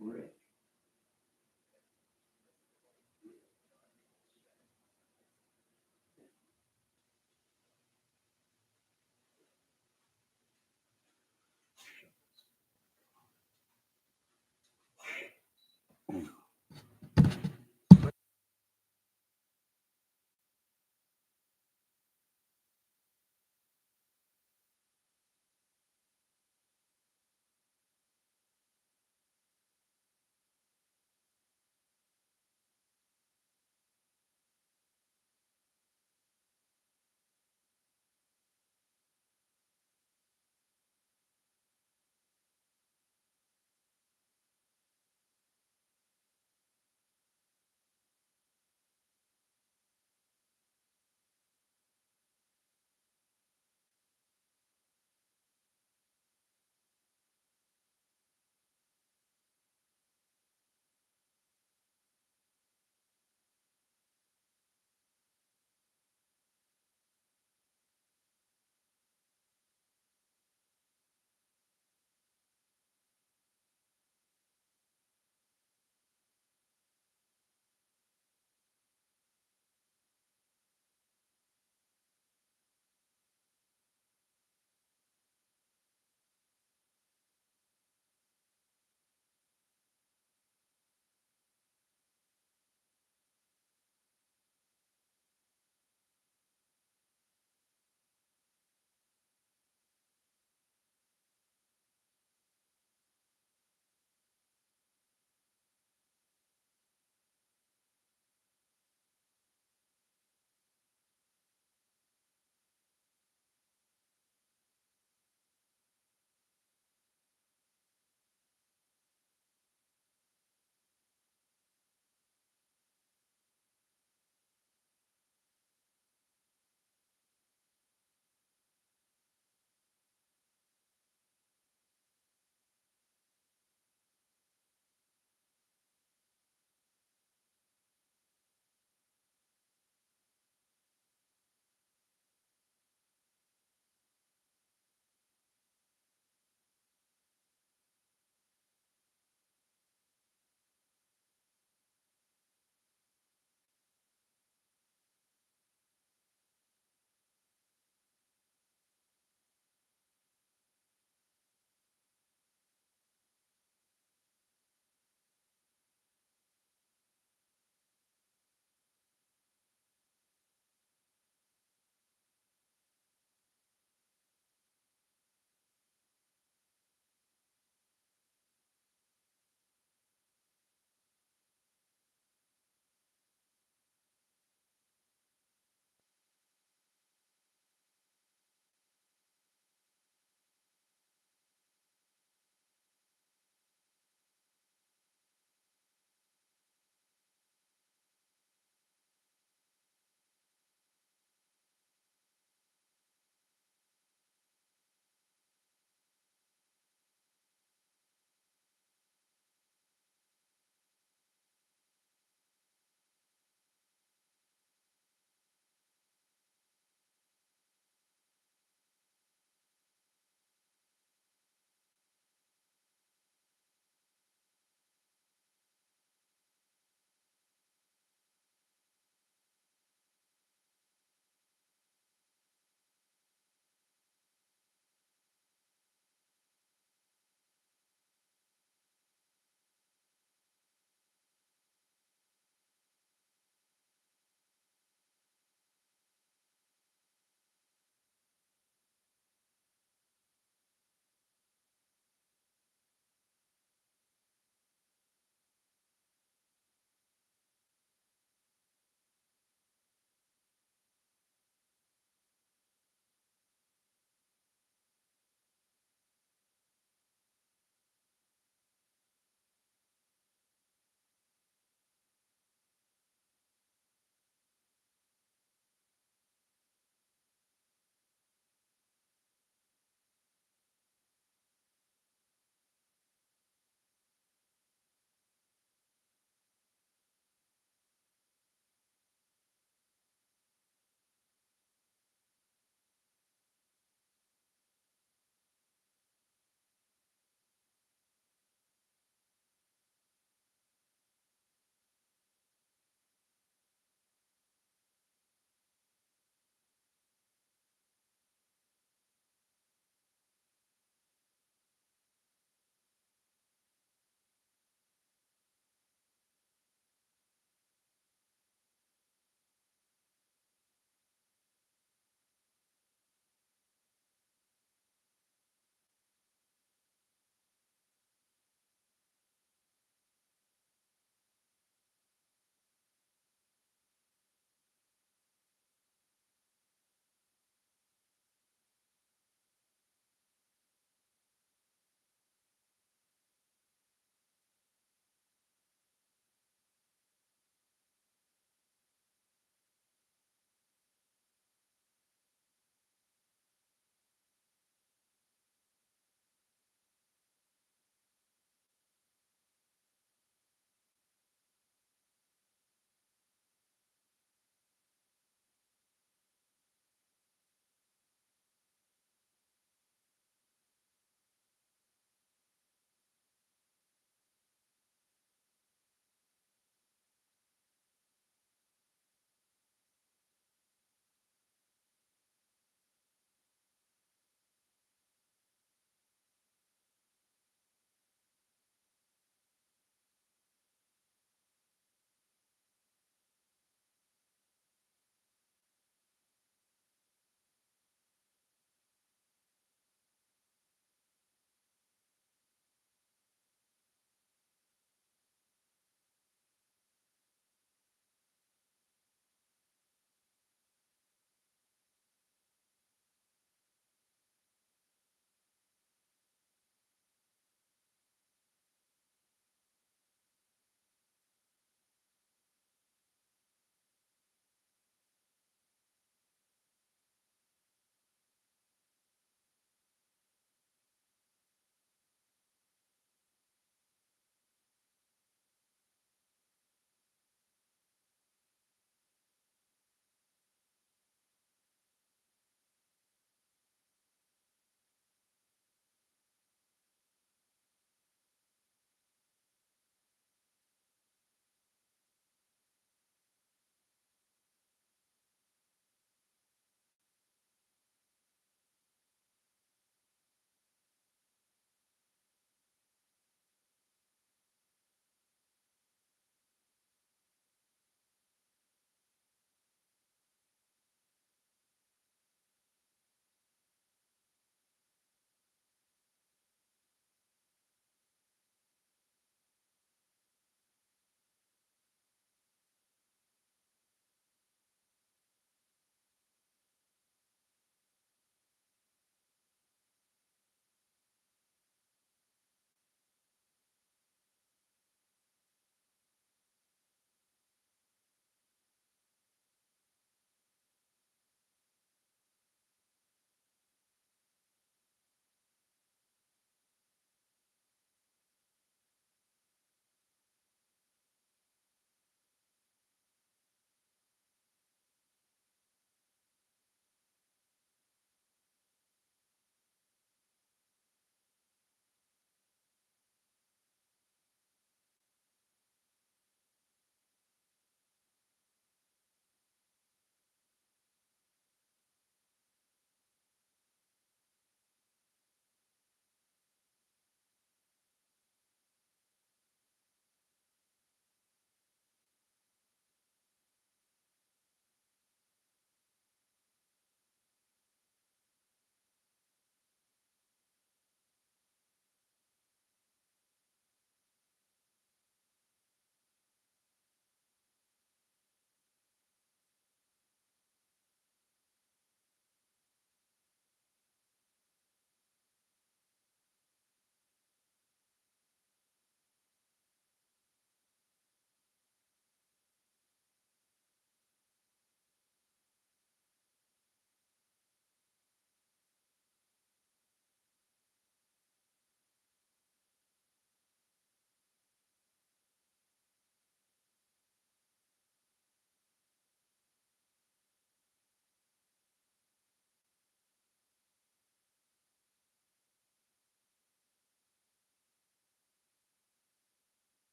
brick.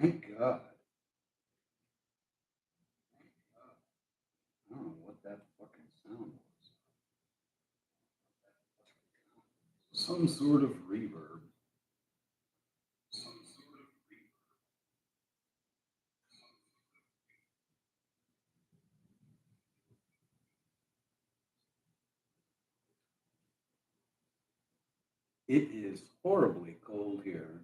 Thank God. I don't know what that fucking sound was. Some sort of reverb. It is horribly cold here.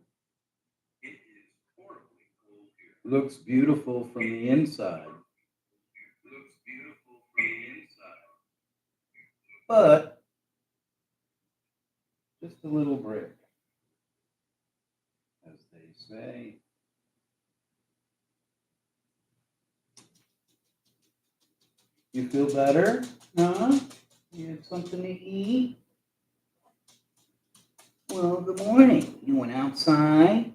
Looks beautiful from the inside. But just a little brick, as they say. You feel better? Huh? You had something to eat? Well, good morning. You went outside?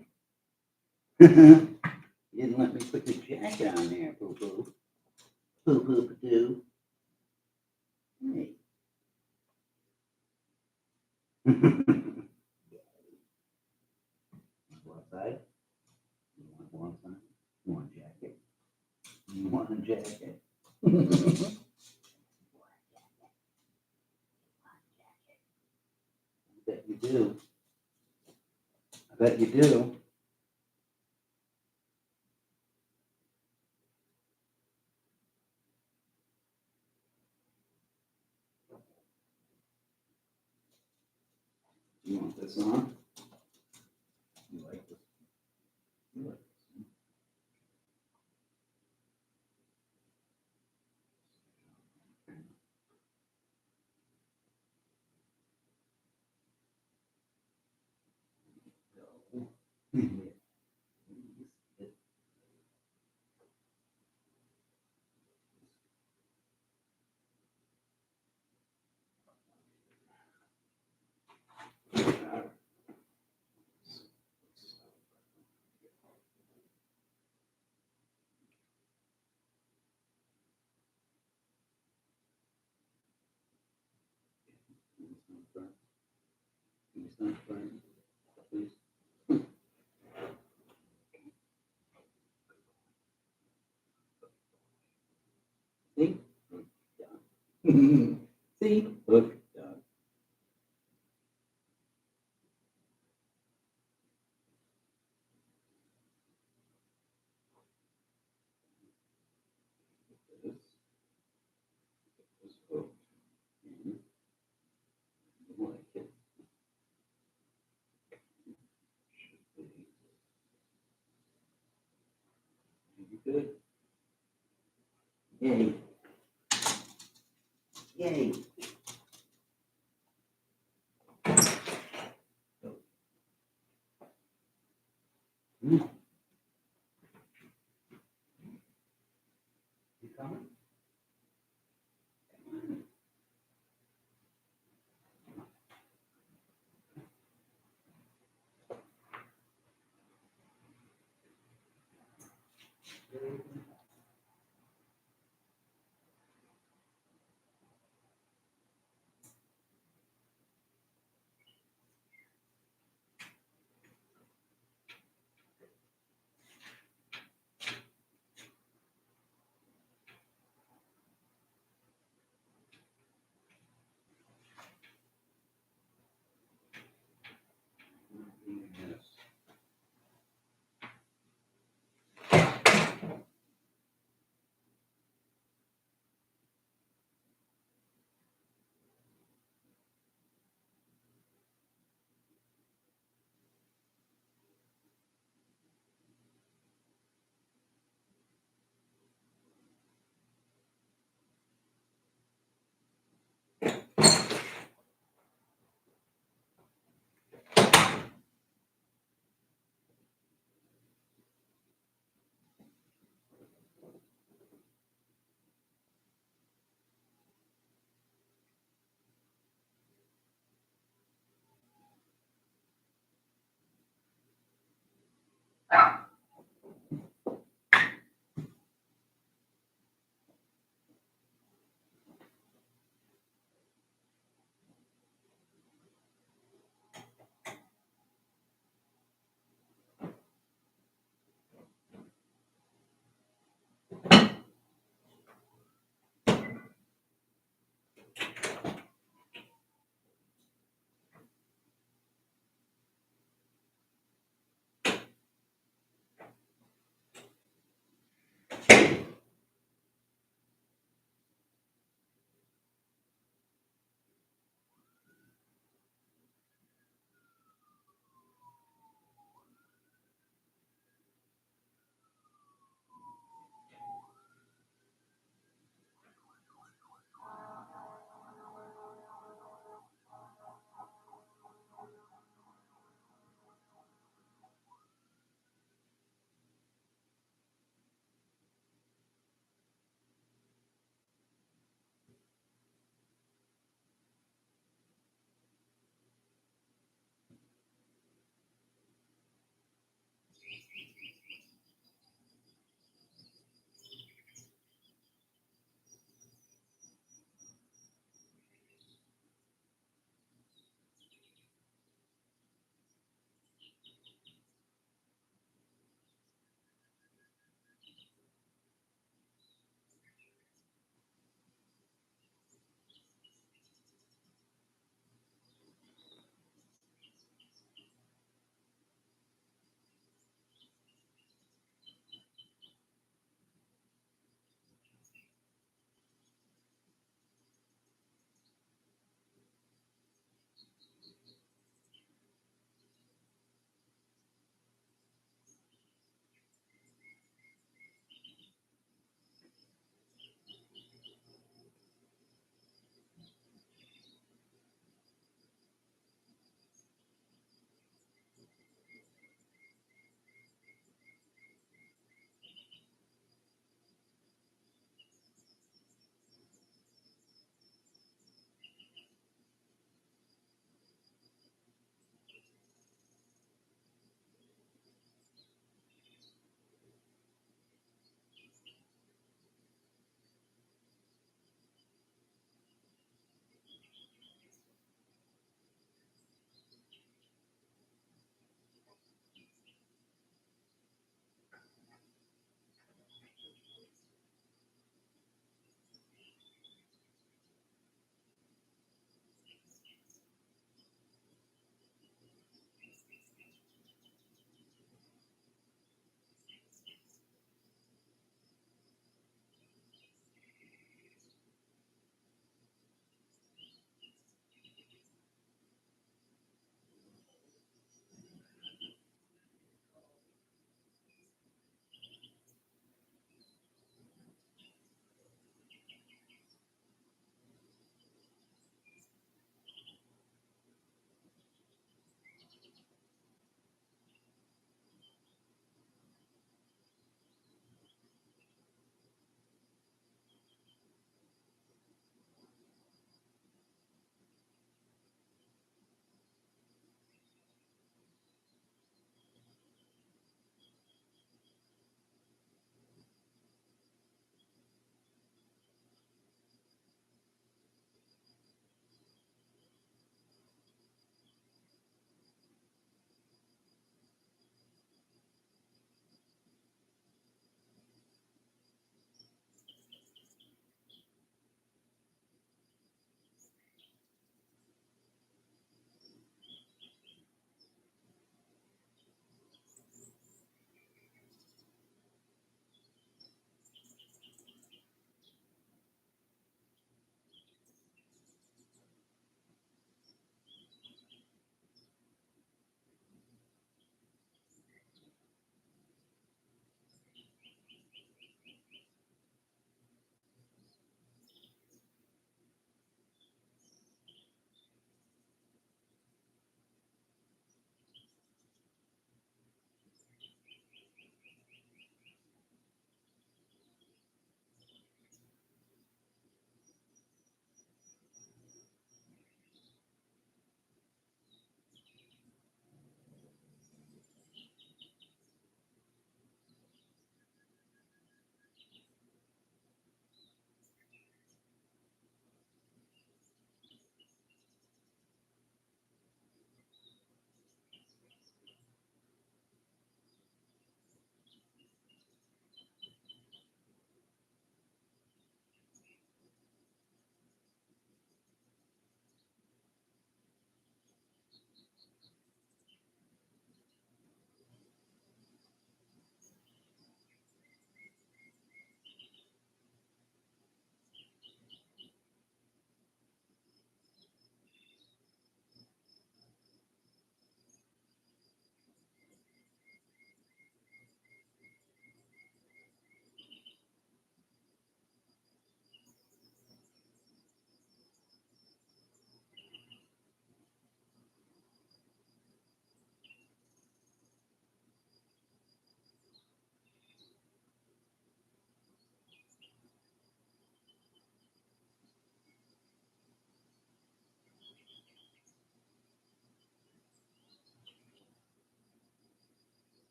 You didn't let me put the jacket on there, boo-boo. Boo-boo-doo. Hey. Go outside? You want to go outside? You want a jacket? You want a jacket? I bet you do. I bet you do. You want this on? You like this? You like this? No. It's not fun. Please. See? Done. See? Look, done. This hook. And like it. Should be good. Yay. Yay. Mm. You coming?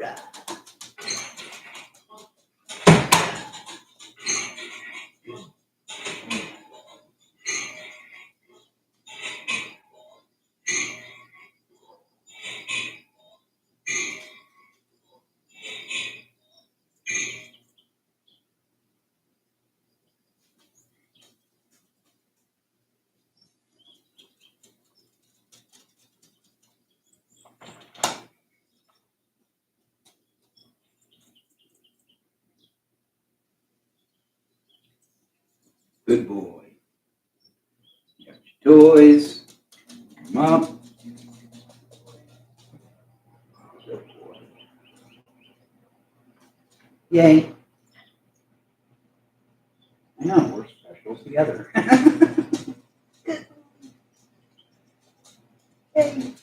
Rah. Good boy. Got your toys. Come up. Good boy. Yay. I know, we're special together. Yay.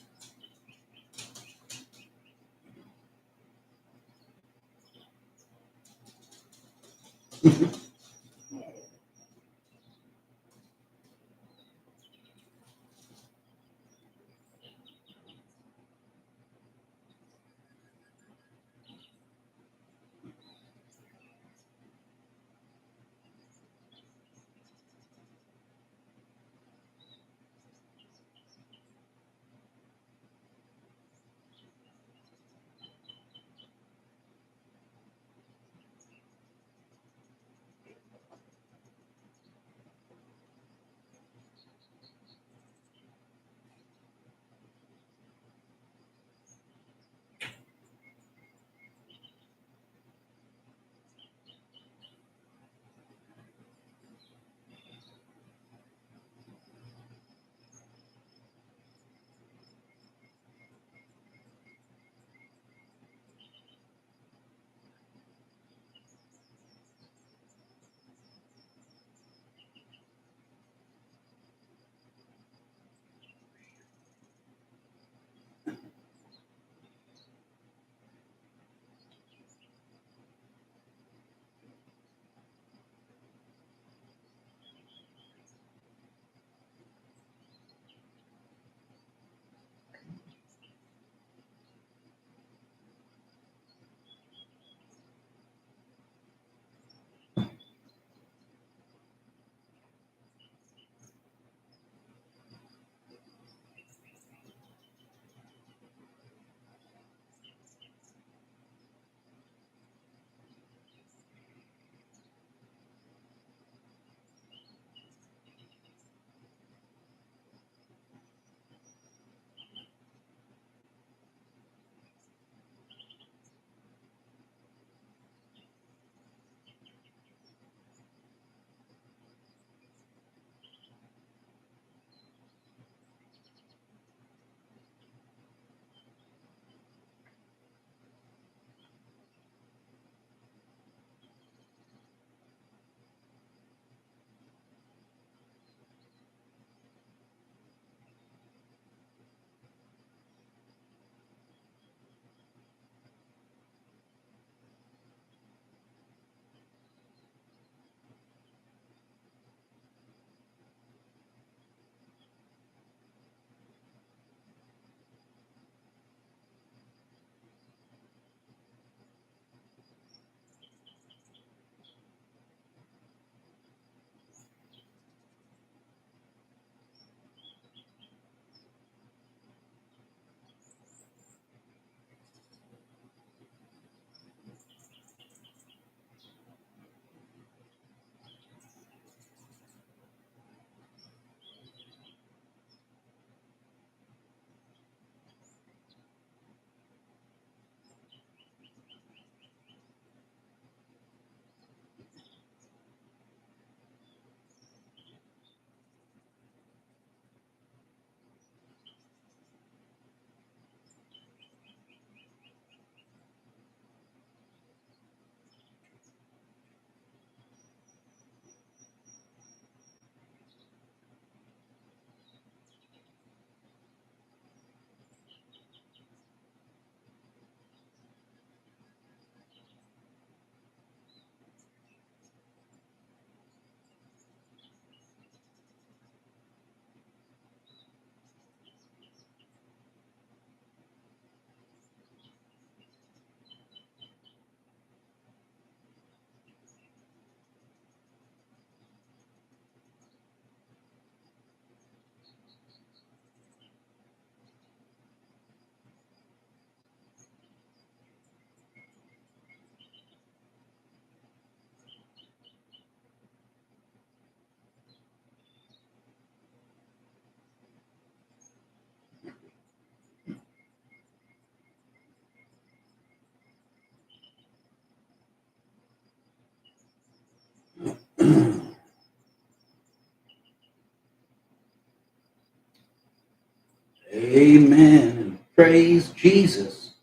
Amen. And praise Jesus.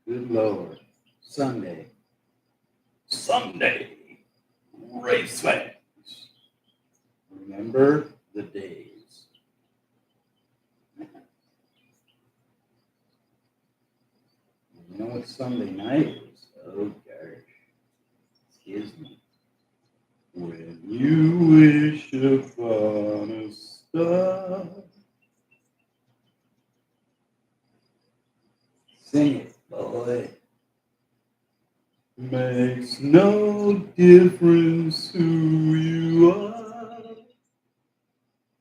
Good Lord. Sunday. Sunday. Race fans. Remember the days. You know what Sunday night is? Oh, gosh. Excuse me. When you wish upon a star. Sing it, boy. Makes no difference who you are.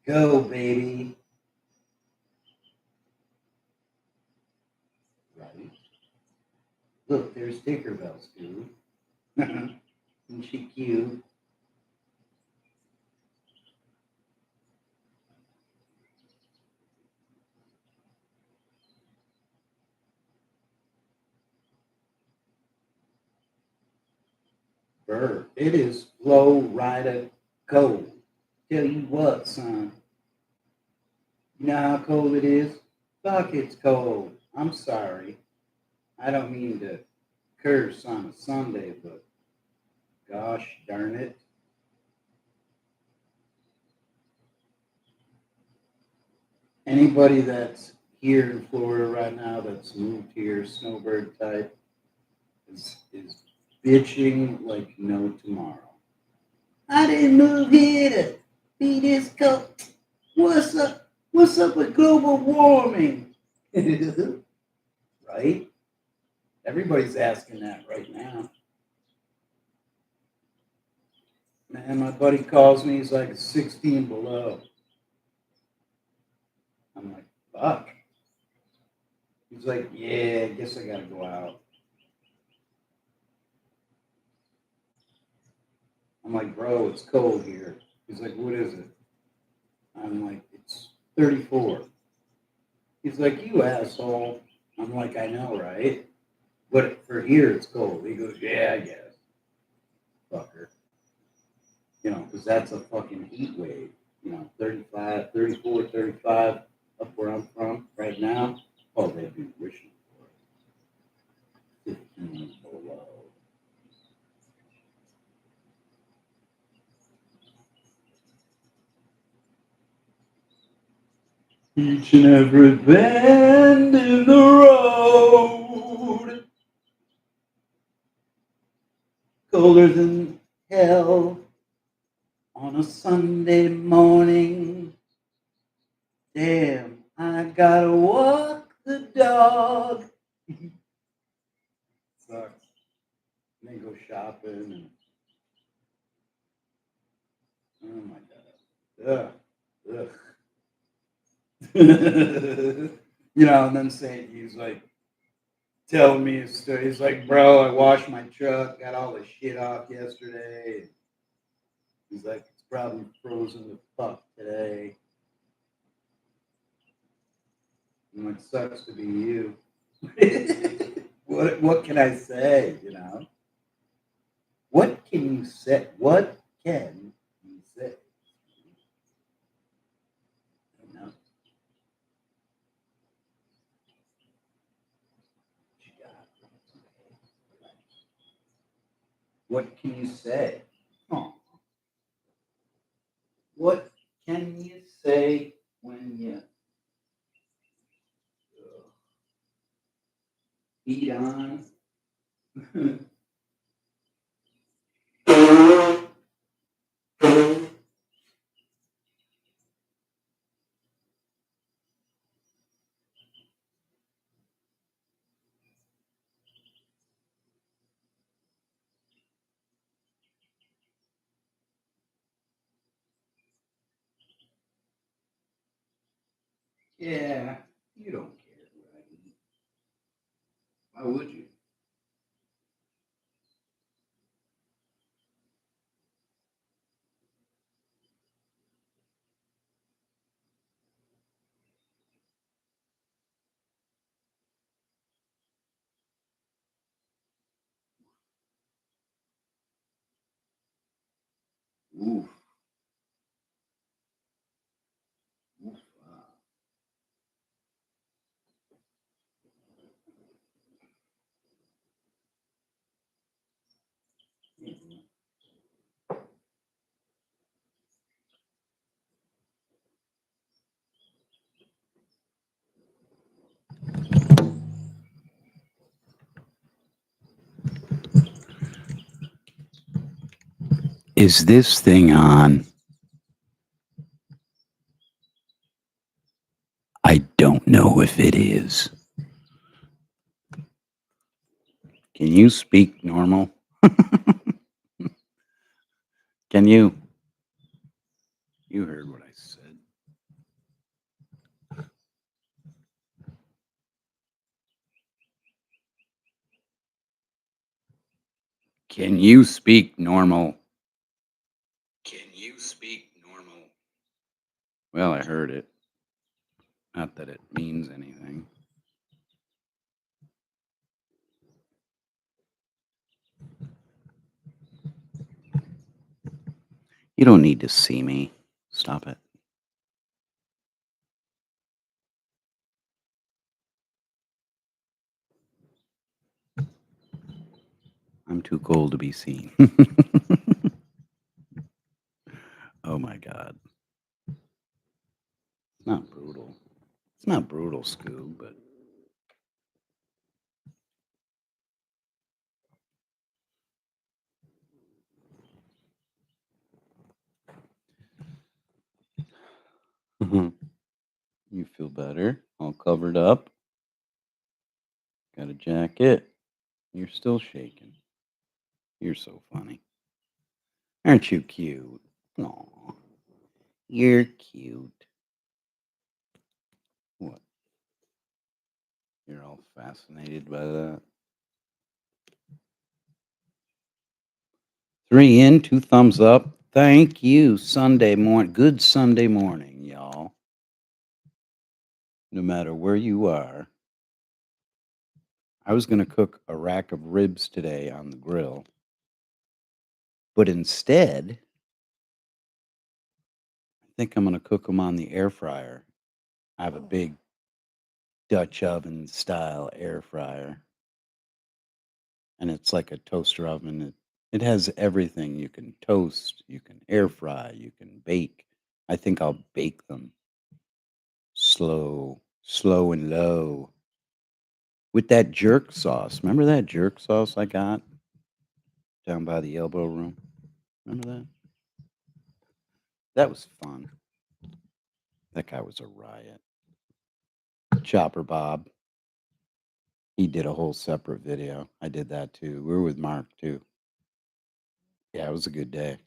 Go, baby. Right. Look, there's Tinkerbell's too. Isn't she cute? Bird. It is Florida cold. Tell you what, son. You know how cold it is? Fuck, it's cold. I'm sorry. I don't mean to curse on a Sunday, but gosh darn it. Anybody that's here in Florida right now that's moved here, snowbird type, is bitching like no tomorrow. I didn't move here to be this cold. What's up? What's up with global warming? Right? Everybody's asking that right now. Man, my buddy calls me. He's like 16 below. I'm like, fuck. He's like, yeah, I guess I gotta go out. I'm like, bro, it's cold here. He's like, what is it? I'm like, it's 34. He's like, you asshole. I'm like, I know, right? But for here, it's cold. He goes, yeah, I guess. Fucker. You know, because that's a fucking heat wave. You know, 35, 34, 35 up where I'm from right now. Oh, they'd be wishing for it. 15 below. Each and every bend in the road, colder than hell on a Sunday morning. Damn, I gotta walk the dog. Sucks. And then go shopping and oh my god. Ugh. Ugh. And then saying he's like telling me his story. He's like, bro, I washed my truck, got all the shit off yesterday. He's like, it's probably frozen the fuck today. I'm like, sucks to be you. What can I say, you know? What can you say? What can you say? You know? What can you say? Oh, what can you say when you beat on? Yeah, you don't care, right? Why would you? Oof, oof, wow. Is this thing on? I don't know if it is. Can you speak normal? Can you? You heard what I said. Can you speak normal? Can you speak normal? Well, I heard it. Not that it means anything. You don't need to see me. Stop it. I'm too cold to be seen. Oh my God. It's not brutal. It's not brutal, Scoob, but you feel better. All covered up. Got a jacket. You're still shaking. You're so funny. Aren't you cute? Aw, you're cute. What? You're all fascinated by that? 3 in, 2 thumbs up. Thank you. Sunday morning. Good Sunday morning, y'all. No matter where you are. I was going to cook a rack of ribs today on the grill, but instead, I think I'm going to cook them on the air fryer. I have a big Dutch oven style air fryer, and it's like a toaster oven. It has everything. You can toast, you can air fry, you can bake. I think I'll bake them slow, slow and low with that jerk sauce. Remember that jerk sauce I got down by the elbow room? Remember that? That was fun. That guy was a riot. Chopper Bob. He did a whole separate video. I did that too. We were with Mark too. Yeah, it was a good day.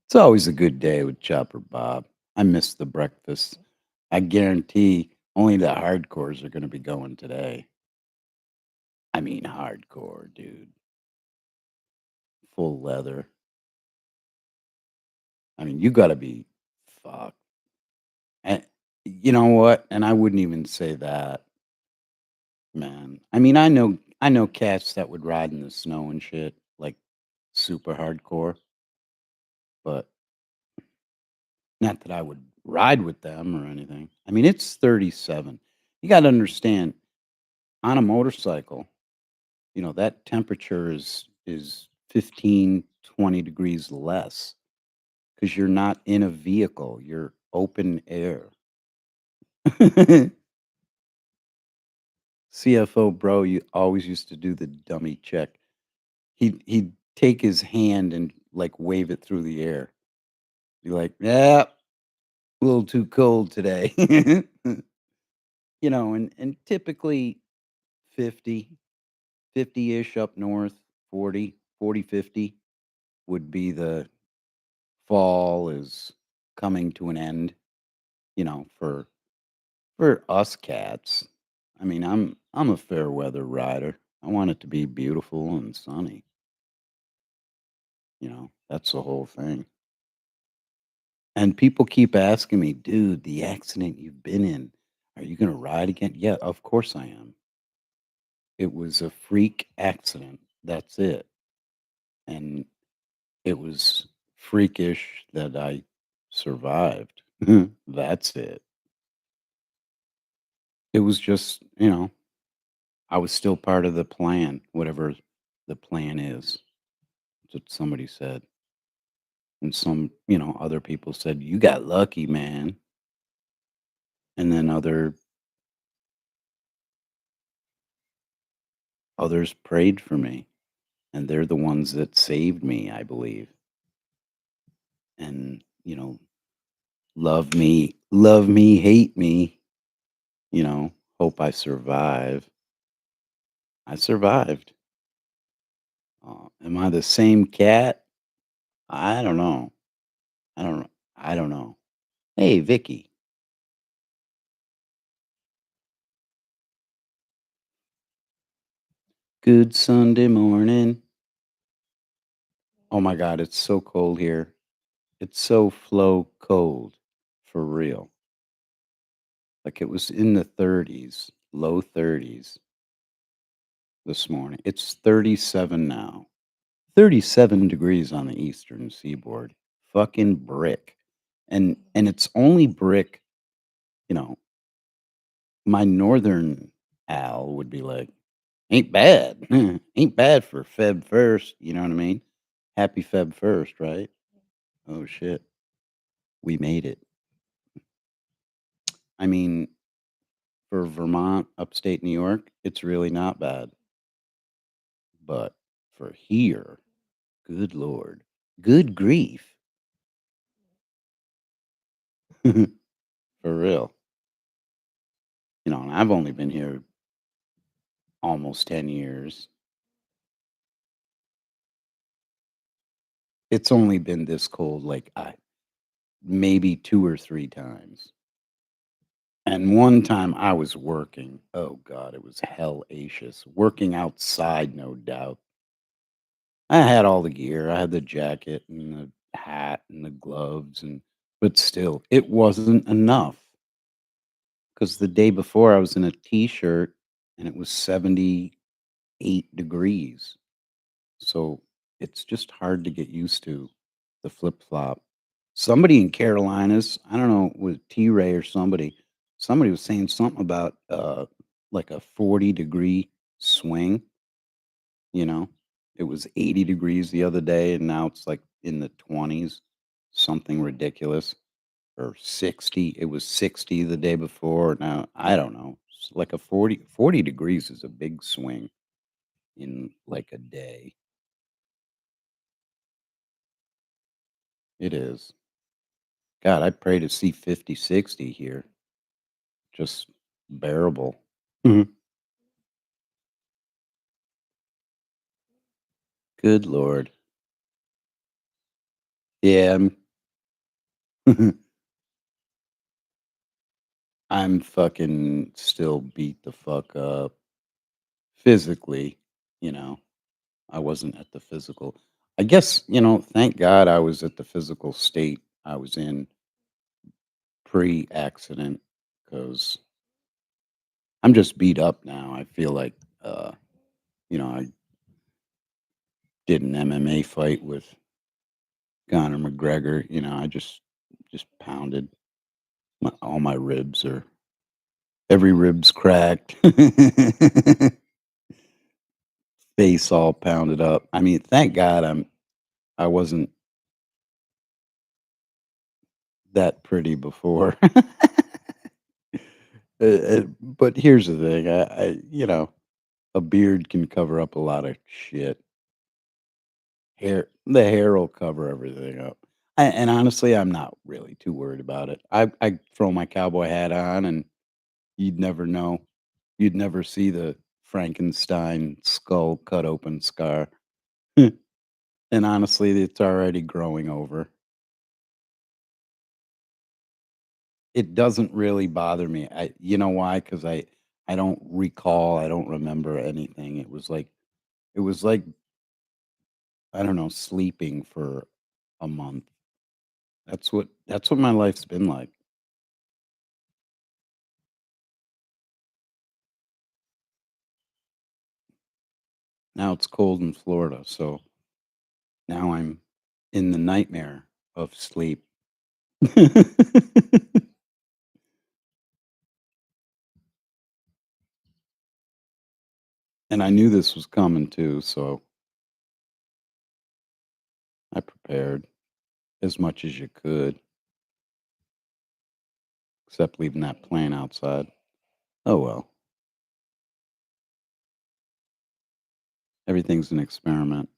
It's always a good day with Chopper Bob. I miss the breakfast. I guarantee only the hardcores are going to be going today. I mean, hardcore, dude. Full leather. I mean, you got to be fucked. And you know what? And I wouldn't even say that, man. I mean, I know cats that would ride in the snow and shit, like super hardcore, but not that I would ride with them or anything. I mean, it's 37. You got to understand, on a motorcycle, that temperature is 15, 20 degrees less because you're not in a vehicle, you're open air. CFO bro, you always used to do the dummy check. He'd take his hand and like wave it through the air. Be like, yeah, a little too cold today. And typically 50, 50-ish up north, 40, 40, 50 would be the fall is coming to an end, for us cats. I mean, I'm a fair weather rider. I want it to be beautiful and sunny. That's the whole thing. And people keep asking me, dude, the accident you've been in, are you going to ride again? Yeah, of course I am. It was a freak accident. That's it. And it was freakish that I survived. That's it. It was just, I was still part of the plan, whatever the plan is. That's what somebody said. And some, other people said, you got lucky, man. And then others prayed for me. and they're the ones that saved me, I believe. And, love me, hate me, hope I survive. I survived. Am I the same cat? I don't know. I don't know. I don't know. Hey, Vicky. Good Sunday morning. Oh my God, it's so cold here. It's so flow cold. For real. Like it was in the 30s, low 30s this morning. It's 37 now. 37 degrees on the eastern seaboard. Fucking brick. And it's only brick, you know, my northern Al would be like, ain't bad. Ain't bad for Feb 1st, you know what I mean? Happy Feb 1st, right? Oh shit. We made it. I mean, for Vermont, upstate New York, it's really not bad. But for here, good lord. Good grief. For real. And I've only been here almost 10 years. It's only been this cold like maybe 2 or 3 times. And one time I was working. Oh god, it was hellacious. Working outside, no doubt. I had all the gear. I had the jacket and the hat and the gloves but still, it wasn't enough. Because the day before I was in a t-shirt and it was 78 degrees. So it's just hard to get used to the flip flop. Somebody in Carolinas, I don't know, with T Ray or somebody was saying something about like a 40-degree swing, you know. It was 80 degrees the other day and now it's like in the 20s, something ridiculous. Or 60. It was 60 the day before. Now, I don't know. It's like a 40 degrees is a big swing in like a day. It is. God, I pray to see 50, 60 here. Just bearable. Mhm. Good Lord. Yeah, I'm fucking still beat the fuck up physically, you know. I wasn't at the physical. I guess, thank God I was at the physical state I was in pre-accident because I'm just beat up now. I feel like, I did an MMA fight with Conor McGregor. I just pounded. All my ribs are every rib's cracked, face all pounded up. I mean, thank God I wasn't that pretty before. But here's the thing, a beard can cover up a lot of shit. The hair will cover everything up. And honestly, I'm not really too worried about it. I throw my cowboy hat on, and you'd never know. You'd never see the Frankenstein skull cut open scar. And honestly, it's already growing over. It doesn't really bother me. You know why? Because I don't recall. I don't remember anything. It was like I don't know, sleeping for a month. That's what my life's been like. Now it's cold in Florida, so now I'm in the nightmare of sleep. And I knew this was coming too, so I prepared as much as you could, except leaving that plane outside. Oh well. Everything's an experiment.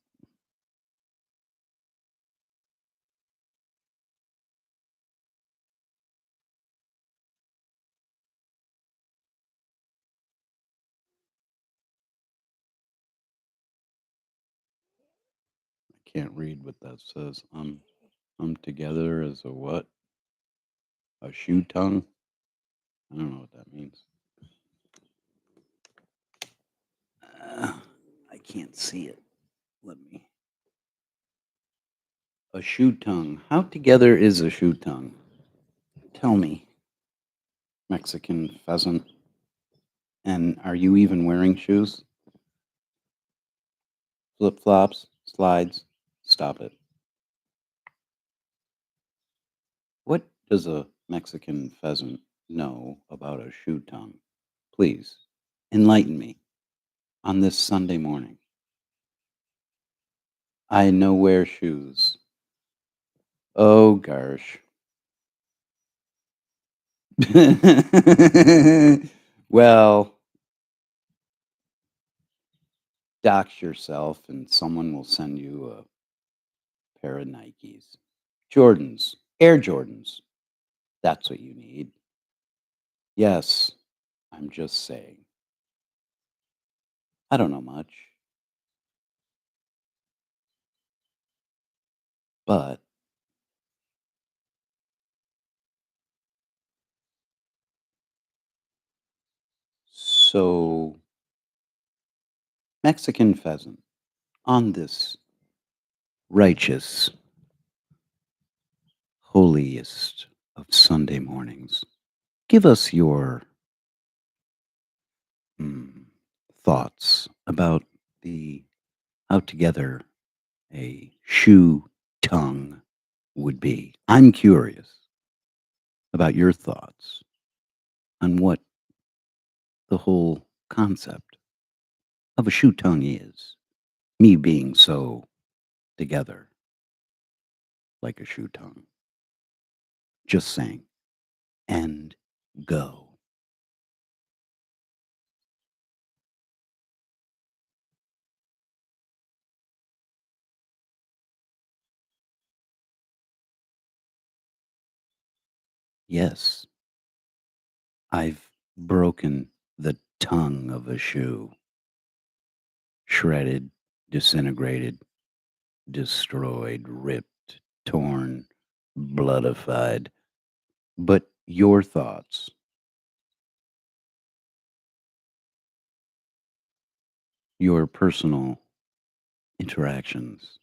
I can't read what that says. I'm together as a what? A shoe tongue? I don't know what that means. Uh, I can't see it. Let me. A shoe tongue. How together is a shoe tongue? Tell me, Mexican pheasant. And are you even wearing shoes? Flip flops? Slides? Stop it. What does a Mexican pheasant know about a shoe tongue? Please enlighten me on this Sunday morning. I know wear shoes. Oh gosh. Well, dox yourself and someone will send you a pair of Nikes. Jordans, Air Jordans. That's what you need. Yes, I'm just saying. I don't know much, but so Mexican pheasant on this righteous, holiest of Sunday mornings. Give us your mm, thoughts about the how together a shoe tongue would be. I'm curious about your thoughts on what the whole concept of a shoe tongue is. Me being so together like a shoe tongue. Just saying. And go. Yes, I've broken the tongue of a shoe, shredded, disintegrated, destroyed, ripped, torn, bloodified. But your thoughts, your personal interactions.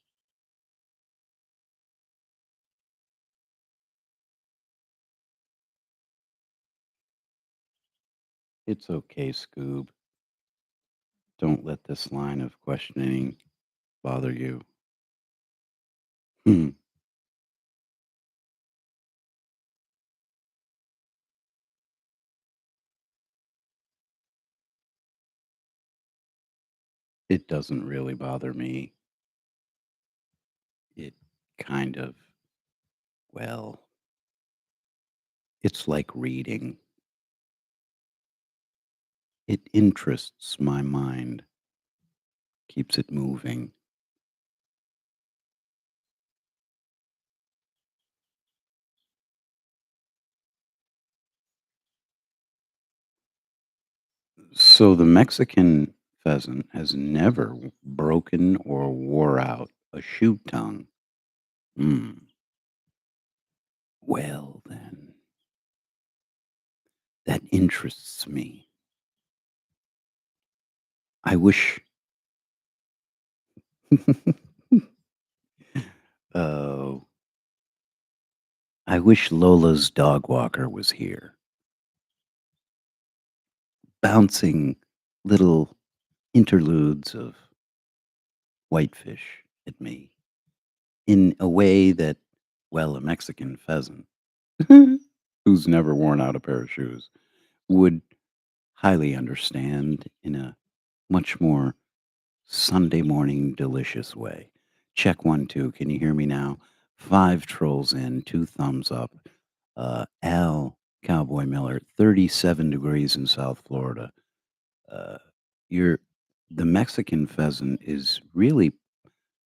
It's okay, Scoob. Don't let this line of questioning bother you. Hmm. It doesn't really bother me. It kind of, well, it's like reading. It interests my mind, keeps it moving. So the Mexican pheasant has never broken or wore out a shoe tongue. Hmm. Well, then, that interests me. I wish. Oh, I wish Lola's dog walker was here, bouncing little interludes of whitefish at me in a way that, well, a Mexican pheasant who's never worn out a pair of shoes would highly understand in a much more Sunday morning delicious way. Check 1, 2. Can you hear me now? 5 trolls in, 2 thumbs up. Al Cowboy Miller, 37 degrees in South Florida. Uh, you're The Mexican pheasant is really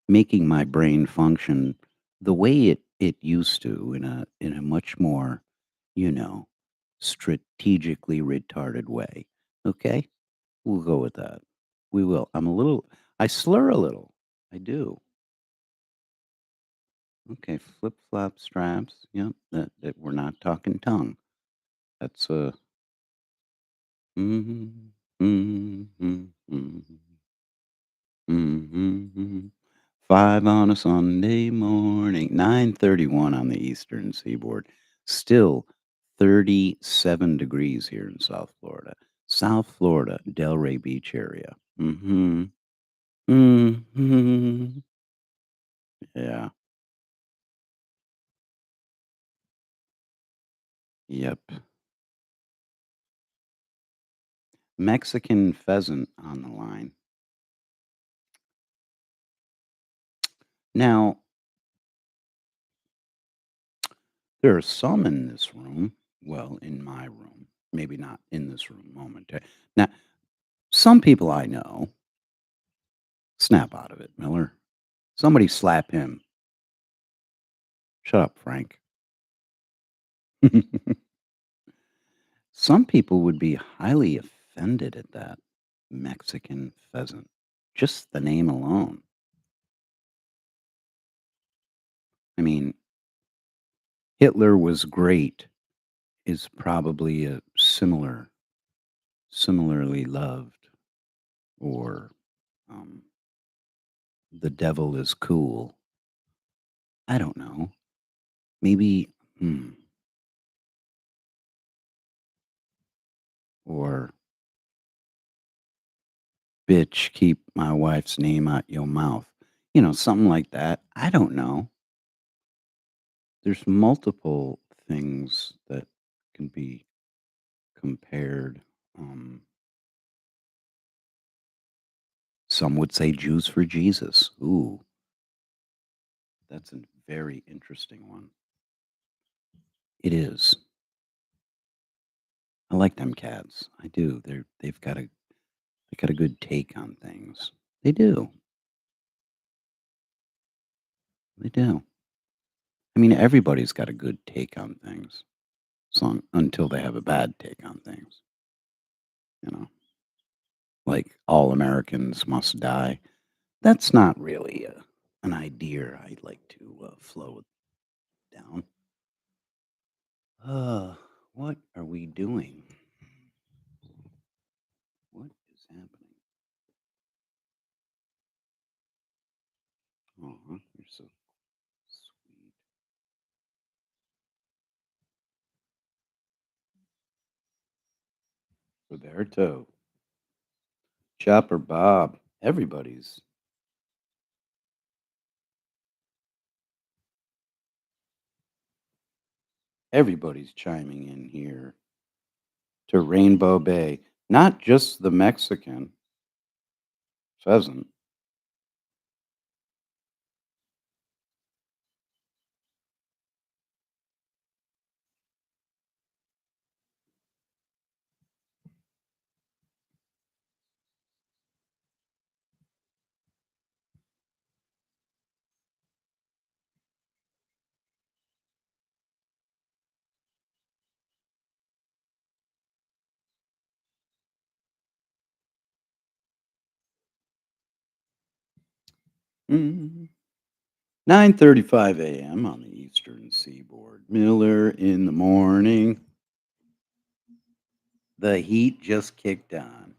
making my brain function the way it used to in a much more, you know, strategically retarded way. Okay? We'll go with that. We will. I slur a little. I do. Okay, flip flop straps. Yep, that we're not talking tongue. That's mhm, mhm, mhm, mhm. 5 on a Sunday morning, 9:31 on the Eastern Seaboard. Still 37 degrees here in South Florida. South Florida, Delray Beach area. Mhm. Mhm. Yeah. Yep. Mexican pheasant on the line. Now, there are some in this room, well, in my room, maybe not in this room momentary. Now, some people I know snap out of it, Miller. Somebody slap him. Shut up, Frank. Some people would be highly offended at that Mexican pheasant. Just the name alone. I mean, Hitler was great is probably a similarly loved, or um, the devil is cool. I don't know. Maybe, hmm, or bitch, keep my wife's name out your mouth. Something like that. I don't know. There's multiple things that can be compared. Um, some would say Jews for Jesus. Ooh, that's a very interesting one. It is. I like them cats. I do. They got a good take on things. They do. They do. I mean, everybody's got a good take on things, until they have a bad take on things. You know, like all Americans must die. That's not really an idea I'd like to float down. Uh, what are we doing? What is happening? Oh, you're so sweet. Roberto, Chopper Bob, everybody's chiming in here to Rainbow Bay. Not just the Mexican pheasant. Mm. 9:35 a.m. on the Eastern Seaboard. Miller in the morning. The heat just kicked on.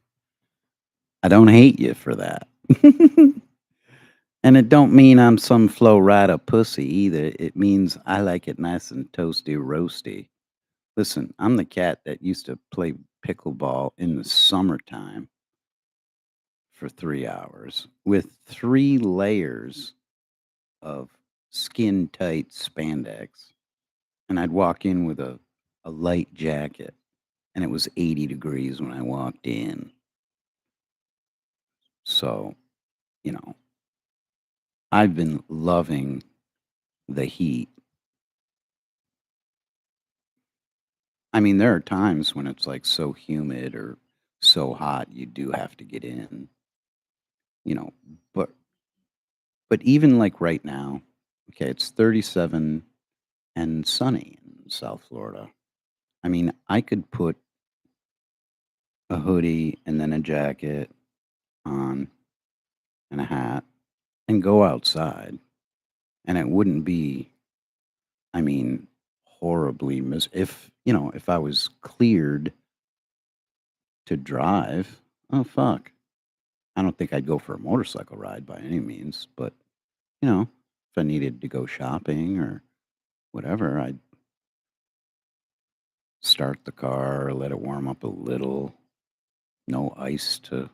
I don't hate you for that. And it don't mean I'm some Flo Rida pussy either. It means I like it nice and toasty roasty. Listen, I'm the cat that used to play pickleball in the summertime for 3 hours with 3 layers of skin tight spandex. And I'd walk in with a light jacket, and it was 80 degrees when I walked in. So, you know, I've been loving the heat. I mean, there are times when it's like so humid or so hot, you do have to get in. you know, but even like right now, okay, it's 37 and sunny in South Florida. I mean, I could put a hoodie and then a jacket on and a hat and go outside, and it wouldn't be, I mean, horribly if, if I was cleared to drive, oh fuck. I don't think I'd go for a motorcycle ride by any means, but if I needed to go shopping or whatever, I'd start the car, let it warm up a little, no ice to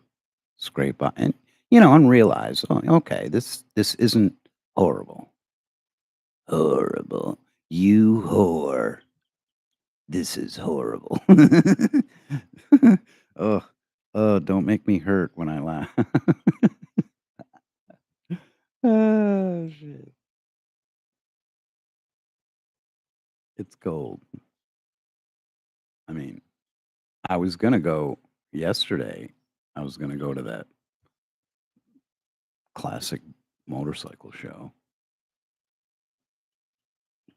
scrape on, and realize, oh, okay, this isn't horrible. Horrible. You whore. This is horrible. Oh, oh, don't make me hurt when I laugh. Oh, shit. It's cold. I mean, I was gonna go yesterday. I was gonna go to that classic motorcycle show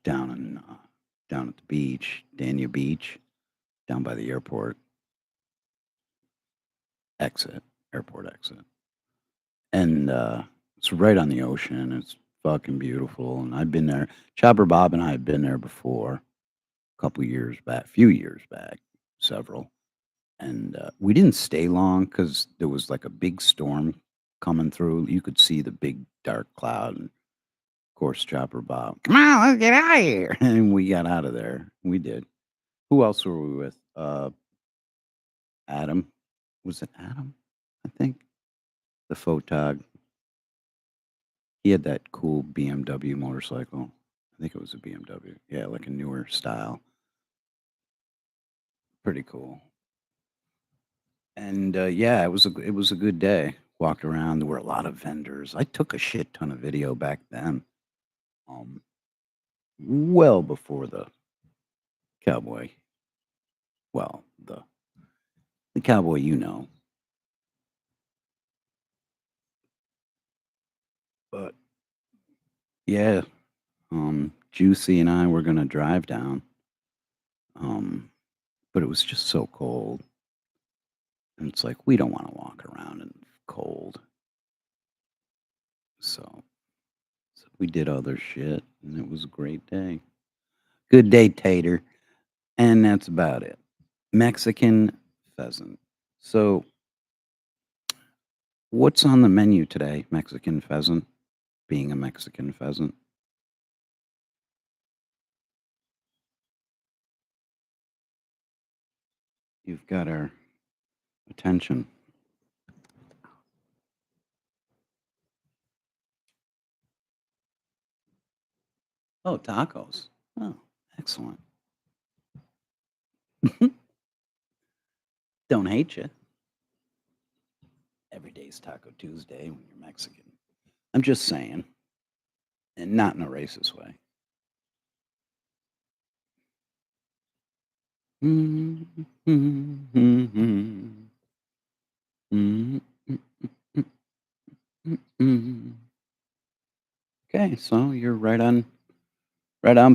down in down at the beach, Dania Beach, down by the airport exit, airport exit, and it's right on the ocean. It's fucking beautiful, and I've been there. Chopper Bob and I have been there before, a couple years back, few years back, several, and we didn't stay long because there was like a big storm coming through. You could see the big dark cloud, and of course, Chopper Bob, come on, let's get out of here, and we got out of there. We did. Who else were we with? Adam. Was it Adam? I think the photog. He had that cool BMW motorcycle. I think it was a BMW. Yeah, like a newer style. Pretty cool. And yeah, it was a good day. Walked around. There were a lot of vendors. I took a shit ton of video back then. Um, well before the cowboy. Well, the cowboy, But yeah, Juicy and I were gonna drive down. Um, but it was just so cold, and it's like we don't want to walk around in cold. So we did other shit, and it was a great day. Good day, Tater. And that's about it. Mexican pheasant. So, what's on the menu today? Mexican pheasant, being a Mexican pheasant. You've got our attention. Oh, tacos. Oh, excellent. Don't hate you. Every day's Taco Tuesday when you're Mexican. I'm just saying, and not in a racist way. Okay, so you're right on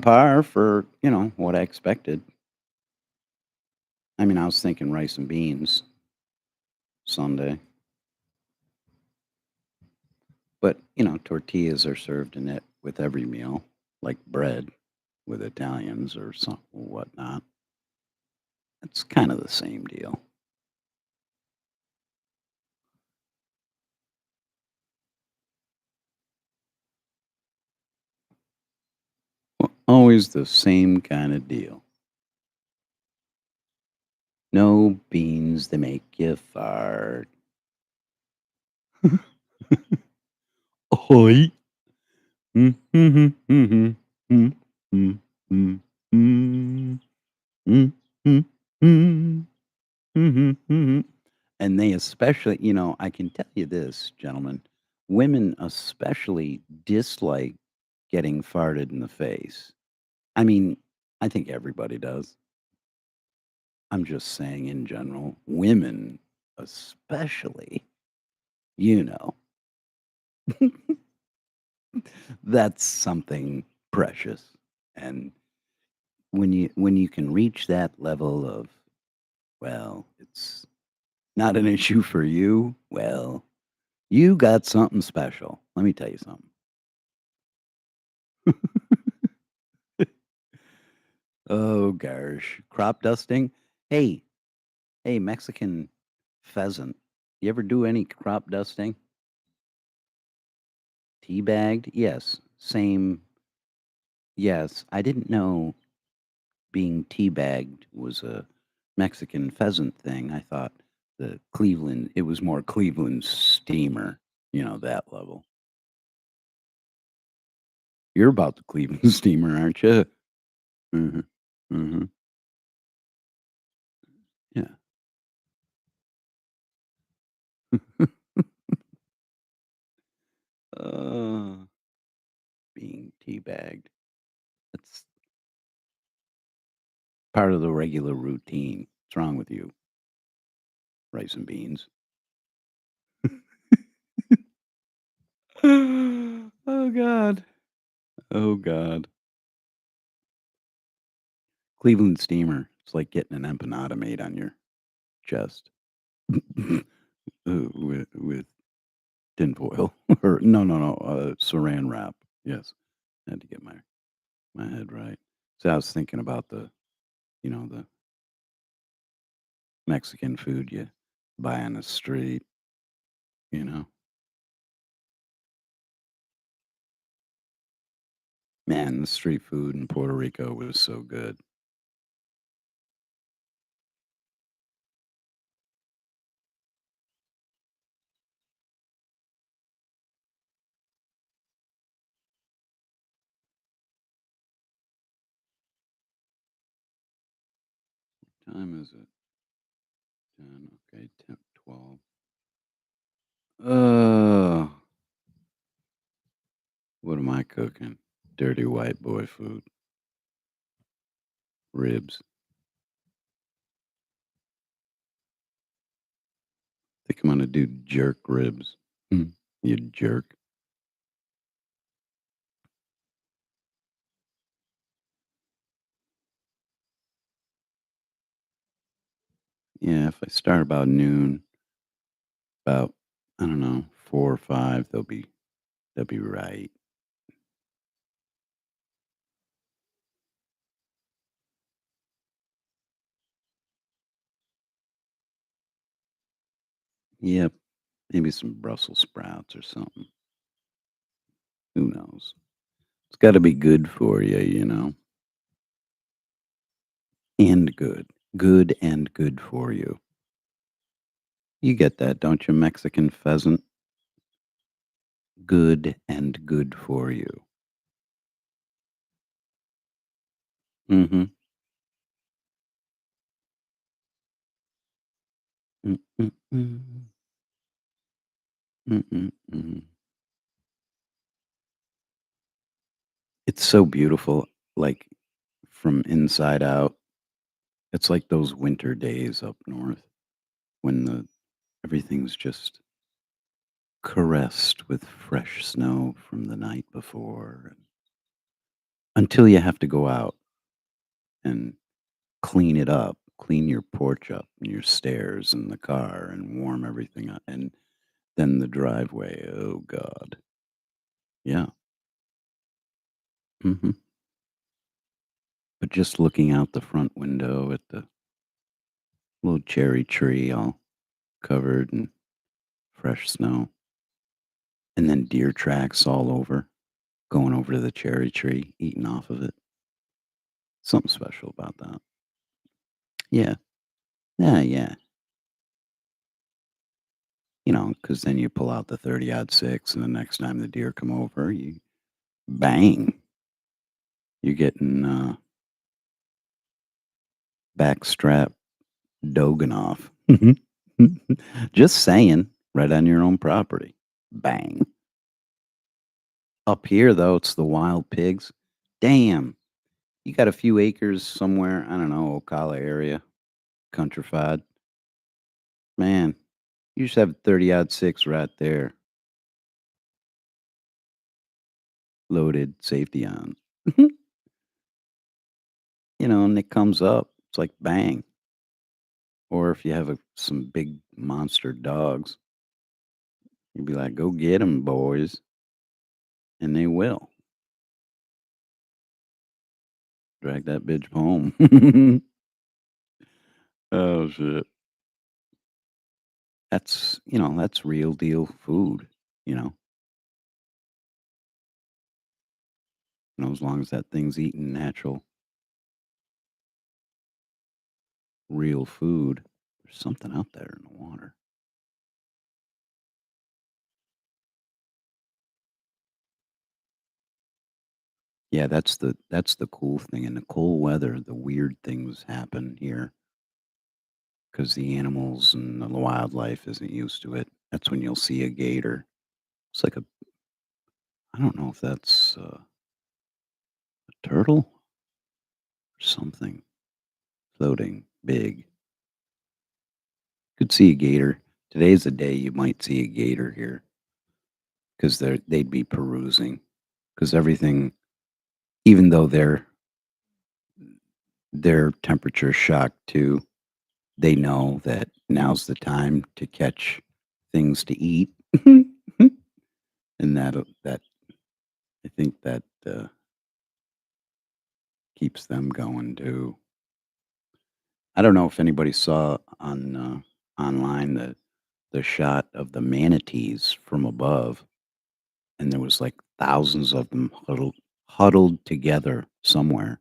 par for, what I expected. I mean, I was thinking rice and beans Sunday, but tortillas are served in it with every meal, like bread with Italians or some whatnot. It's kind of the same deal. Always the same kind of deal. No beans, they make you fart. Ahoy! Mm, mhm, mhm, mm, mm, mm, mm, mm, mm, mm, mhm, mhm. And they especially, I can tell you this, gentlemen, women especially dislike getting farted in the face. I mean, I think everybody does. I'm just saying in general, women especially, you know. That's something precious. And when you can reach that level of, well, it's not an issue for you, well, you got something special. Let me tell you something. Oh gosh, crop dusting. Hey, hey, Mexican pheasant. You ever do any crop dusting? Teabagged? Yes. Same. Yes. I didn't know being teabagged was a Mexican pheasant thing. I thought it was more Cleveland steamer, that level. You're about the Cleveland steamer, aren't you? Hmm. Hmm. Yeah. uh, Being teabagged. That's part of the regular routine. What's wrong with you? Rice and beans. Oh God. Oh God. Cleveland steamer. It's like getting an empanada made on your chest. With tinfoil. Or no, no, no, Saran wrap. Yes. I had to get my head right. So I was thinking about the Mexican food you buy on the street, you know. Man, the street food in Puerto Rico was so good. Time is it? 10, okay, 10, 12. Uh, what am I cooking? Dirty white boy food. Ribs. Think I'm gonna do jerk ribs. Hmm. You jerk. Yeah, if I start about noon, about I don't know, 4 or 5, they'll be right. Yep, maybe some Brussels sprouts or something. Who knows? It's got to be good for you, and good, good and good for you. You get that, don't you, Mexican pheasant? Good and good for you. Mm-hmm. Mm-mm-mm. Mm-mm-mm. It's so beautiful, like from inside out. It's like those winter days up north when the everything's just caressed with fresh snow from the night before until you have to go out and clean it up, clean your porch up and your stairs and the car and warm everything up. And then the driveway. Oh, God. Yeah. Hmm. But just looking out the front window at the little cherry tree all covered in fresh snow, and then deer tracks all over, going over to the cherry tree, eating off of it. Something special about that. Yeah. Yeah. Yeah. Because then you pull out the 30-06, and the next time the deer come over, you bang, you're getting backstrap Doganoff. Just saying, right on your own property. Bang. Up here, though, it's the wild pigs. Damn. You got a few acres somewhere, I don't know, Ocala area, countrified. Man, you just have 30-06 right there. loaded, safety on. And it comes up. It's like bang. Or if you have some big monster dogs, you'd be like, "Go get them, boys," and they will drag that bitch home. Oh shit. That's real deal food. You know, as long as that thing's eating natural, real food. There's something out there in the water. Yeah, that's the cool thing. In the cold weather, the weird things happen here because the animals and the wildlife isn't used to it. That's when you'll see a gator. It's like I don't know if that's a turtle or something floating big. Could see a gator. Today's the day you might see a gator here because they'd be perusing because everything, even though they're temperature shocked too, they know that now's the time to catch things to eat, and that I think that keeps them going too. I don't know if anybody saw online the shot of the manatees from above, and there was like thousands of them huddled together somewhere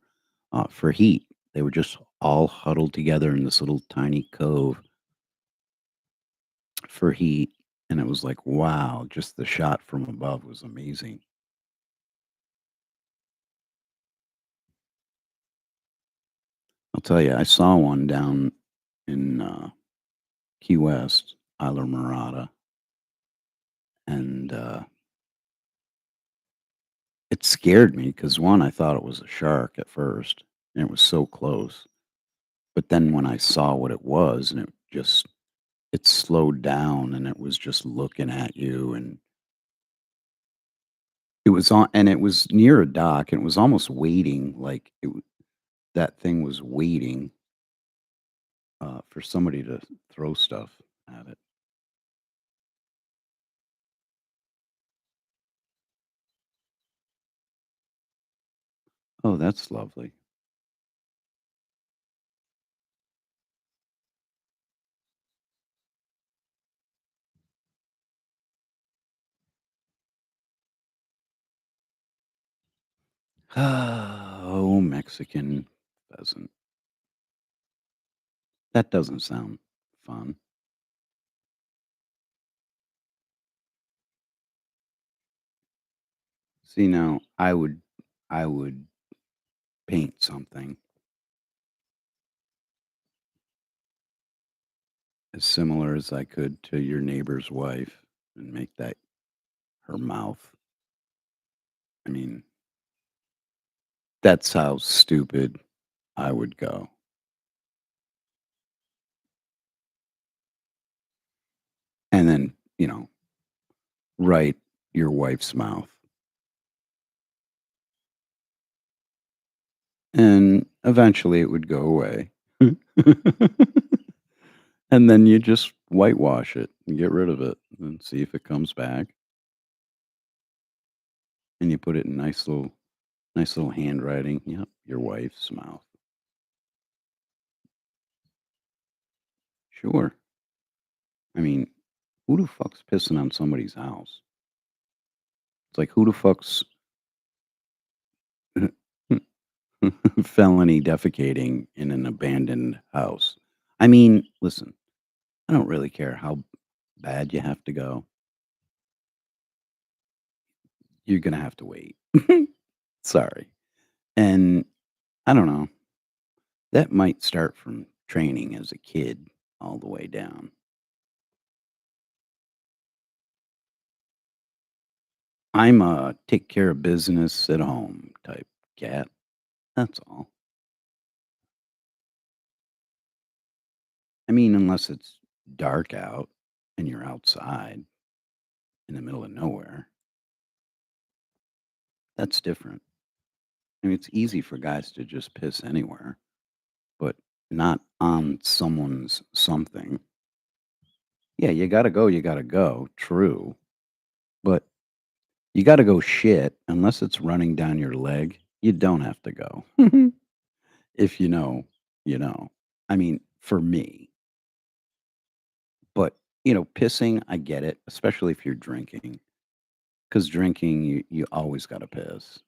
for heat. They were just all huddled together in this little tiny cove for heat, and it was like, wow, just the shot from above was amazing. I'll tell you, I saw one down in Key West, Isla Morada, and it scared me because one, I thought it was a shark at first, and it was so close. But then when I saw what it was, and it slowed down, and it was just looking at you, and it was near a dock, and it was almost waiting, like that thing was waiting for somebody to throw stuff at it. Oh, that's lovely. Oh, Mexican pheasant. That doesn't sound fun. See, now I would paint something as similar as I could to your neighbor's wife and make that her mouth. I mean, that's how stupid I would go. And then, write your wife's mouth. And eventually it would go away. And then you just whitewash it and get rid of it and see if it comes back. And you put it in nice little handwriting. Yep, your wife's mouth. Sure. I mean, who the fuck's pissing on somebody's house? It's like who the fuck's felony defecating in an abandoned house? I mean, listen, I don't really care how bad you have to go. You're gonna have to wait. Sorry. And I don't know. That might start from training as a kid all the way down. I'm a take care of business at home type cat. That's all. I mean, unless it's dark out and you're outside in the middle of nowhere. That's different. I mean, it's easy for guys to just piss anywhere, but not on someone's something. Yeah, you gotta go, true, but you gotta go shit unless it's running down your leg, you don't have to go. If you know, you know. I mean, for me, but, pissing, I get it, especially if you're drinking, because drinking, you always gotta piss,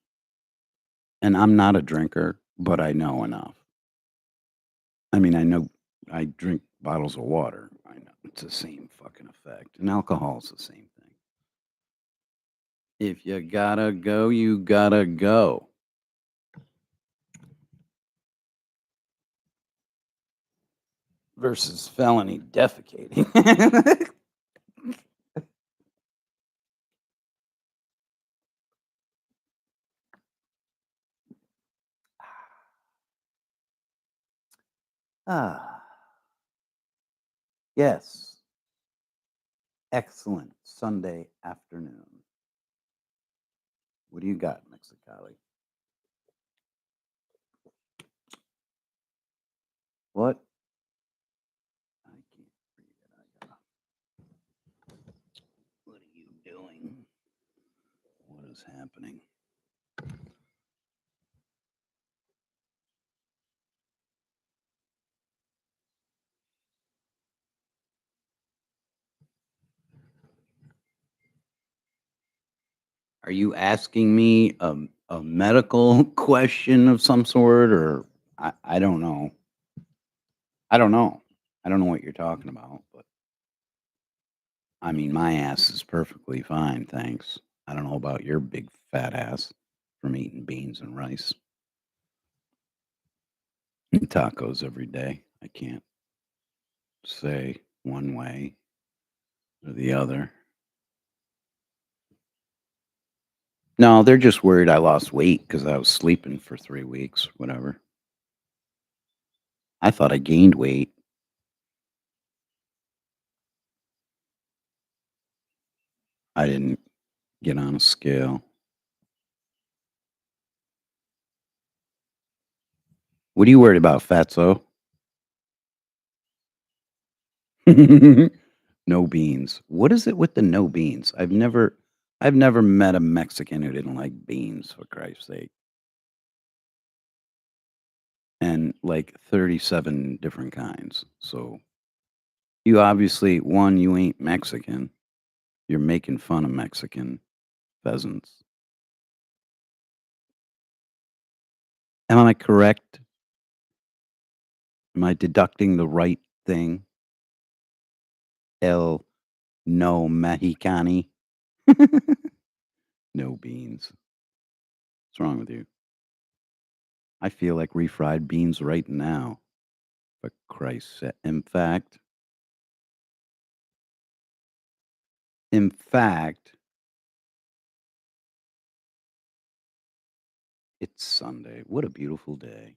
and I'm not a drinker, but I know enough. I mean, I know I drink bottles of water. I know it's the same fucking effect, and alcohol's the same thing. If you gotta go, you gotta go. Versus felony defecating. Ah, yes. Excellent Sunday afternoon. What do you got, Mexicali? What? I can't read it. What are you doing? What is happening? Are you asking me a medical question of some sort, or I don't know. I don't know. I don't know what you're talking about, but I mean, my ass is perfectly fine, thanks. I don't know about your big fat ass from eating beans and rice and tacos every day. I can't say one way or the other. No, they're just worried I lost weight because I was sleeping for 3 weeks, whatever. I thought I gained weight. I didn't get on a scale. What are you worried about, fatso? No beans. What is it with the no beans? I've never met a Mexican who didn't like beans, for Christ's sake. And like 37 different kinds. So you obviously, one, you ain't Mexican. You're making fun of Mexican pheasants. Am I correct? Am I deducting the right thing? El no mexicani. No beans. What's wrong with you? I feel like refried beans right now. For Christ's sake. In fact, it's Sunday. What a beautiful day.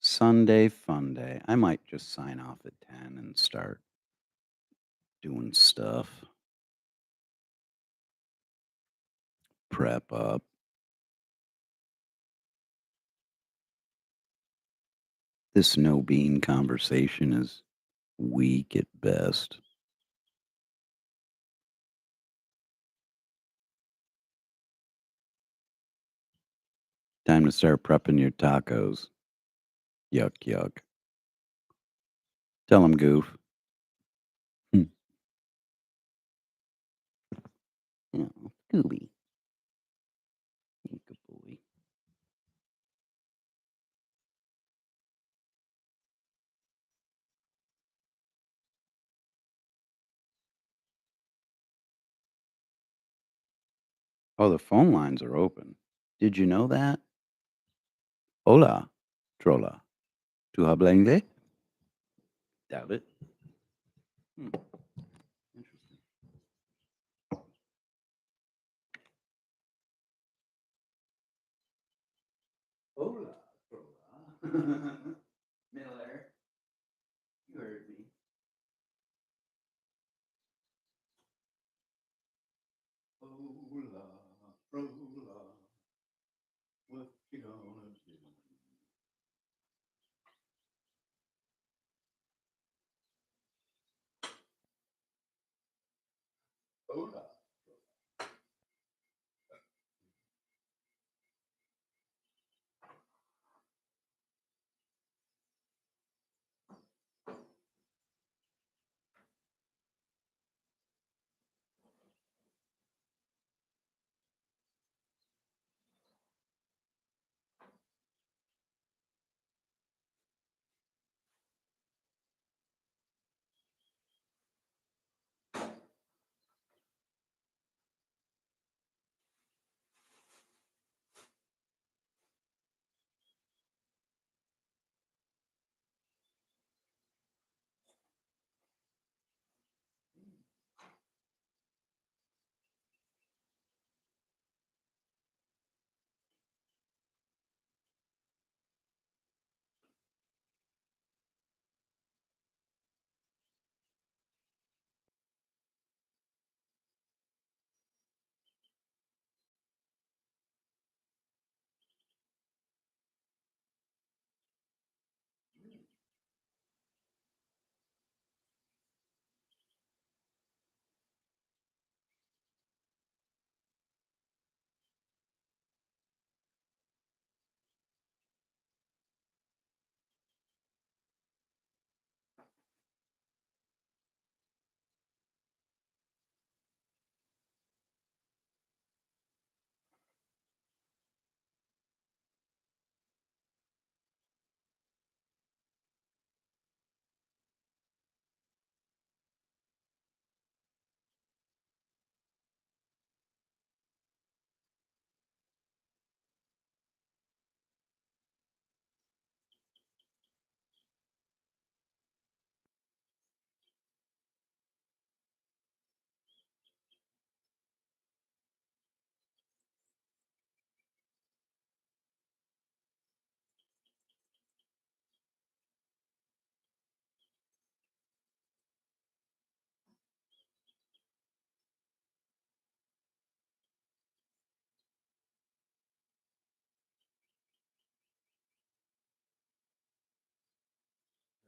Sunday fun day. I might just sign off at 10 and start doing stuff. Prep up. This no bean conversation is weak at best. Time to start prepping your tacos. Yuck, yuck. Tell him, Goof. Hmm. Oh, Gooby. Good boy. Oh, the phone lines are open. Did you know that? Hola, trola. Tu habla inglés? Doubt it. Hmm. Interesting. Hola, trola. Miller, you heard me. Hola, trola. What you gonna do? Hola.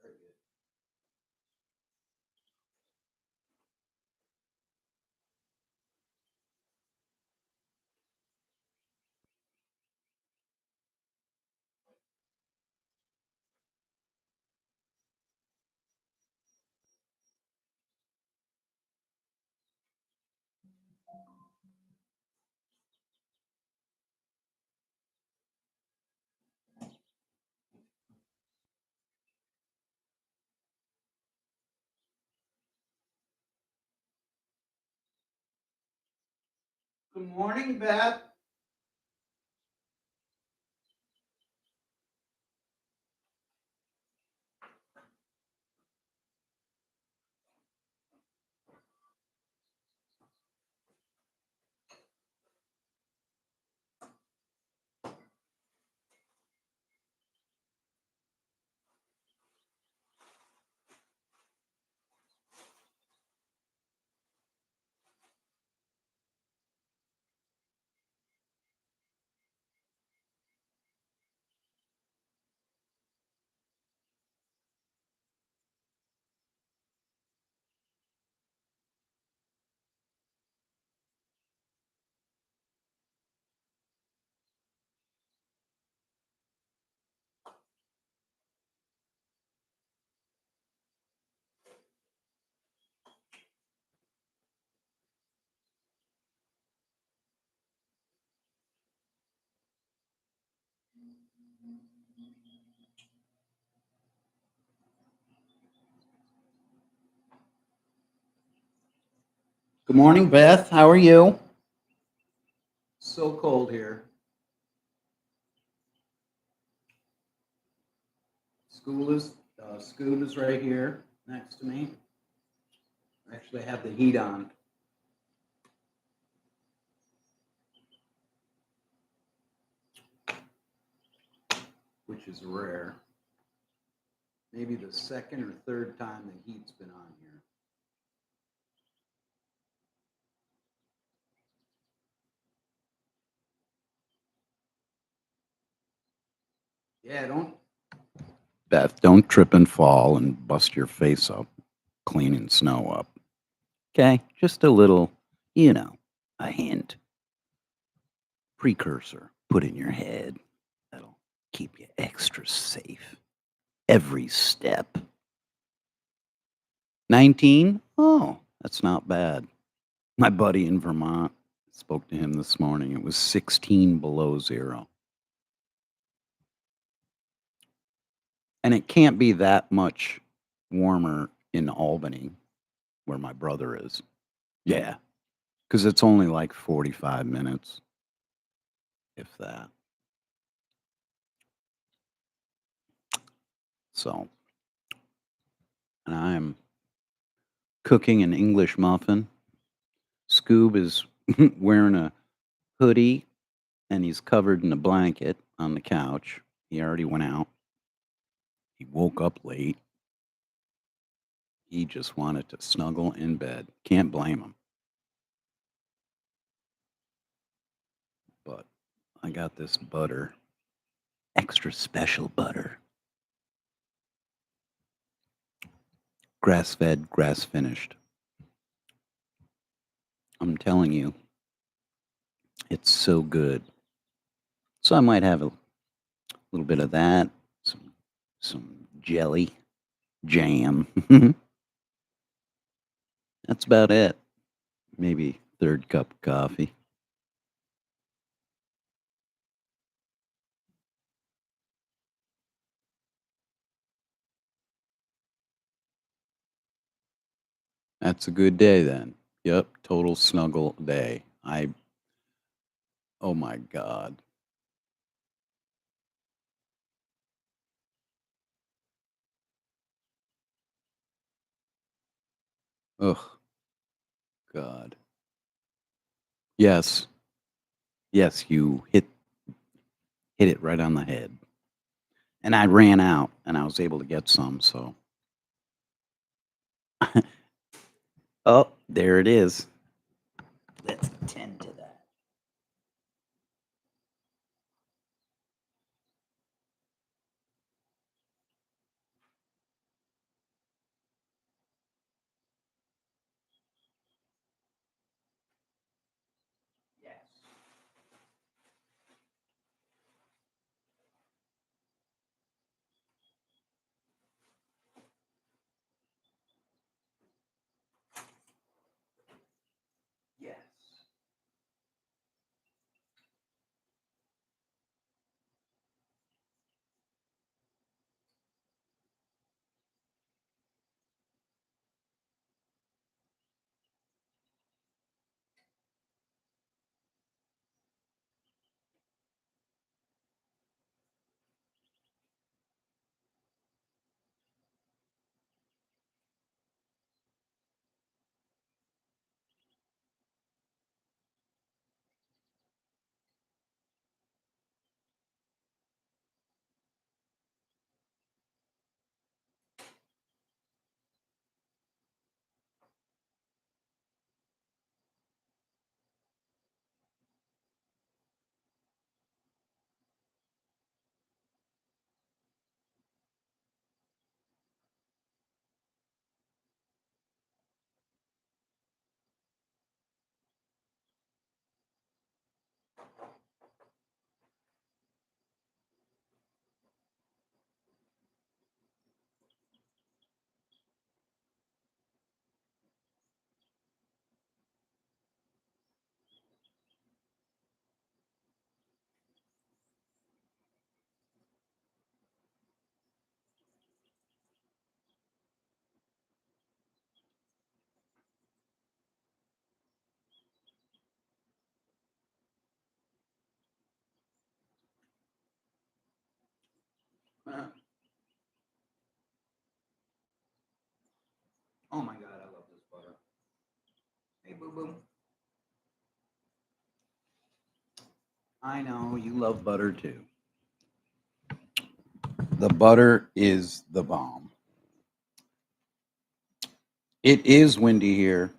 Very good. Good morning, Beth. Good morning, Beth. How are you? So cold here. School is right here next to me. Actually, I have the heat on, which is rare. Maybe the second or third time the heat's been on here. Yeah, don't. Beth, don't trip and fall and bust your face up cleaning snow up. Okay? Just a little, a hint, precursor put in your head that'll keep you extra safe every step. 19? Oh, that's not bad. My buddy in Vermont, spoke to him this morning. It was 16 below zero. And it can't be that much warmer in Albany, where my brother is. Yeah, because it's only like 45 minutes, if that. So, and I'm cooking an English muffin. Scoob is wearing a hoodie and he's covered in a blanket on the couch. He already went out. He woke up late. He just wanted to snuggle in bed. Can't blame him. But I got this butter, extra special butter. Grass fed, grass finished. I'm telling you, it's so good. So I might have a little bit of that, some jelly, jam. That's about it. Maybe third cup of coffee. That's a good day then. Yep, total snuggle day. Oh my God. Oh God. Yes, yes, you hit it right on the head. And I ran out and I was able to get some, so. Oh, there it is. Let's tend to that. Yes. Yes. Oh my God, I love this butter. Hey, boo boo. I know you love butter too. The butter is the bomb. It is windy here,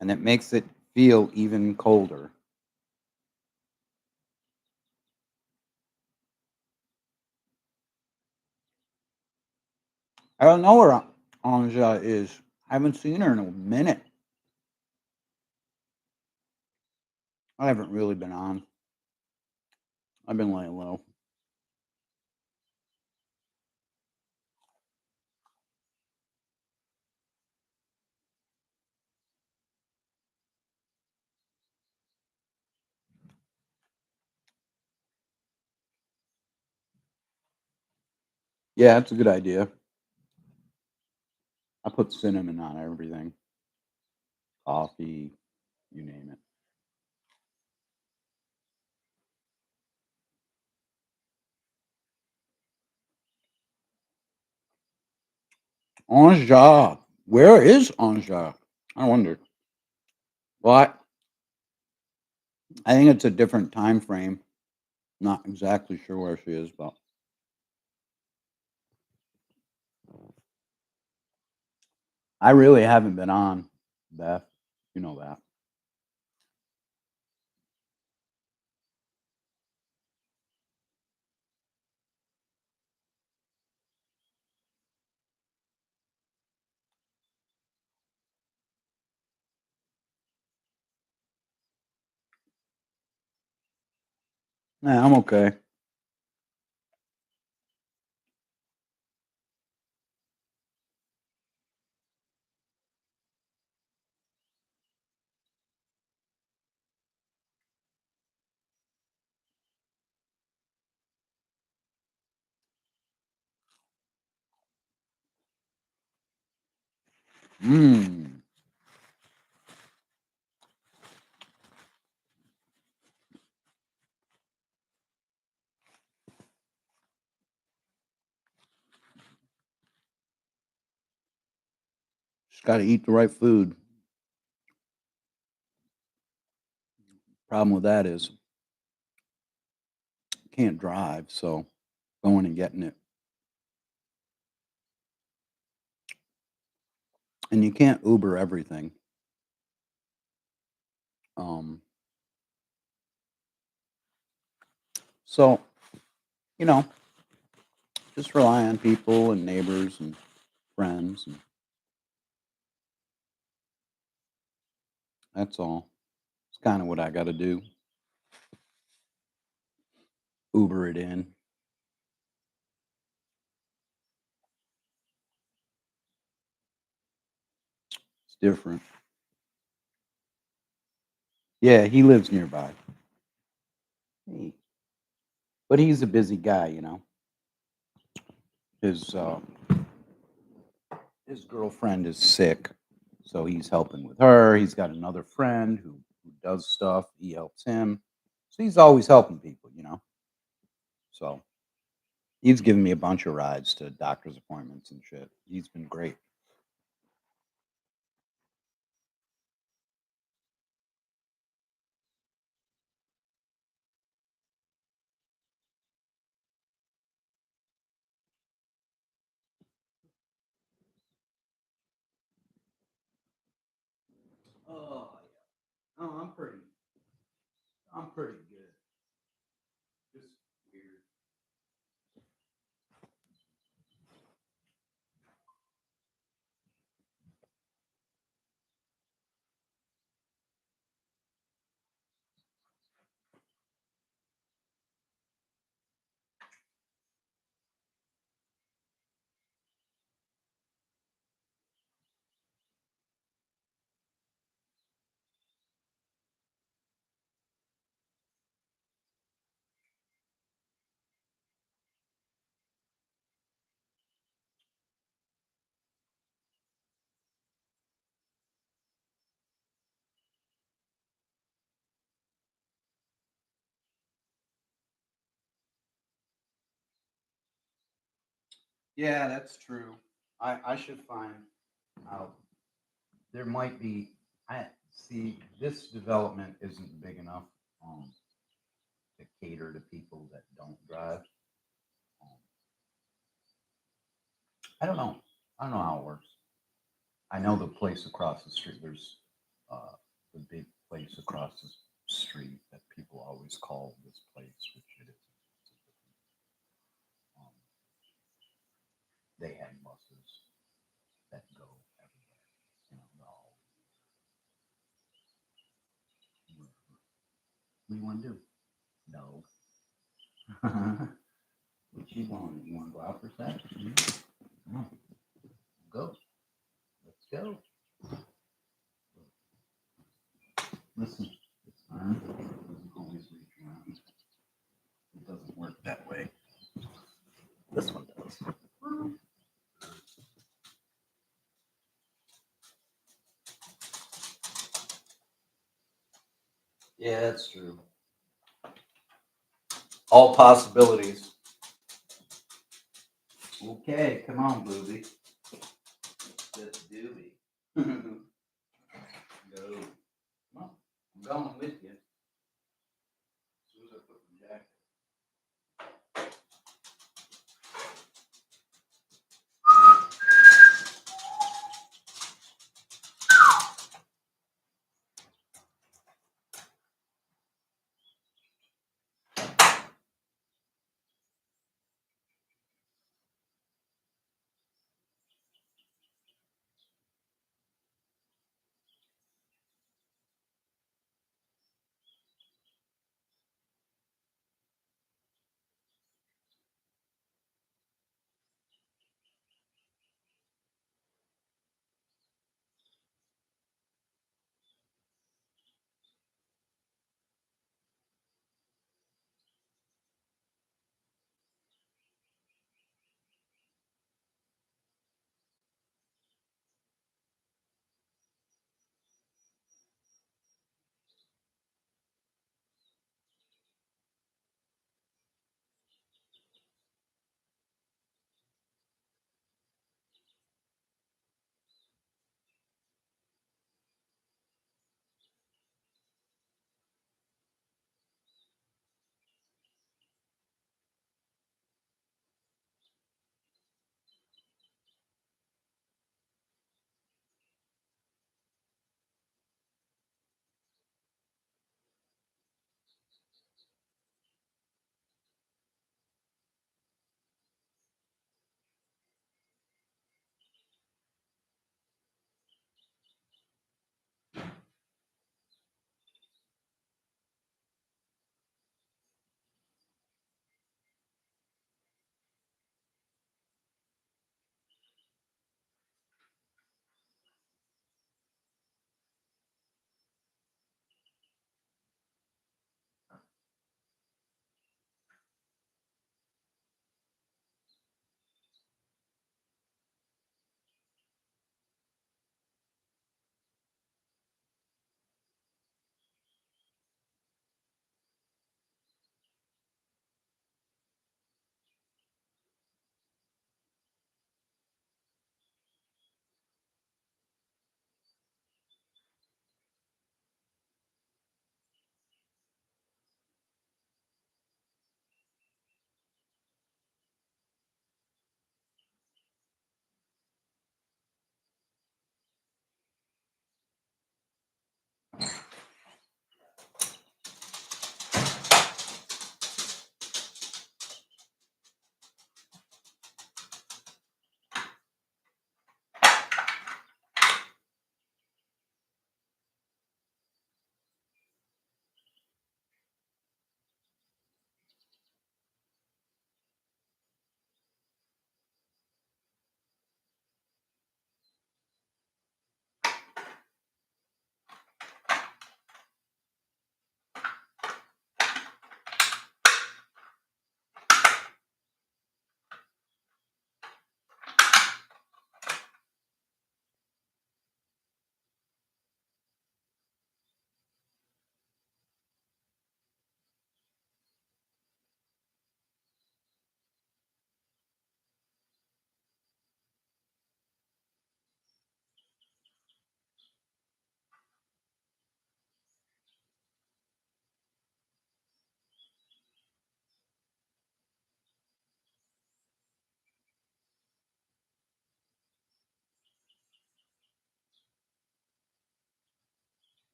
and it makes it feel even colder. I don't know where Anja is. I haven't seen her in a minute. I haven't really been on. I've been laying low. Yeah, that's a good idea. I put cinnamon on everything. Coffee, you name it. Anja. Where is Anja? I wonder. Well, I think it's a different time frame. Not exactly sure where she is, but I really haven't been on, Beth. You know that. Yeah, I'm okay. Mmm. Just got to eat the right food. Problem with that is can't drive, so going and getting it, and you can't Uber everything. Um, so you know, just rely on people and neighbors and friends, and that's all. It's kind of what I got to do. Uber it in. It's different. Yeah, he lives nearby. Hey, but he's a busy guy, you know. His his girlfriend is sick, so he's helping with her. He's got another friend who does stuff. He helps him, so he's always helping people, you know. So he's given me a bunch of rides to doctor's appointments and shit. He's been great. Oh, yeah. Oh, I'm pretty good. Just weird. Yeah, that's true. I should find out. There might be. I see this development isn't big enough um, to cater to people that don't drive. Um, I don't know. I don't know how it works. I know the place across the street. There's uh, the big place across the street that people always call this place, which it isn't. Um, they had buses, What do you want to do? Dog. What you want? You want to go out for sex? Come on. Go. Let's go. Listen, this arm doesn't always reach around. It doesn't work that way. This one does. Yeah, that's true. All possibilities. Okay, come on, booby. This doobie. Go. Come on. I'm going with you. As soon as I put the jacket.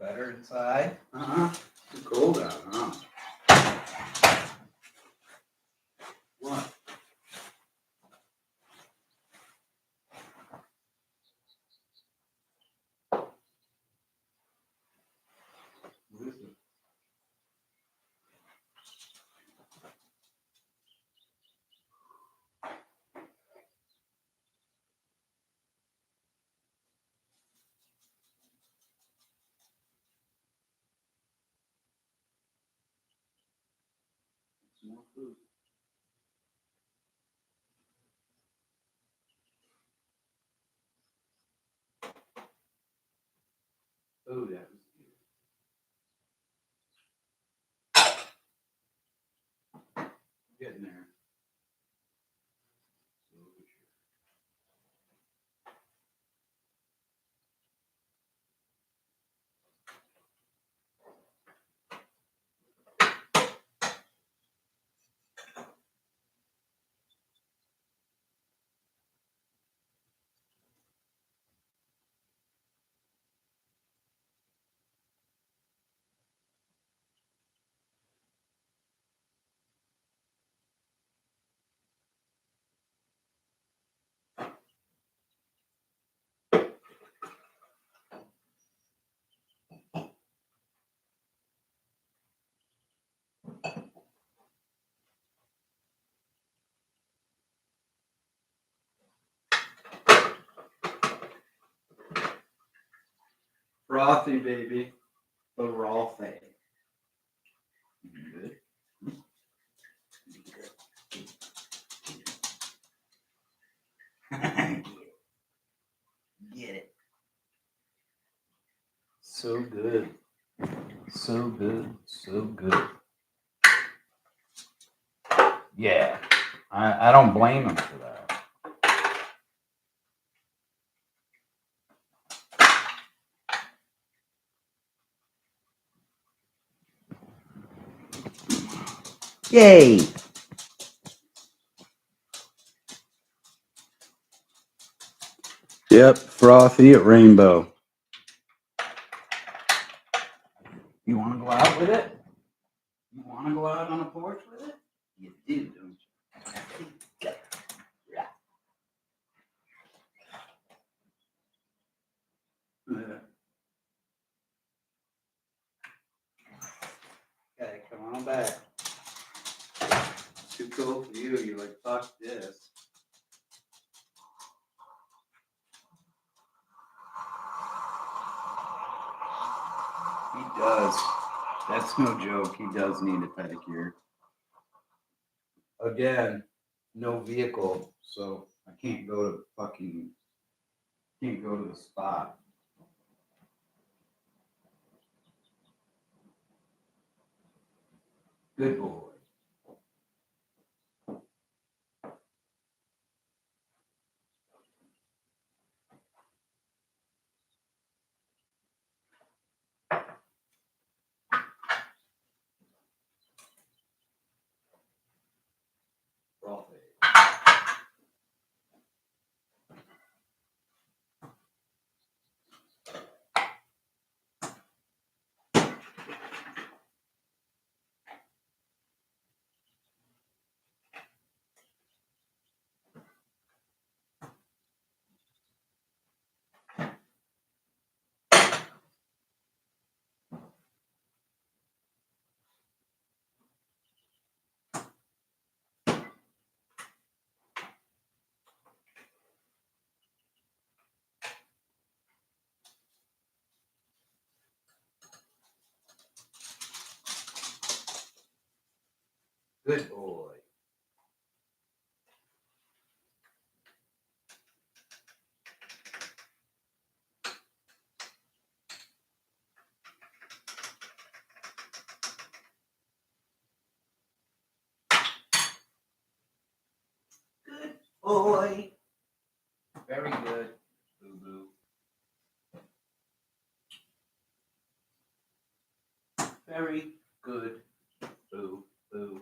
better inside? Too cold out, huh? What? What is it? It's more food. Oh, that was good. Getting there. Frothy, baby, but raw fade. Good. Get it. So good. So good. So good. Yeah. I don't blame him for that. Yay! Yep, frothy at Rainbow. You want to go out with it? You want to go out on a porch with it? You do, don't you? Okay, come on back. Too cold for you. You're like, fuck this. He does. That's no joke. He does need a pedicure. Again, no vehicle, so I can't go to the spot. Good boy. Good boy. Good boy. Very good. Boo boo. Very good. Boo boo.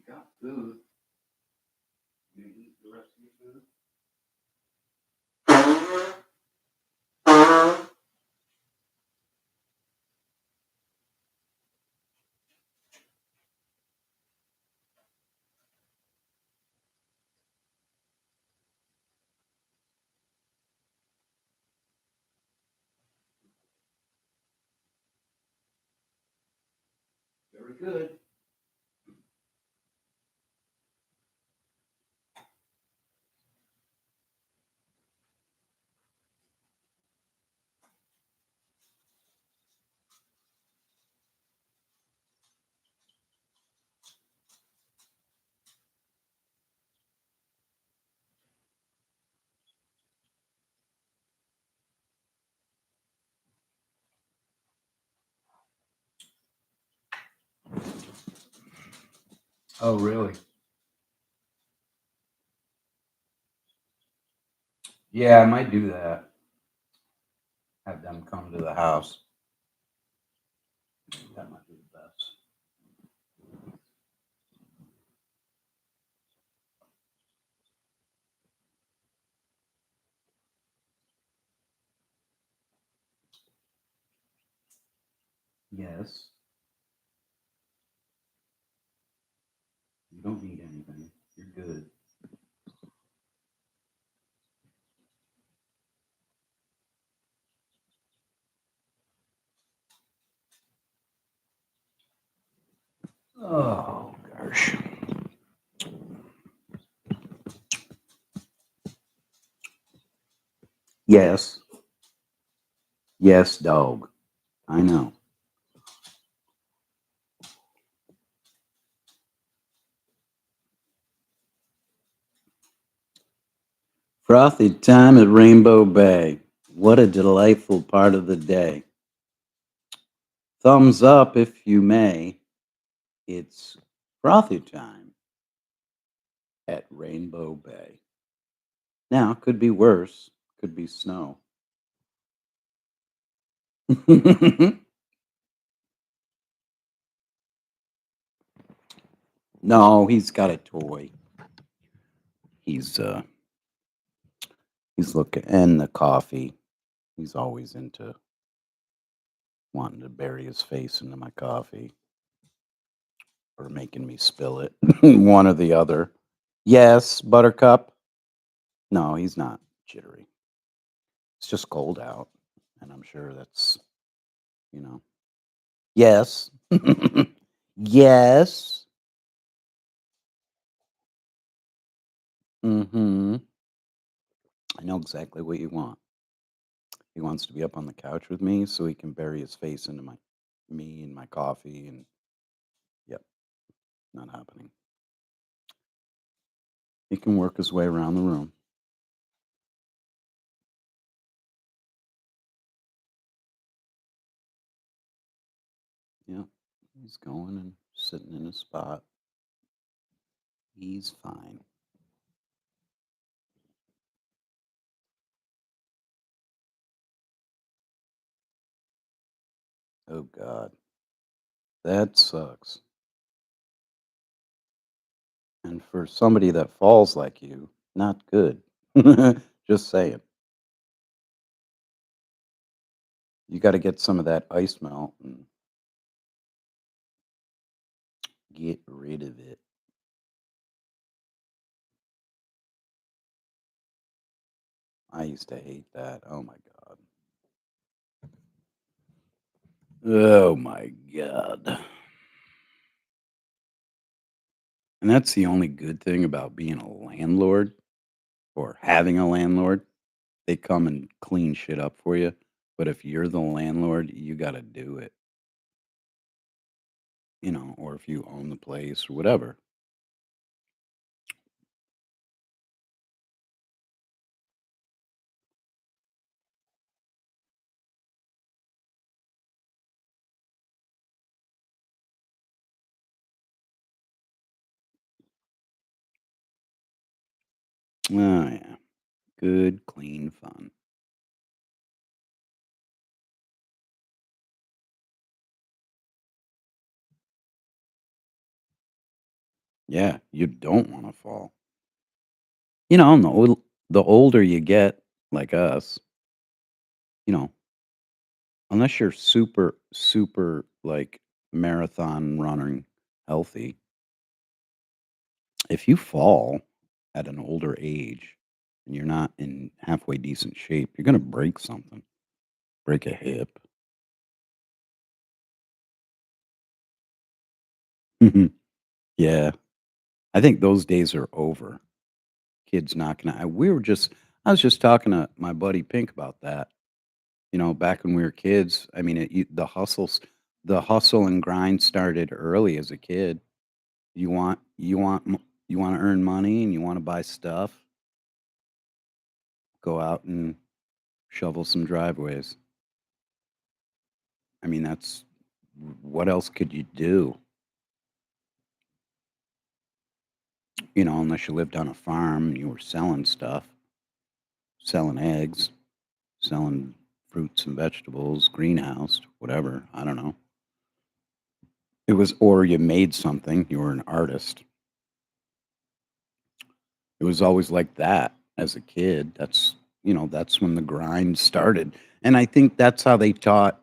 got food. You eat the rest of your food? Very good. Oh, really? Yeah, I might do that. Have them come to the house. That might be the best. Yes. You don't need anything. You're good. Oh, gosh. Yes. Yes, dog. I know. Frothy time at Rainbow Bay. What a delightful part of the day. Thumbs up if you may. It's frothy time at Rainbow Bay. Now, could be worse. Could be snow. No, he's got a toy. He's uh he's looking and the coffee. He's always into wanting to bury his face into my coffee or making me spill it. One or the other. Yes, Buttercup. No, he's not jittery. It's just cold out, and I'm sure that's, you know. Yes. Yes. Mhm. I know exactly what you want. He wants to be up on the couch with me so he can bury his face into my me and my coffee and yep, not happening. He can work his way around the room. Yep. He's going and sitting in his spot. He's fine. Oh God. That sucks. And for somebody that falls like you, not good. Just saying. You got to get some of that ice melt and get rid of it. I used to hate that. Oh my God. Oh my God. And that's the only good thing about being a landlord or having a landlord. They come and clean shit up for you. But if you're the landlord, you got to do it, or if you own the place or whatever. Oh, yeah. Good, clean fun. Yeah, you don't wanna fall. And the older you get, like us, you know, unless you're super, super, like, marathon running healthy, if you fall at an older age and you're not in halfway decent shape, you're gonna break something, break a hip. Yeah, I think those days are over. Kids not gonna I was just talking to my buddy Pink about that. Back when we were kids, I mean, the hustle and grind started early as a kid. You wanna earn money and you wanna buy stuff, go out and shovel some driveways. I mean, that's what else could you do? Unless you lived on a farm and you were selling stuff, selling eggs, selling fruits and vegetables, greenhouse, whatever. I don't know. It was, or you made something, you were an artist. It was always like that as a kid. That's when the grind started. And I think that's how they taught.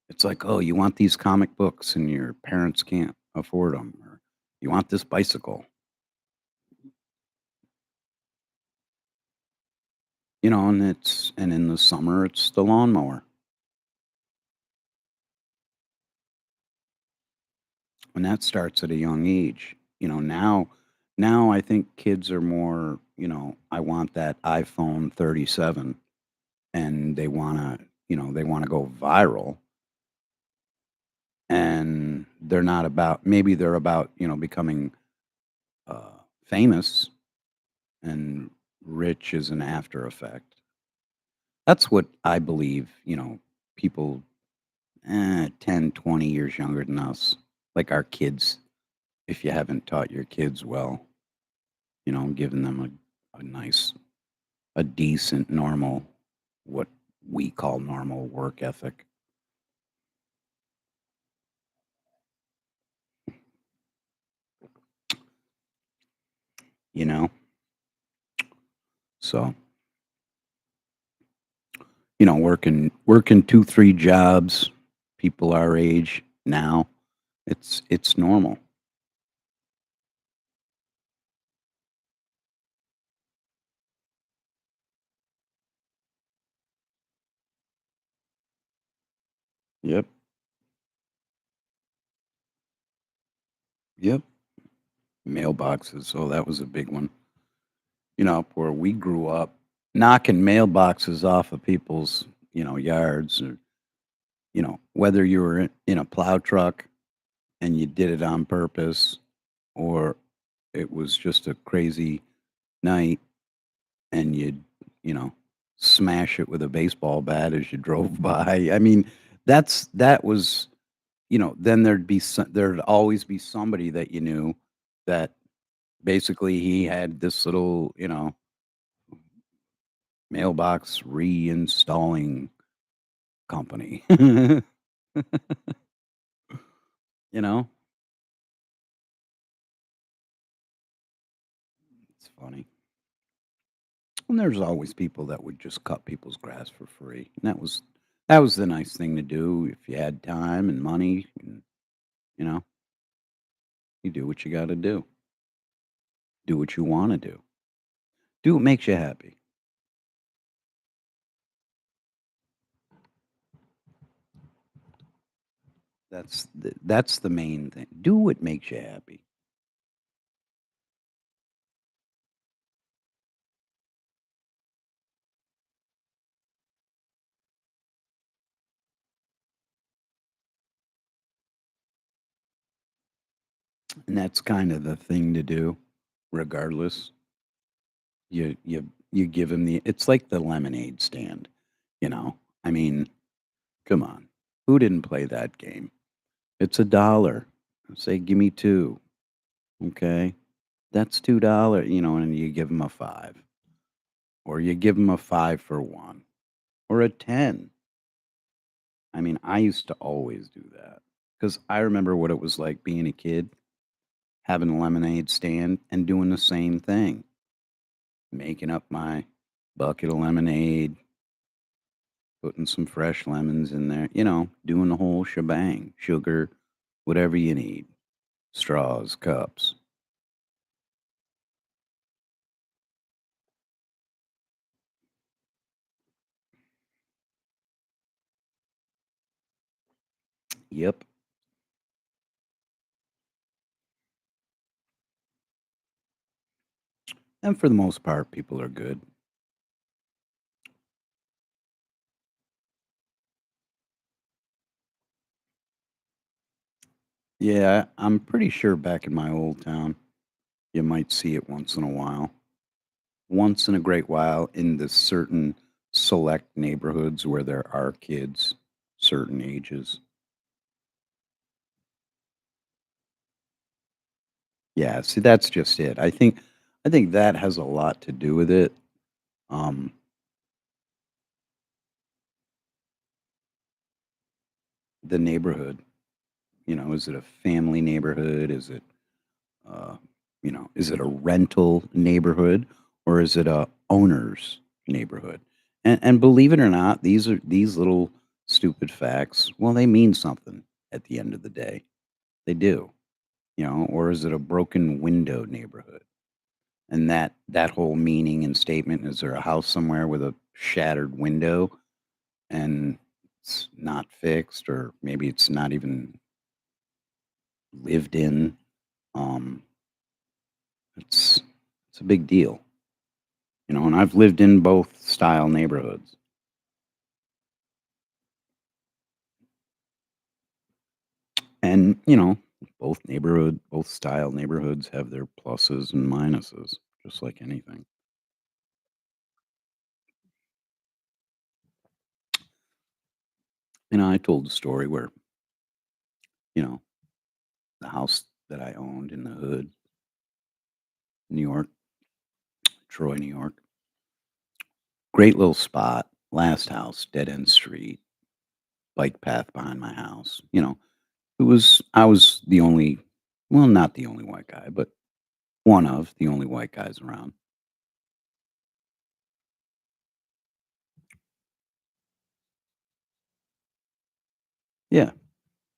It's like, oh, you want these comic books and your parents can't afford them, or you want this bicycle, and in the summer it's the lawnmower. And that starts at a young age. Now I think kids are more, I want that iPhone 37 and they want to go viral and they're not about maybe they're about, becoming famous and rich is an after effect. That's what I believe, people 10, 20 years younger than us, like our kids, if you haven't taught your kids well, giving them a nice, a decent, normal, what we call normal work ethic, you know? So, working 2, 3 jobs, people our age now, it's normal. Yep, yep. Mailboxes, oh, that was a big one. Where we grew up, knocking mailboxes off of people's, yards or, whether you were in a plow truck and you did it on purpose or it was just a crazy night and you'd, you know, smash it with a baseball bat as you drove by. I mean, that was, then there'd always be somebody that you knew that basically he had this little, mailbox reinstalling company. you know, it's funny. And there's always people that would just cut people's grass for free. And that was the nice thing to do if you had time and money and you know, you do what you got to do. Do what you want to do. Do what makes you happy. That's the main thing. Do what makes you happy. And that's kind of the thing to do regardless. You give him the it's like the lemonade stand, you know. I mean, come on. Who didn't play that game? It's a dollar. Say give me 2. Okay? That's $2, and you give them a 5 or you give them a 5 for 1 or a 10. I mean, I used to always do that cuz I remember what it was like being a kid having a lemonade stand and doing the same thing, making up my bucket of lemonade, putting some fresh lemons in there, doing the whole shebang, sugar, whatever you need, straws, cups. Yep. And for the most part, people are good. Yeah, I'm pretty sure back in my old town, you might see it once in a while. Once in a great while in the certain select neighborhoods where there are kids, certain ages. Yeah, see, that's just it. I think that has a lot to do with it. Um, the neighborhood, is it a family neighborhood? Uh, is it a rental neighborhood or is it a owner's neighborhood? And believe it or not, these little stupid facts. Well, they mean something at the end of the day. They do, or is it a broken window neighborhood? And that whole meaning and statement, is there a house somewhere with a shattered window and it's not fixed, or maybe it's not even lived in? Um, it's it's a big deal, and I've lived in both style neighborhoods. And, both style neighborhoods have their pluses and minuses, just like anything. I told a story where, you know, the house that I owned in the hood, New York, Troy, New York, great little spot, last house, dead end street, bike path behind my house. I was the only, well, not the only white guy, but one of the only white guys around. Yeah.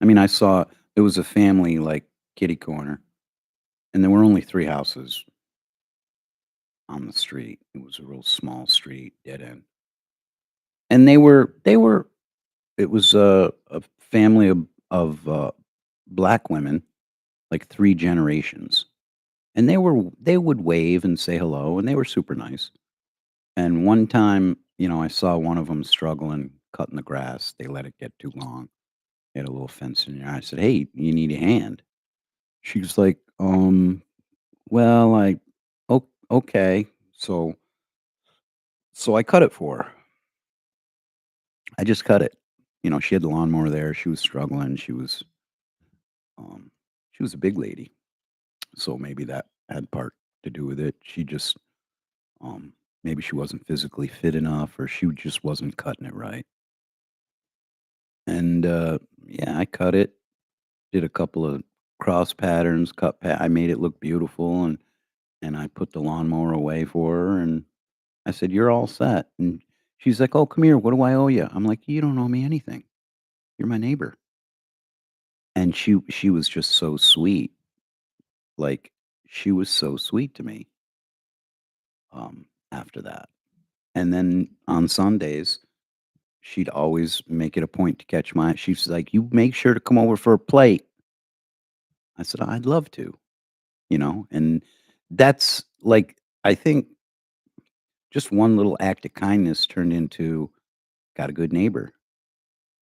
I mean, I saw it was a family like kitty corner, and there were only three houses on the street. It was a real small street, dead end. And they were it was a family of black women, like 3 generations. And they would wave and say hello, and they were super nice. And one time, I saw one of them struggling cutting the grass. They let it get too long. They had a little fence in there. I said, "Hey, you need a hand?" She was like, well, okay." So I cut it for her. I just cut it. She had the lawnmower there. She was struggling. Um, she was a big lady, so maybe that had part to do with it. Um, maybe she wasn't physically fit enough, or she just wasn't cutting it right. And yeah, I cut it. Did a couple of cross patterns. I made it look beautiful, and I put the lawnmower away for her, and I said, "You're all set." And she's like, "Oh, come here. What do I owe you?" I'm like, "You don't owe me anything. You're my neighbor." And she was just so sweet. Like, she was so sweet to me, after that. And then on Sundays, she'd always make it a point to catch my she's like, "You make sure to come over for a plate." I said, "I'd love to," and that's like, I think just one little act of kindness turned into, "Got a good neighbor."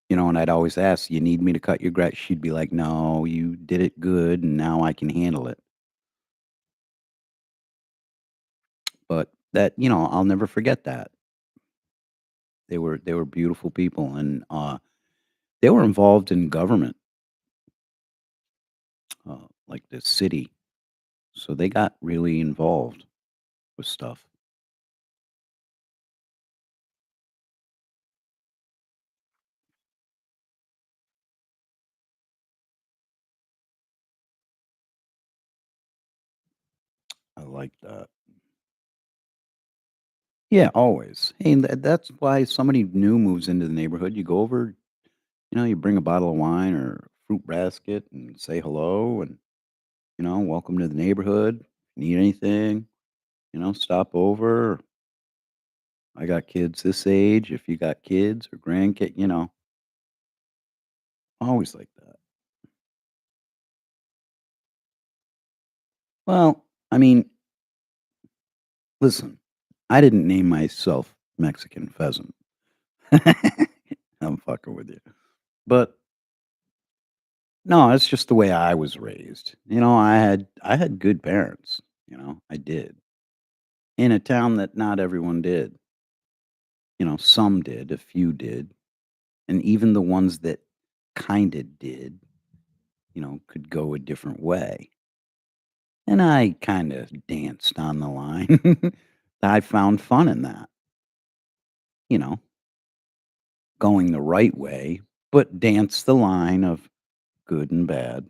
And I'd always ask, "You need me to cut your grass?" She'd be like, "No, you did it good, and now I can handle it." But I'll never forget that. They were beautiful people, and, they were involved in government, like the city, so they got really involved with stuff. like that. Yeah, always. Hey, and that's why somebody new moves into the neighborhood. You go over, you bring a bottle of wine or fruit basket and say hello and, welcome to the neighborhood. Need anything, stop over. I got kids this age. If you got kids or grandkids, always like that. Well, I mean, listen, I didn't name myself Mexican pheasant. I'm fucking with you. But no, it's just the way I was raised. I had good parents, I did. In a town that not everyone did. Some did, a few did, and even the ones that kinda did, could go a different way. And I kinda danced on the line. I found fun in that, you know, going the right way, but dance the line of good and bad.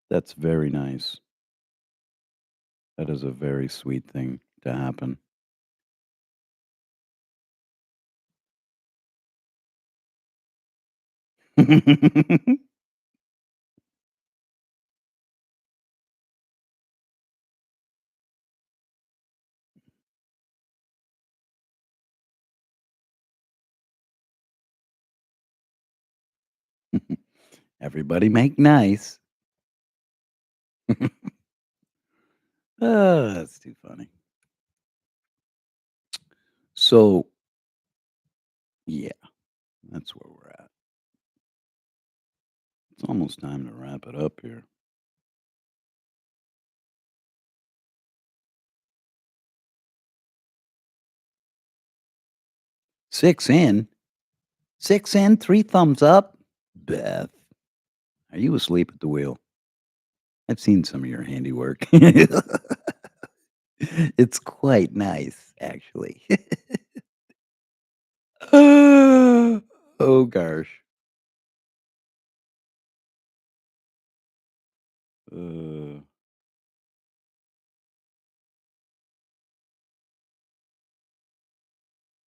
That's very nice. That is a very sweet thing to happen. Everybody make nice. Oh, that's too funny. So, yeah, that's where we're at. It's almost time to wrap it up here. 6 in. 6 in, 3 thumbs up. Beth, are you asleep at the wheel? I've seen some of your handiwork. It's quite nice, actually. Oh gosh. Uh,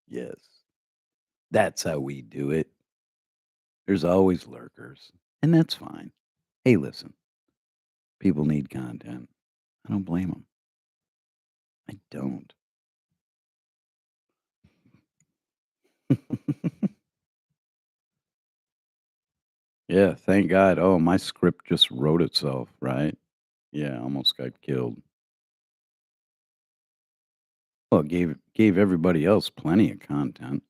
yes. That's how we do it. There's always lurkers, and that's fine. Hey, listen, people need content. I don't blame them. I don't. Yeah, thank God. Oh, my script just wrote itself, right? Yeah, almost got killed. Well, it gave everybody else plenty of content,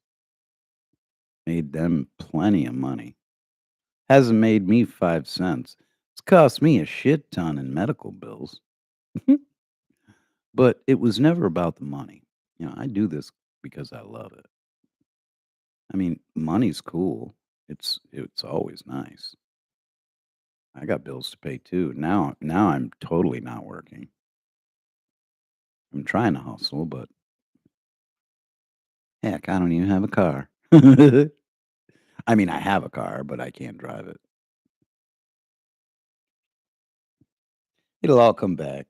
made them plenty of money. Hasn't made me 5 cents. It's cost me a shit ton in medical bills. But it was never about the money. I do this because I love it. I mean, money's cool. It's always nice. I got bills to pay too. Now I'm totally not working. I'm trying to hustle, but heck, I don't even have a car. I mean, I have a car, but I can't drive it. It'll all come back.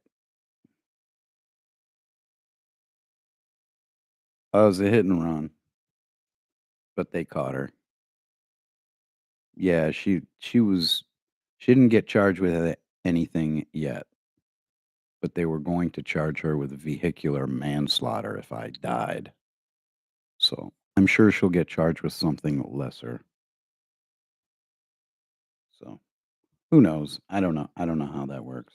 I was a hit and run, but they caught her. Yeah, she didn't get charged with anything yet, but they were going to charge her with vehicular manslaughter if I died. So, I'm sure she'll get charged with something lesser. So, who knows? I don't know. I don't know how that works.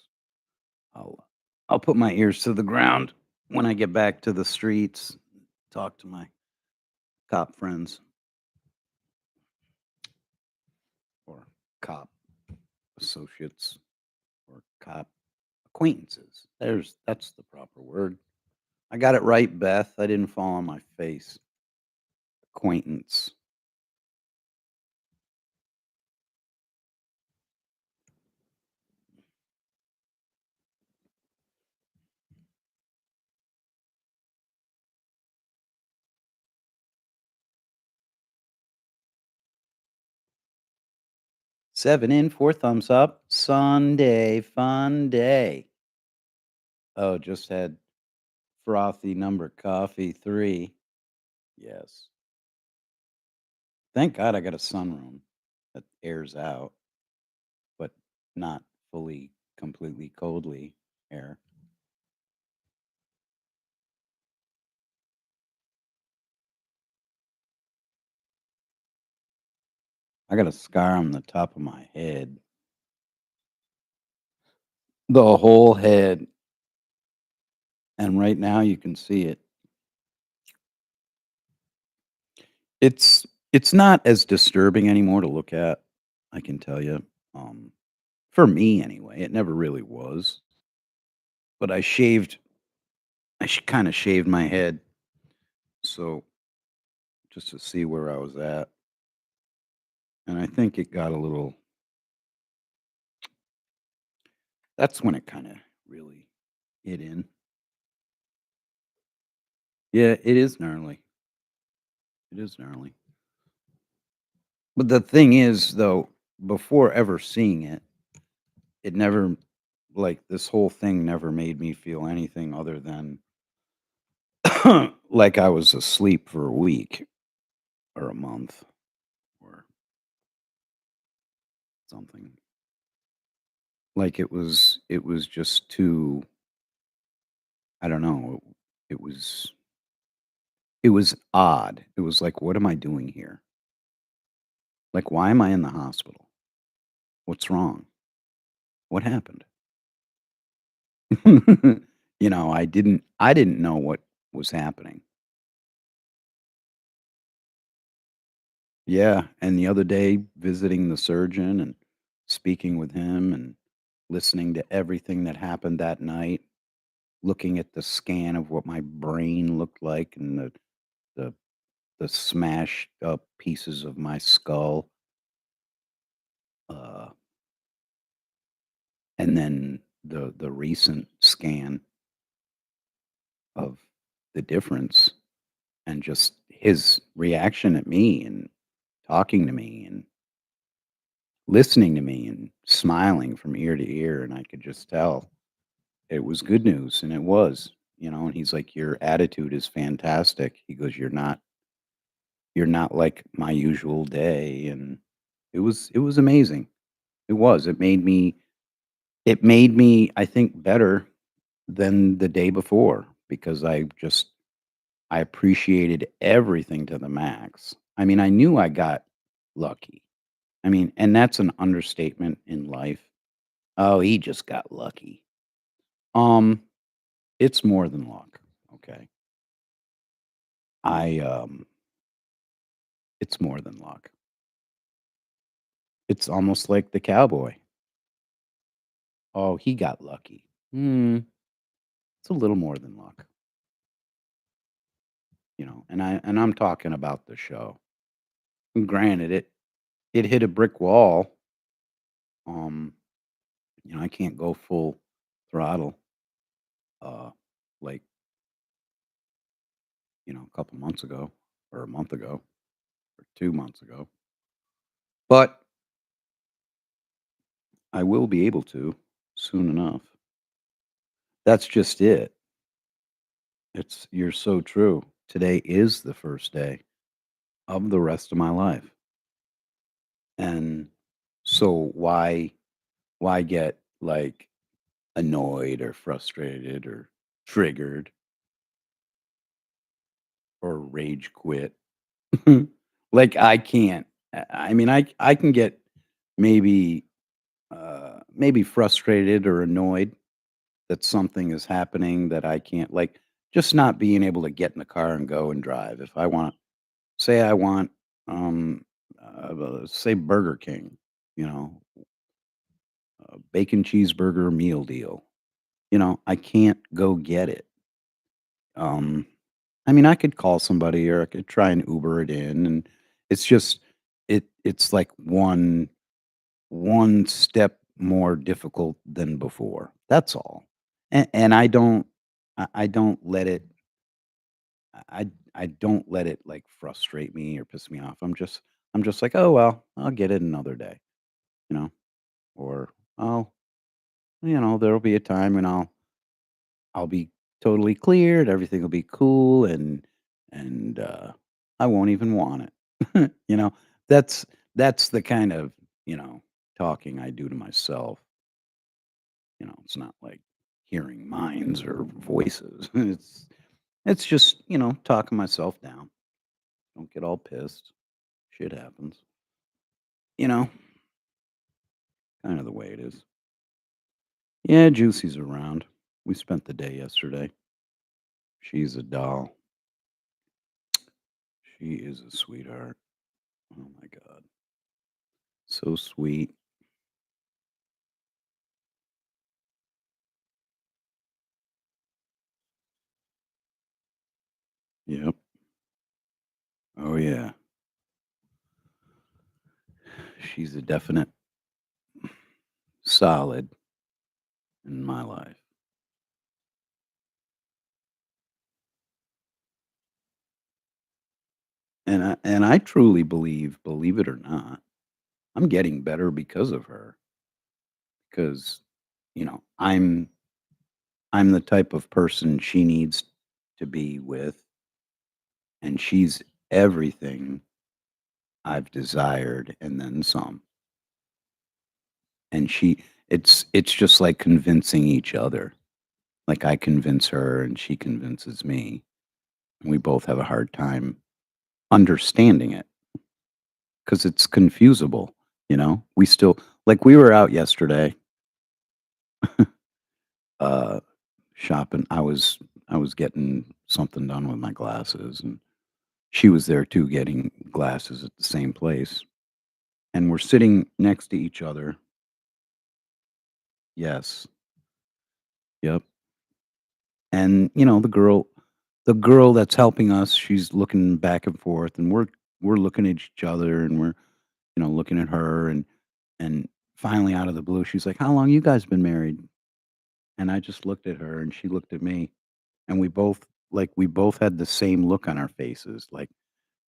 I'll I'll put my ears to the ground when I get back to the streets, talk to my cop friends or cop associates or cop acquaintances. That's the proper word. I got it right, Beth. I didn't fall on my face. Acquaintance. 7 in, 4 thumbs up. Sunday, fun day. Oh, just had frothy number coffee 3. Yes. Thank God I got a sunroom that airs out, but not fully, completely coldly air. I got a scar on the top of my head. The whole head. And right now you can see it. It's not as disturbing anymore to look at, I can tell you. Um, for me anyway, it never really was. But I kind of shaved my head, so just to see where I was at, and I think it got a little. That's when it kind of really hit in. Yeah, it is gnarly. It is gnarly. But the thing is, though, before ever seeing it, it never, like, this whole thing never made me feel anything other than like I was asleep for a week or a month or something. Like it was just too, I don't know. It was odd. It was like, what am I doing here? Like, why am I in the hospital? What's wrong? What happened? I didn't know what was happening. Yeah, and the other day visiting the surgeon and speaking with him and listening to everything that happened that night, looking at the scan of what my brain looked like and the the smashed up pieces of my skull, uh, and then the recent scan of the difference and just his reaction at me and talking to me and listening to me and smiling from ear to ear, and I could just tell it was good news, and it was, and he's like, "Your attitude is fantastic." He goes, "You're not like my usual day," and it was amazing. It was. It made me, I think, better than the day before because I appreciated everything to the max. I mean, I knew I got lucky. I mean, and that's an understatement in life. Oh, he just got lucky. Um, it's more than luck. Okay. It's more than luck. It's almost like the cowboy. Oh, he got lucky. It's a little more than luck, and I'm talking about the show. Granted, it hit a brick wall. Um, I can't go full throttle, uh, like, a couple months ago or a month ago or 2 months ago, but I will be able to soon enough. That's just it. You're so true. Today is the first day of the rest of my life. And so why get like annoyed or frustrated or triggered or rage quit? Like I can't. I mean I can get maybe maybe frustrated or annoyed that something is happening that I can't, like, just not being able to get in the car and go and drive. If I want, say I want, um, say Burger King, you know, a bacon cheeseburger meal deal. I can't go get it. Um, I mean, I could call somebody or I could try and Uber it in, and it's just it's like one step more difficult than before. That's all. And I don't let it I don't let it like frustrate me or piss me off. I'm just like, "Oh well, I'll get it another day." you know, or there'll be a time when I'll be totally cleared, everything will be cool and I won't even want it. That's that's the kind of, you know, talking I do to myself. It's not like hearing minds or voices. It's just, talking myself down. Don't get all pissed. Shit happens. You know, kind of the way it is. Yeah, Juicy's around. We spent the day yesterday. She's a doll. She is a sweetheart. Oh my god. So sweet. Yep. Oh yeah. She's a definite solid in my life. And I truly believe it or not, I'm getting better because of her. Because, I'm the type of person she needs to be with, and she's everything I've desired and then some. And it's just like convincing each other. Like I convince her and she convinces me. And we both have a hard time understanding it because it's confusable. We still like we were out yesterday, uh shopping. I was getting something done with my glasses and she was there too getting glasses at the same place. And we're sitting next to each other. Yes. Yep. And the girl that's helping us, she's looking back and forth and we're looking at each other and we're, looking at her and finally out of the blue she's like, "How long you guys been married?" And I just looked at her and she looked at me and we both had the same look on our faces, like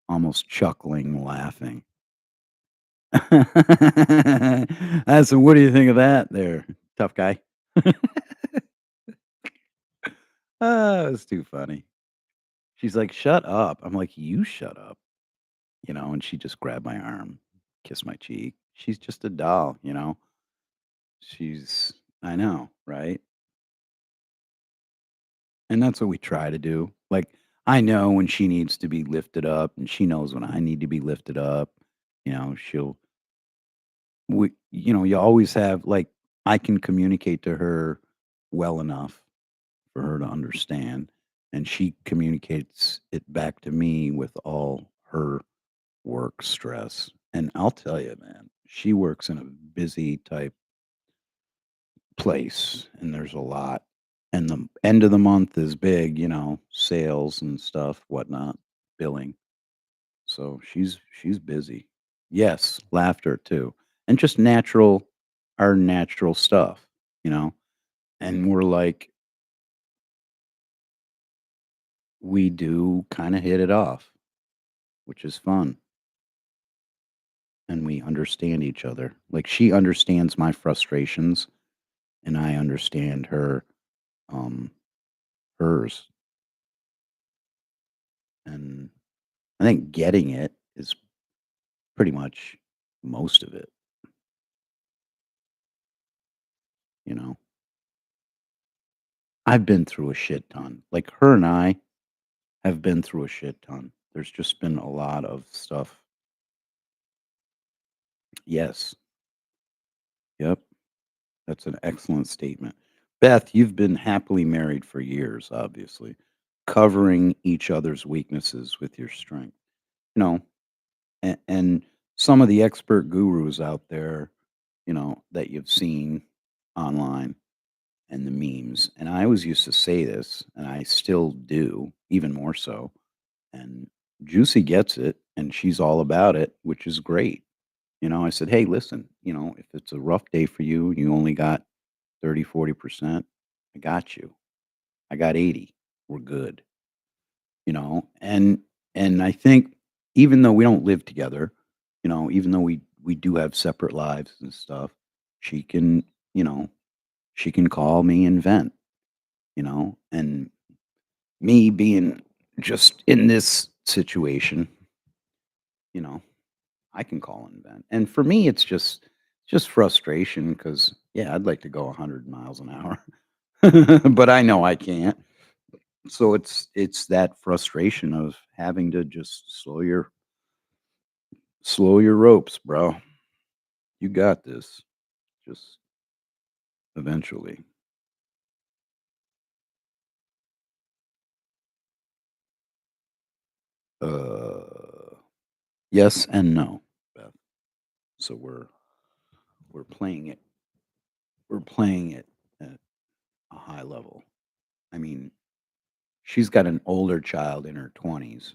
almost chuckling, laughing. I said, "What do you think of that there, tough guy?" Oh, it's too funny. She's like, "Shut up." I'm like, "You shut up." And she just grabbed my arm, kissed my cheek. She's just a doll. She's I know, right? And that's what we try to do. Like, I know when she needs to be lifted up, and she knows when I need to be lifted up. She'll you always have like I can communicate to her well enough for her to understand, and she communicates it back to me with all her work stress. And I'll tell you, man, she works in a busy type place, and there's a lot. And the end of the month is big, sales and stuff, whatnot, billing. So she's busy. Yes, laughter too, and just our natural stuff, you know. And we're like, we do kind of hit it off, which is fun. And we understand each other. Like she understands my frustrations and I understand um hers. And I think getting it is pretty much most of it, you know. I've been through a shit ton. Like her and I have been through a shit ton. There's just been a lot of stuff. Yes. Yep. That's an excellent statement. Beth, you've been happily married for years, obviously, covering each other's weaknesses with your strength. You know, and some of the expert gurus out there, that you've seen online and the memes. And I always used to say this, and I still do, even more so. And Juicy gets it, and she's all about it, which is great. I said, "Hey, listen, if it's a rough day for you, you only got 30, 40%, I got you. I got 80. We're good." And I think even though we don't live together, even though we we do have separate lives and stuff. She can, you know, she can call me and vent, and me being just in this situation, you know, I can call and vent. And for me, it's just frustration because yeah, I'd like to go 100 miles an hour, but I know I can't. So it's that frustration of having to just slow your ropes, bro. You got this. Just eventually. Uh, yes and no, Beth. So we're playing it. We're playing it at a high level. I mean, she's got an older child in her 20s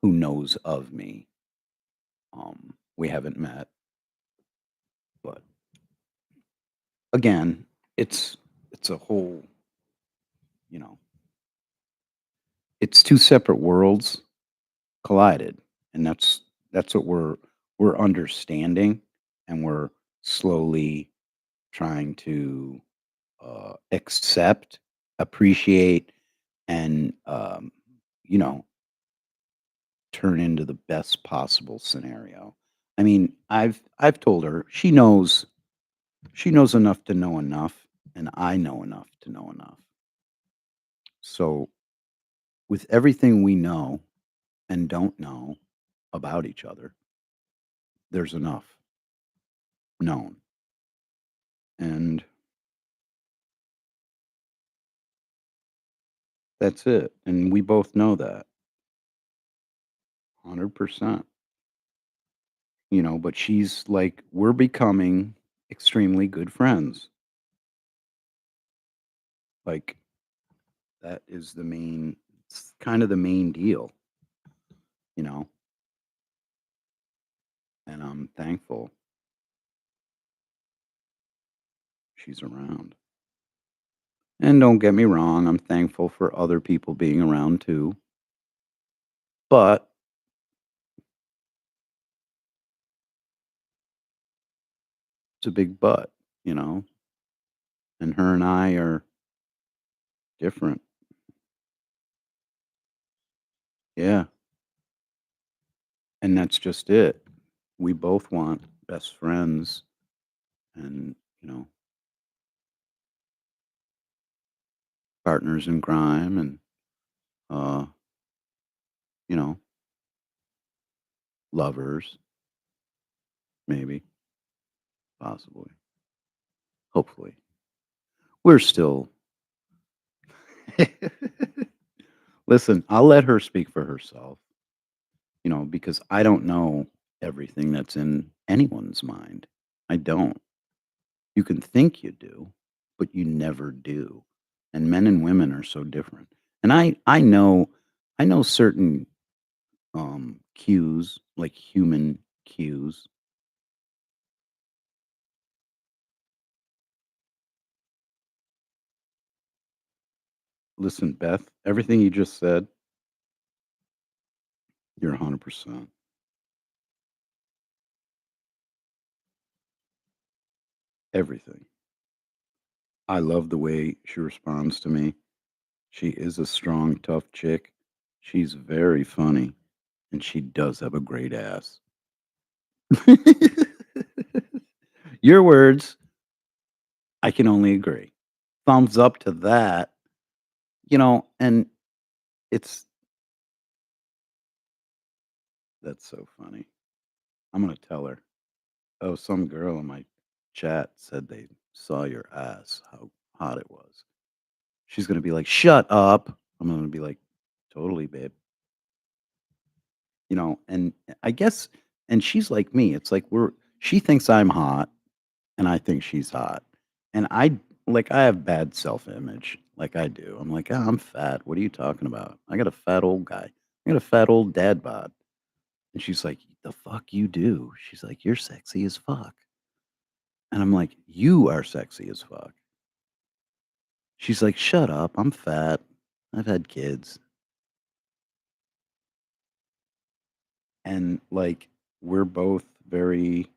who knows of me. We haven't met, but again, it's a whole, you know, it's two separate worlds collided, and that's what we're understanding, and we're slowly trying to accept, appreciate, and you know, turn into the best possible scenario. I mean, I've told her she knows enough to know enough, and I know enough to know enough. So with everything we know and don't know about each other, there's enough known. And that's it. And we both know that 100%. But she's like, we're becoming extremely good friends. Like, that is it's kind of the main deal, you know, and I'm thankful she's around. And don't get me wrong, I'm thankful for other people being around too. But it's a big but, you know, and her and I are different. Yeah. And that's just it. We both want best friends and, partners in crime and, uh, you know, lovers, maybe, possibly, hopefully. We're still listen, I'll let her speak for herself, because I don't know everything that's in anyone's mind. I don't. You can think you do, but you never do. And men and women are so different. And I know certain cues, like human cues. Listen, Beth, everything you just said, you're 100%. Everything. I love the way she responds to me. She is a strong, tough chick. She's very funny, and she does have a great ass. Your words, I can only agree. Thumbs up to that, and it's that's so funny. I'm gonna tell her. Oh, some girl in my chat said they saw your ass, how hot it was. She's gonna be like, "Shut up." I'm gonna be like, "Totally, babe." And I guess and she's like me. It's like she thinks I'm hot and I think she's hot. And I have bad self-image. Like I do. I'm like, "Oh, I'm fat. What are you talking about? I got a fat old guy. I got a fat old dad bod." And she's like, "The fuck you do?" She's like, "You're sexy as fuck." And I'm like, "You are sexy as fuck." She's like, "Shut up. I'm fat. I've had kids." And like we're both very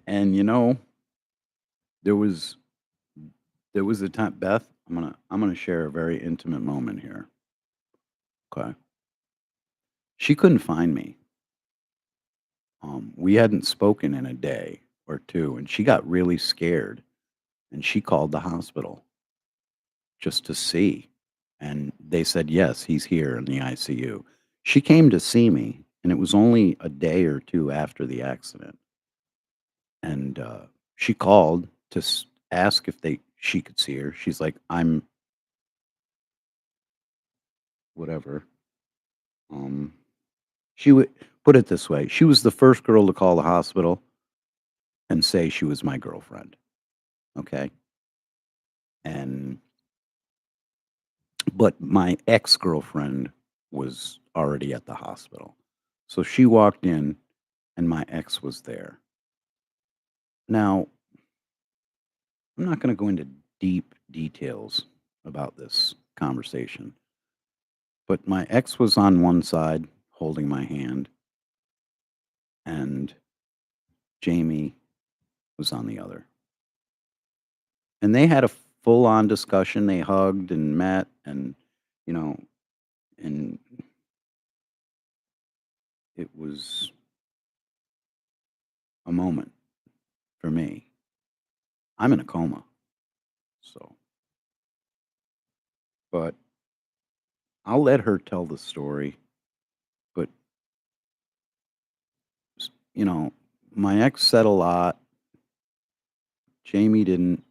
and there was there was a time, Beth, I'm gonna share a very intimate moment here. Okay. She couldn't find me. We hadn't spoken in a day or two, and she got really scared, and she called the hospital just to see. And they said, yes, he's here in the ICU. She came to see me, and it was only a day or two after the accident. And she called to ask if she could see her. She's like, I'm whatever. Um, she would put it this way: she was the first girl to call the hospital and say she was my girlfriend. Okay, and but my ex-girlfriend was already at the hospital. So she walked in and my ex was there. Now, I'm not going to go into deep details about this conversation, but my ex was on one side holding my hand and Jamie was on the other. And they had a full on discussion. They hugged and met and, you know, and it was a moment for me. I'm in a coma. So, but I'll let her tell the story. But, you know, my ex said a lot. Jamie didn't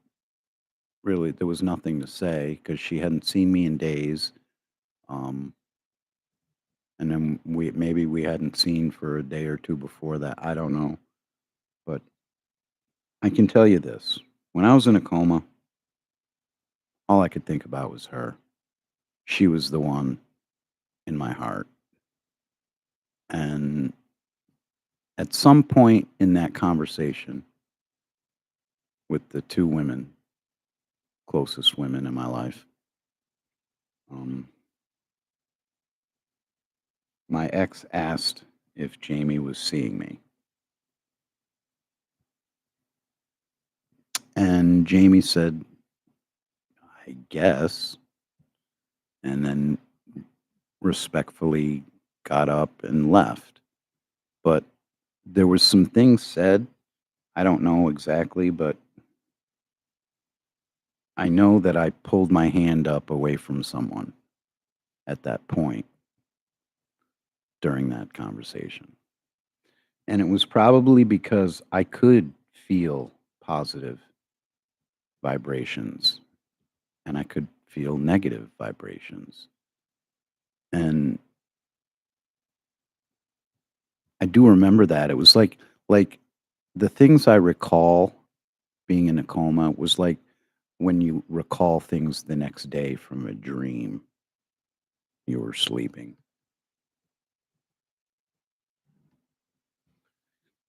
really, there was nothing to say because she hadn't seen me in days. Um, and then maybe we hadn't seen for a day or two before that. I don't know. But I can tell you this: when I was in a coma, all I could think about was her. She was the one in my heart. And at some point in that conversation with the two women, closest women in my life, um, my ex asked if Jamie was seeing me. And Jamie said, I guess. And then respectfully got up and left. But there was some things said. I don't know exactly, but I know that I pulled my hand up away from someone at that point during that conversation. And it was probably because I could feel positive vibrations and I could feel negative vibrations. And I do remember that. It was like the things I recall being in a coma was like when you recall things the next day from a dream you were sleeping.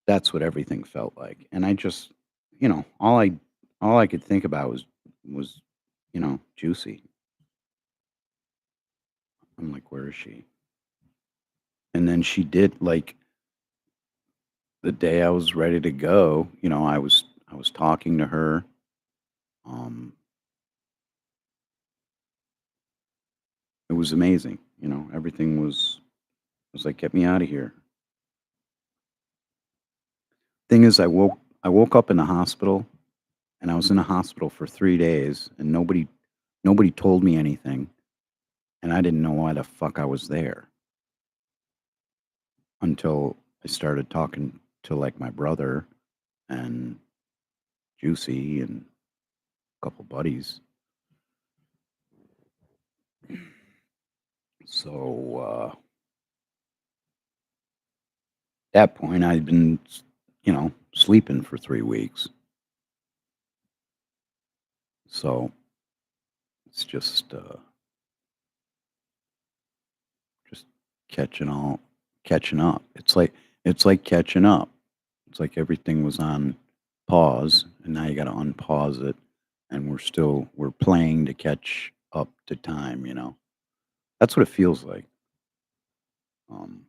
That's what everything felt like. And I just, all I could think about was, Juicy. I'm like, where is she? And then she did like the day I was ready to go, I was talking to her. Um, it was amazing. Everything was like, get me out of here. Thing is, I woke up in the hospital, and I was in a hospital for 3 days, and nobody told me anything, and I didn't know why the fuck I was there until I started talking to like my brother and Juicy and a couple buddies. So that point, I'd been, sleeping for 3 weeks. So it's just catching up. It's like catching up. It's like everything was on pause, and now you got to unpause it and we're playing to catch up to time, you know? That's what it feels like. Um,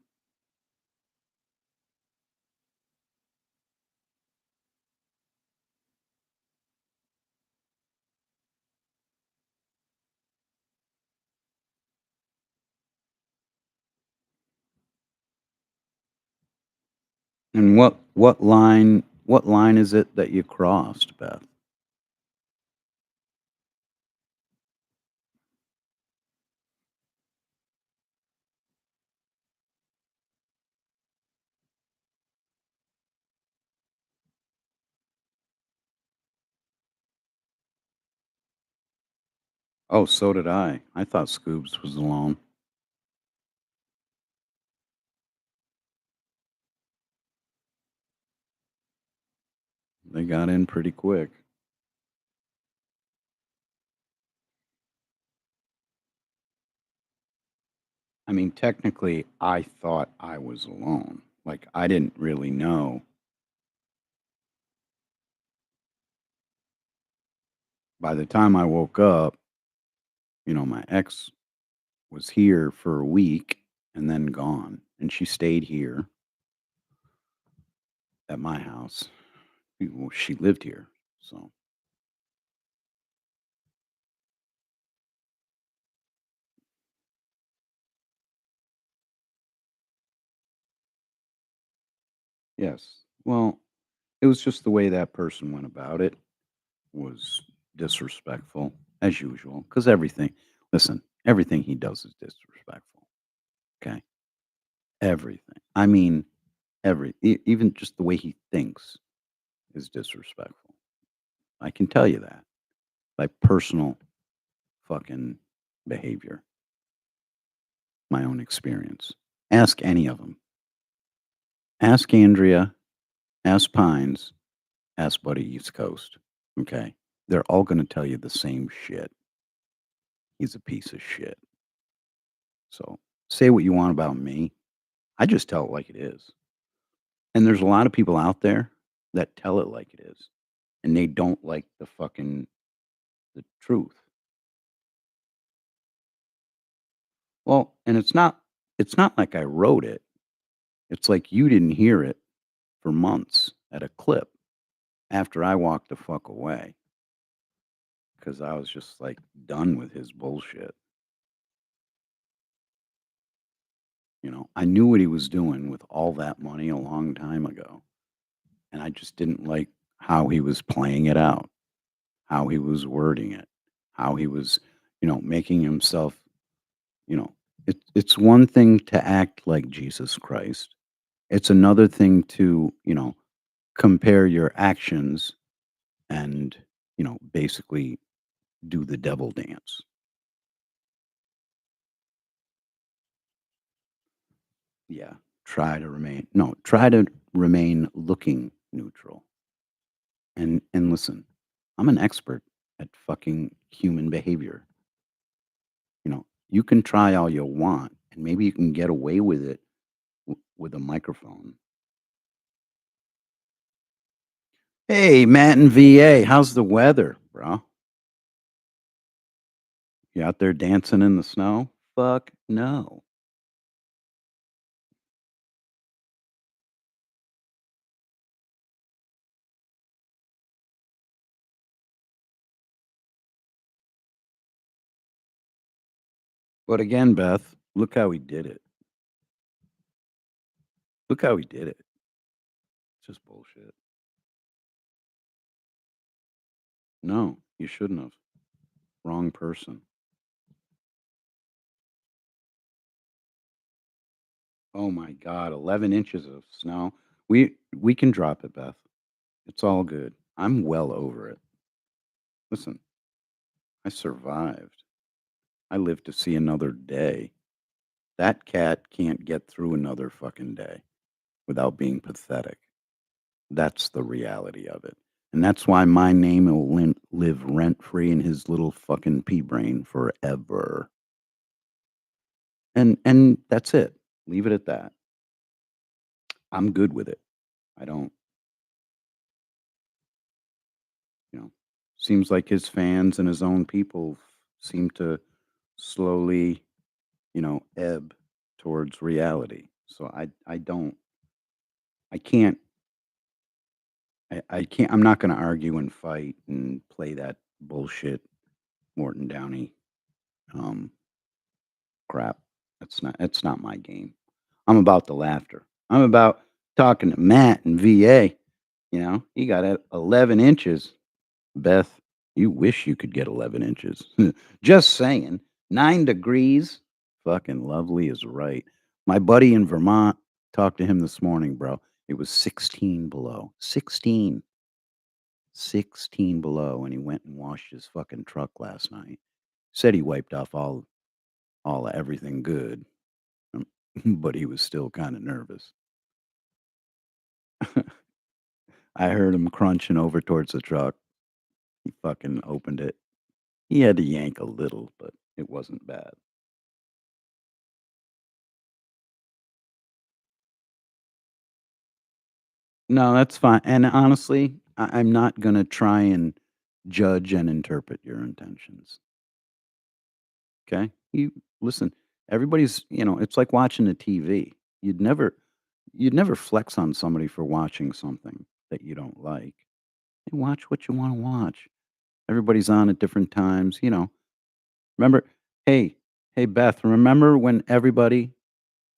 and what line is it that you crossed, Beth? Oh, so did I. I thought Scoobs was alone. They got in pretty quick. I mean, technically, I thought I was alone. Like, I didn't really know. By the time I woke up, my ex was here for a week and then gone. And she stayed here at my house. Well, she lived here. So, yes. Well, it was just the way that person went about it was disrespectful, as usual. Because listen, everything he does is disrespectful. Okay. Everything. I mean, even just the way he thinks is disrespectful. I can tell you that by personal fucking behavior, my own experience. Ask any of them. Ask Andrea, ask Pines, ask Buddy East Coast. Okay. They're all going to tell you the same shit. He's a piece of shit. So say what you want about me. I just tell it like it is. And there's a lot of people out there that tell it like it is. And they don't like the truth. Well, and it's not like I wrote it. It's like you didn't hear it for months at a clip after I walked the fuck away because I was just like done with his bullshit. I knew what he was doing with all that money a long time ago, and I just didn't like how he was playing it out, how he was wording it, how he was, making himself, you know, it's one thing to act like Jesus Christ. It's another thing to, compare your actions and, basically do the devil dance. Yeah. Try to remain looking neutral. And listen, I'm an expert at fucking human behavior. You can try all you want and maybe you can get away with it with a microphone. Hey, Matt and VA, how's the weather, bro? You out there dancing in the snow? Fuck no. But again, Beth, look how he did it. Look how he did it. It's just bullshit. No, you shouldn't have. Wrong person. Oh my God, 11 inches of snow. We can drop it, Beth. It's all good. I'm well over it. Listen, I survived. I lived to see another day. That cat can't get through another fucking day without being pathetic. That's the reality of it. And that's why my name will live rent free in his little fucking pea brain forever. And that's it. Leave it at that. I'm good with it. I don't, you know, seems like his fans and his own people seem to slowly, ebb towards reality. So I don't I can't I can't I'm not gonna argue and fight and play that bullshit Morton Downey um crap. That's not my game. I'm about the laughter. I'm about talking to Matt and VA. He got 11 inches. Beth, you wish you could get 11 inches. Just saying. 9 degrees. Fucking lovely is right. My buddy in Vermont, talked to him this morning, bro. It was 16 below. 16 below. And he went and washed his fucking truck last night. Said he wiped off all everything good, um, but he was still kind of nervous. I heard him crunching over towards the truck. He fucking opened it. He had to yank a little, but it wasn't bad. No, that's fine. And honestly, I'm not gonna try and judge and interpret your intentions. Okay? You listen. It's like watching the TV. You'd never, you'd never flex on somebody for watching something that you don't like. You watch what you want to watch. Everybody's on at different times. Remember, hey, hey, Beth, remember when everybody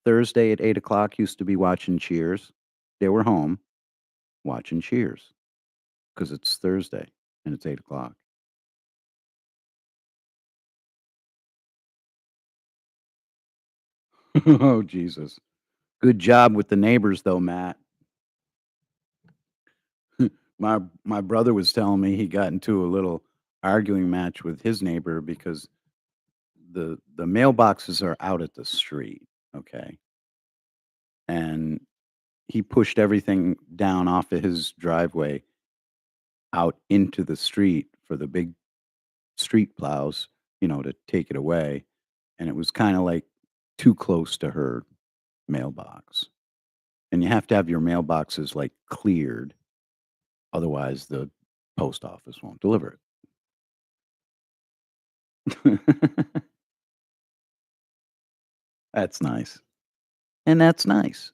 Thursday at 8 o'clock used to be watching Cheers? They were home watching Cheers because it's Thursday and it's 8 o'clock. Oh, Jesus. Good job with the neighbors, though, Matt. My brother was telling me he got into a little arguing match with his neighbor because the mailboxes are out at the street, okay? And he pushed everything down off of his driveway out into the street for the big street plows, to take it away, and it was kinda, like, too close to her mailbox, and you have to have your mailboxes, like, cleared, otherwise the post office won't deliver it. That's nice, and that's nice.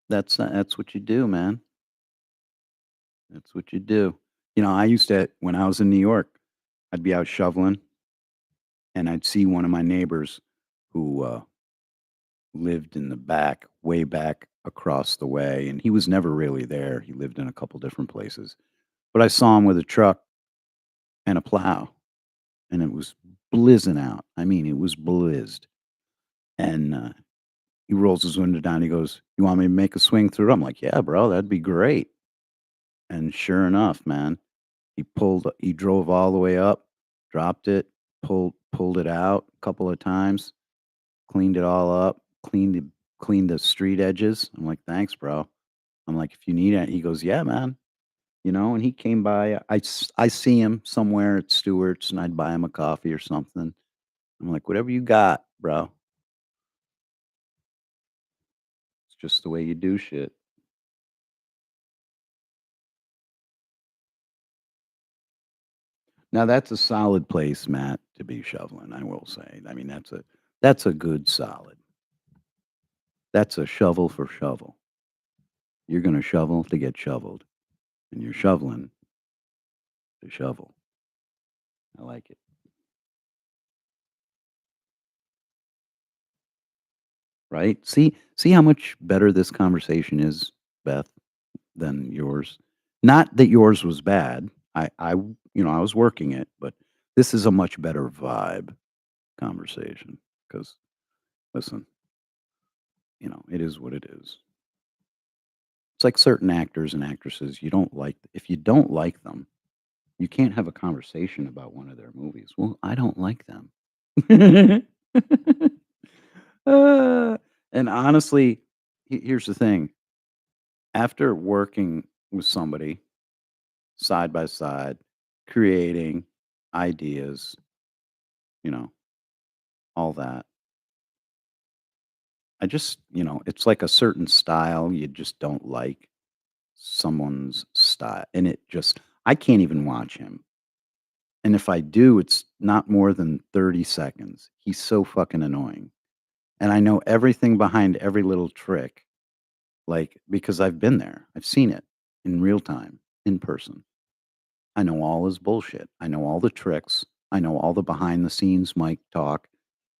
That's what you do, man. That's what you do. I used to when I was in New York, I'd be out shoveling, and I'd see one of my neighbors who, lived in the back, way back across the way, and he was never really there. He lived in a couple different places. But I saw him with a truck and a plow, and it was blizzing out. I mean, it was blizzed. And he rolls his window down. He goes, "You want me to make a swing through?" I'm like, "Yeah, bro, that'd be great." And sure enough, man, he drove all the way up, dropped it, pulled it out a couple of times, cleaned it all up, cleaned the street edges. I'm like, "Thanks, bro." I'm like, "If you need it," he goes, "Yeah, man." And he came by. I see him somewhere at Stewart's, and I'd buy him a coffee or something. I'm like, "Whatever you got, bro." It's just the way you do shit. Now that's a solid place, Matt, to be shoveling, I will say. I mean, that's a good solid. That's a shovel for shovel. You're gonna shovel to get shoveled, and you're shoveling to shovel. I like it. Right? See how much better this conversation is, Beth, than yours? Not that yours was bad. I was working it, but this is a much better vibe conversation. Because listen, it is what it is. It's like certain actors and actresses, you don't like if you don't like them, you can't have a conversation about one of their movies. Well, I don't like them. And honestly, here's the thing. After working with somebody side by side, creating ideas, you know, all that, it's like a certain style you just don't like. someone's style, and it just I can't even watch him. And if I do, it's not more than 30 seconds. He's so fucking annoying. And I know everything behind every little trick, like, because I've been there. I've seen it in real time, in person. I know all his bullshit. I know all the tricks. I know all the behind the scenes mic talk.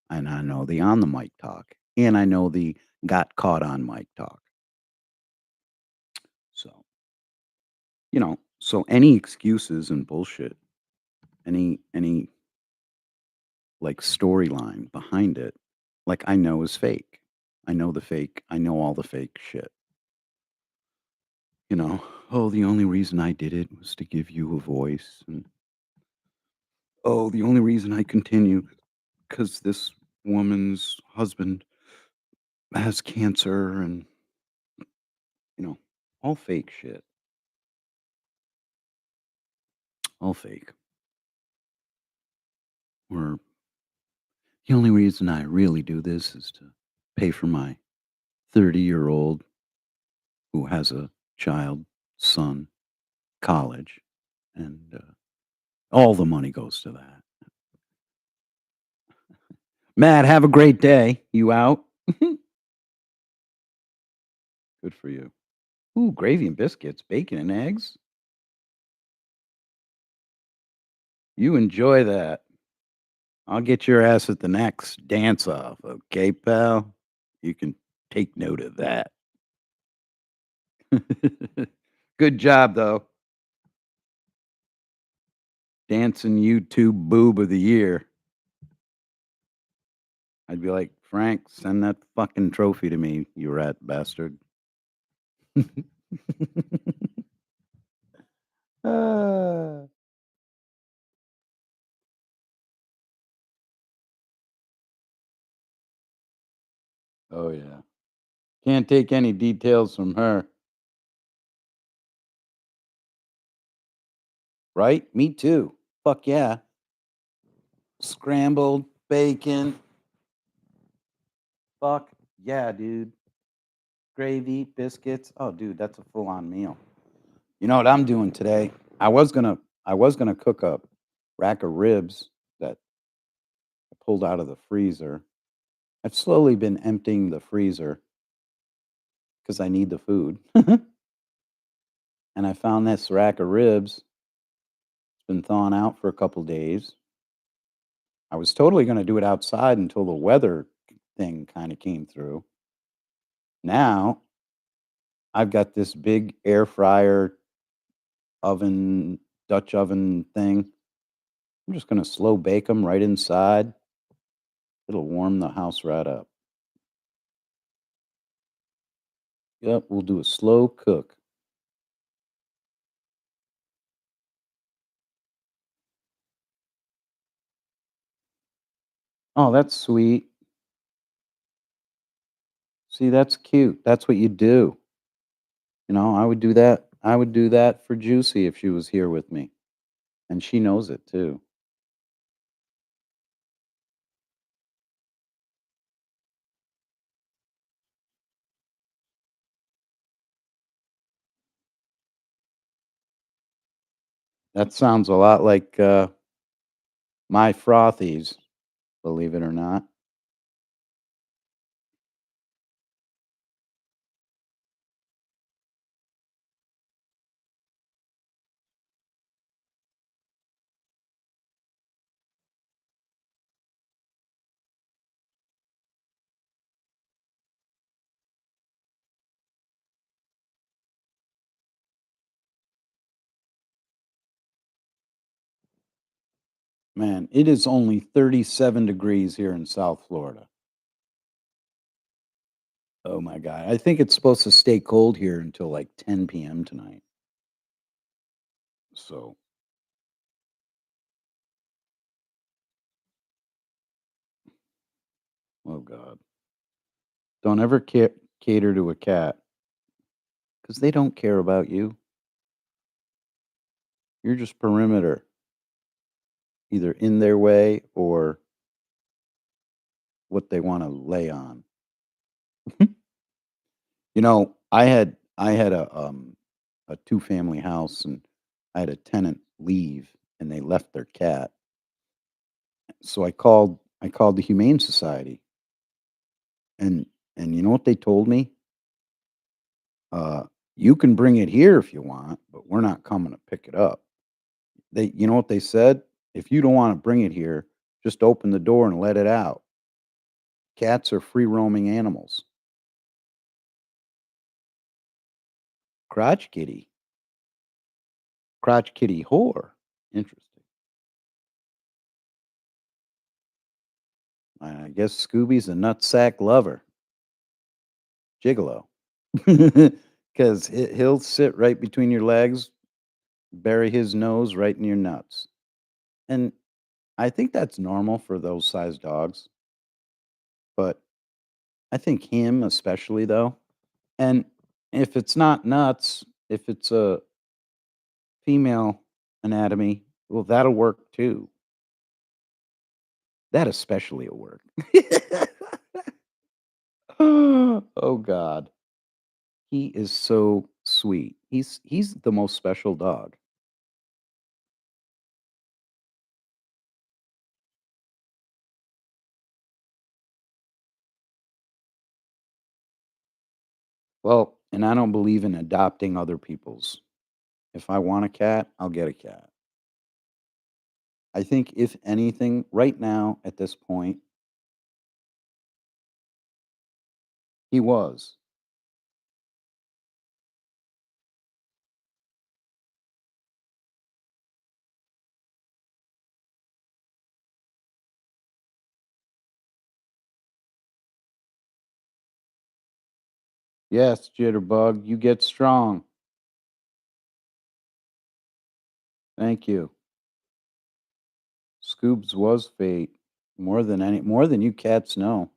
And I know the on the mic talk. And I know the got caught on mic talk. So, so any excuses and bullshit, any like storyline behind it, like I know is fake. I know the fake. I know all the fake shit. Oh, the only reason I did it was to give you a voice. And oh, the only reason I continue because this woman's husband has cancer and, you know, all fake shit. All fake. Or the only reason I really do this is to pay for my 30-year-old who has a child, son, college. And all the money goes to that. Matt, have a great day. You out? Good for you. Ooh, gravy and biscuits, bacon and eggs. You enjoy that. I'll get your ass at the next dance off, okay, pal? You can take note of that. Good job, though. Dancing YouTube boob of the year. I'd be like, Frank, send that fucking trophy to me, you rat bastard. Ah. Oh, yeah. Can't take any details from her. Right? Me too. Fuck yeah. Scrambled bacon. Fuck yeah, dude. Gravy, biscuits. Oh, dude, that's a full-on meal. You know what I'm doing today? I was gonna cook a rack of ribs that I pulled out of the freezer. I've slowly been emptying the freezer because I need the food. And I found this rack of ribs. It's been thawing out for a couple days. I was totally gonna do it outside until the weather thing kind of came through. Now I've got this big air fryer oven, Dutch oven thing. I'm just gonna slow bake them right inside. It'll warm the house right up. Yep, we'll do a slow cook. Oh, that's sweet. See, that's cute. That's what you do. I would do that. I would do that for Juicy if she was here with me. And she knows it too. That sounds a lot like my frothies, believe it or not. Man, it is only 37 degrees here in South Florida. Oh my God. I think it's supposed to stay cold here until like 10 p.m. tonight. So, oh God. Don't ever cater to a cat because they don't care about you. You're just perimeter, either in their way or what they want to lay on. I had a a two-family house, and I had a tenant leave, and they left their cat. So I called the Humane Society, and you know what they told me? Uh, "You can bring it here if you want, but we're not coming to pick it up." You know what they said? "If you don't wanna bring it here, just open the door and let it out. Cats are free roaming animals." Crotch kitty. Crotch kitty whore. Interesting. I guess Scooby's a nutsack lover. Gigolo. 'Cause he'll sit right between your legs, bury his nose right in your nuts. And I think that's normal for those size dogs, but I think him especially though. And if it's not nuts, if it's a female anatomy, well, that'll work too. That especially will work. Oh God. He is so sweet. He's the most special dog. Well, and I don't believe in adopting other people's. If I want a cat, I'll get a cat. I think if anything, right now at this point, he was. Yes, Jitterbug, you get strong. Thank you. Scoobs was fate. More than you cats know.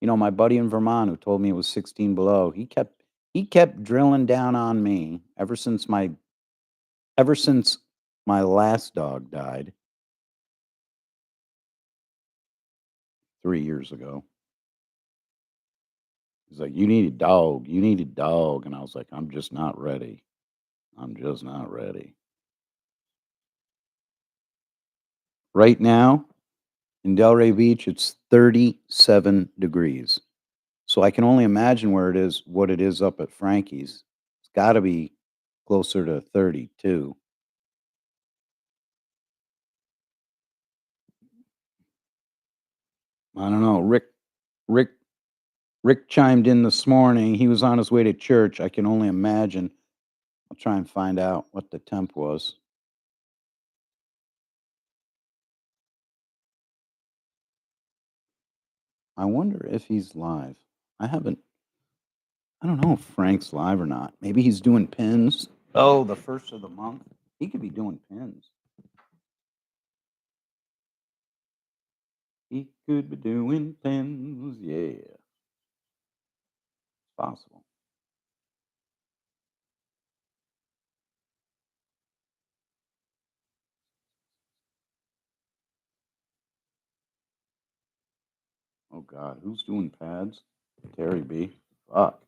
You know, my buddy in Vermont who told me it was 16 below, he kept drilling down on me ever since my last dog died 3 years ago. He's like, "You need a dog. You need a dog." And I was like, "I'm just not ready. I'm just not ready." Right now in Delray Beach, it's 37 degrees. So I can only imagine what it is up at Frankie's. It's got to be closer to 32. I don't know. Rick Rick chimed in this morning. He was on his way to church. I can only imagine. I'll try and find out what the temp was. I wonder if he's live. I haven't I don't know if Frank's live or not. Maybe he's doing pins. Oh, the first of the month. He could be doing pins. He could be doing pins. Yeah, it's possible. Oh God, who's doing pads? Terry B. Fuck.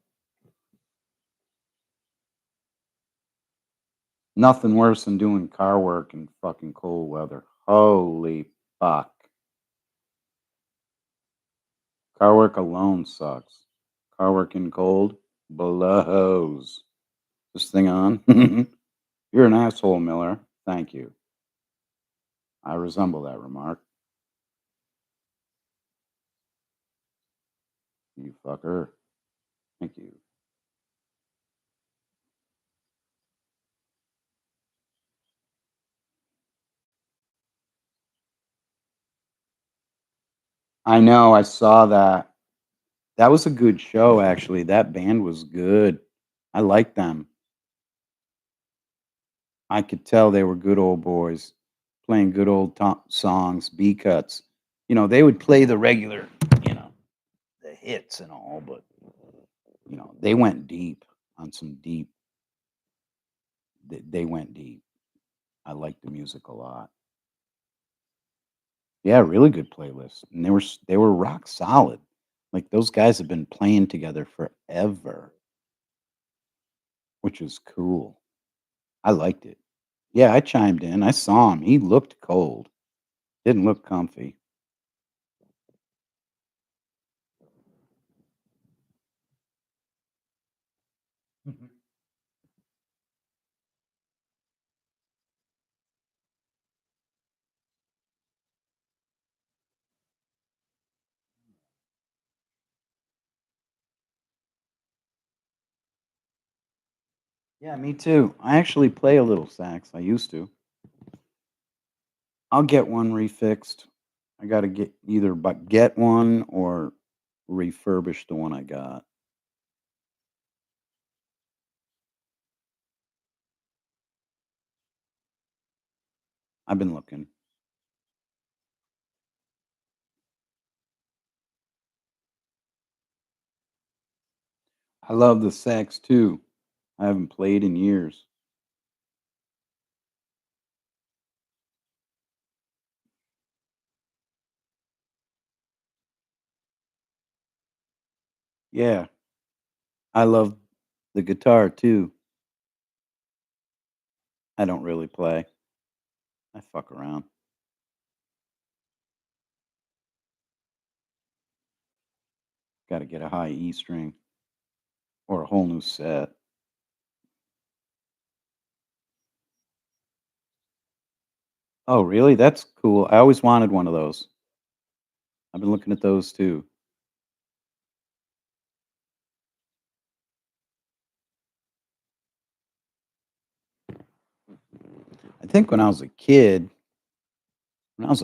Nothing worse than doing car work in fucking cold weather. Holy fuck. Car work alone sucks. Car work in cold blows. This thing on? You're an asshole, Miller. Thank you. I resemble that remark. You fucker. Thank you. I know, I saw that. That was a good show, actually. That band was good. I like them. I could tell they were good old boys playing good old songs, B cuts. You know, they would play the regular, you know, the hits and all, but they went deep on some deep. They went deep. I liked the music a lot. Yeah, really good playlist, and they were rock solid. Like those guys have been playing together forever. which is cool. I liked it. Yeah, I chimed in. I saw him. He looked cold. Didn't look comfy. Mhm. Yeah, me too. I actually play a little sax. I used to. I'll get one refixed. I got to get either but get one or refurbish the one I got. I've been looking. I love the sax too. I haven't played in years. Yeah, I love the guitar too. I don't really play. I fuck around. Got to get a high E string or a whole new set. Oh, really? That's cool. I always wanted one of those. I've been looking at those too. I think when I was a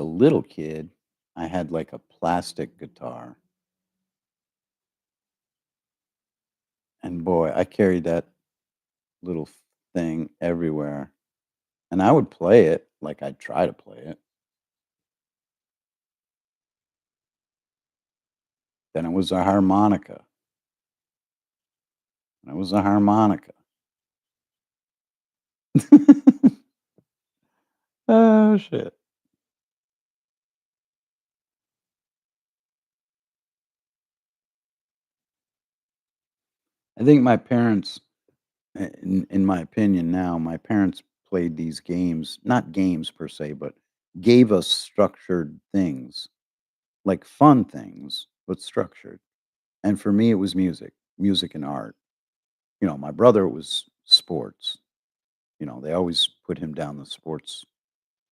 little kid, I had like a plastic guitar. And boy, I carried that little thing everywhere. And I would play it, like I'd try to play it. Then it was a harmonica. And it was a harmonica. Oh shit. I think my parents in my opinion now, my parents played these games, not games per se, but gave us structured things, like fun things, but structured. And for me, it was music and art. You know, my brother was sports. You know, they always put him down the sports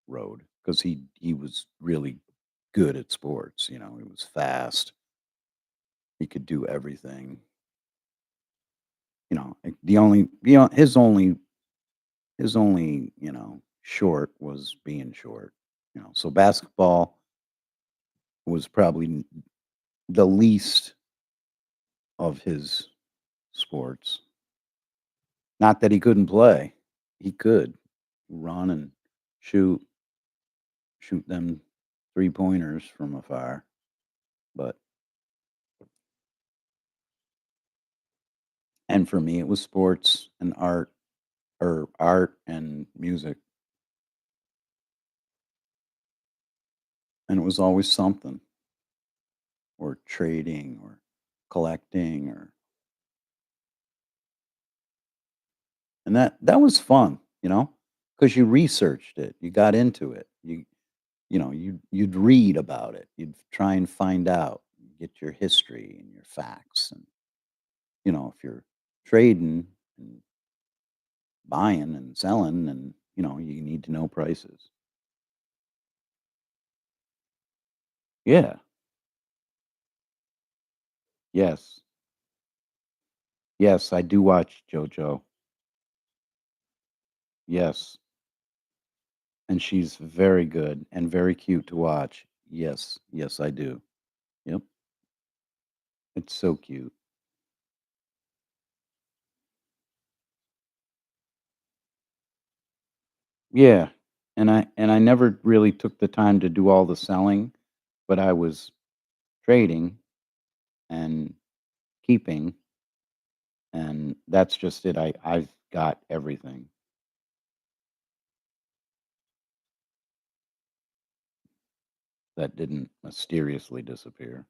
road because he was really good at sports. You know, he was fast. He could do everything. You know, like, his only short was being short. You know, so basketball was probably the least of his sports. Not that he couldn't play. He could run and shoot shoot them three-pointers from afar, but and for me, it was sports and art or art and music, and it was always something, or trading or collecting or and that was fun, because you researched it, you got into it. You'd read about it, you'd try and find out, get your history and your facts, and, if you're trading and buying and selling and, you need to know prices. Yeah. Yes. Yes, I do watch JoJo. Yes, and she's very good and very cute to watch. Yes, yes, I do. Yep, it's so cute. Yeah, and I never really took the time to do all the selling, but I was trading and keeping, and that's just it. I've got everything that didn't mysteriously disappear.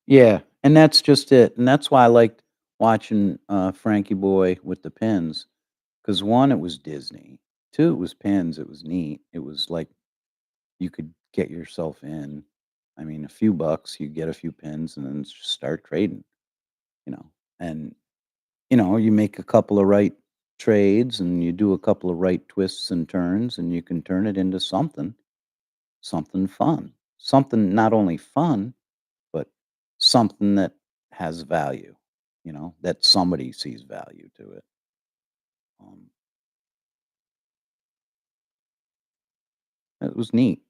Yeah, and that's just it, and that's why I liked watching, Frankie Boy with the pins, because 1, it was Disney, 2, it was pins, it was neat, it was like you could get yourself in. I mean, a few bucks, you get a few pins, and then just start trading, you know, and, you make a couple of right trades, and you do a couple of right twists and turns, and you can turn it into something fun. Something not only fun, but something that has value, that somebody sees value to it. Um, it was neat.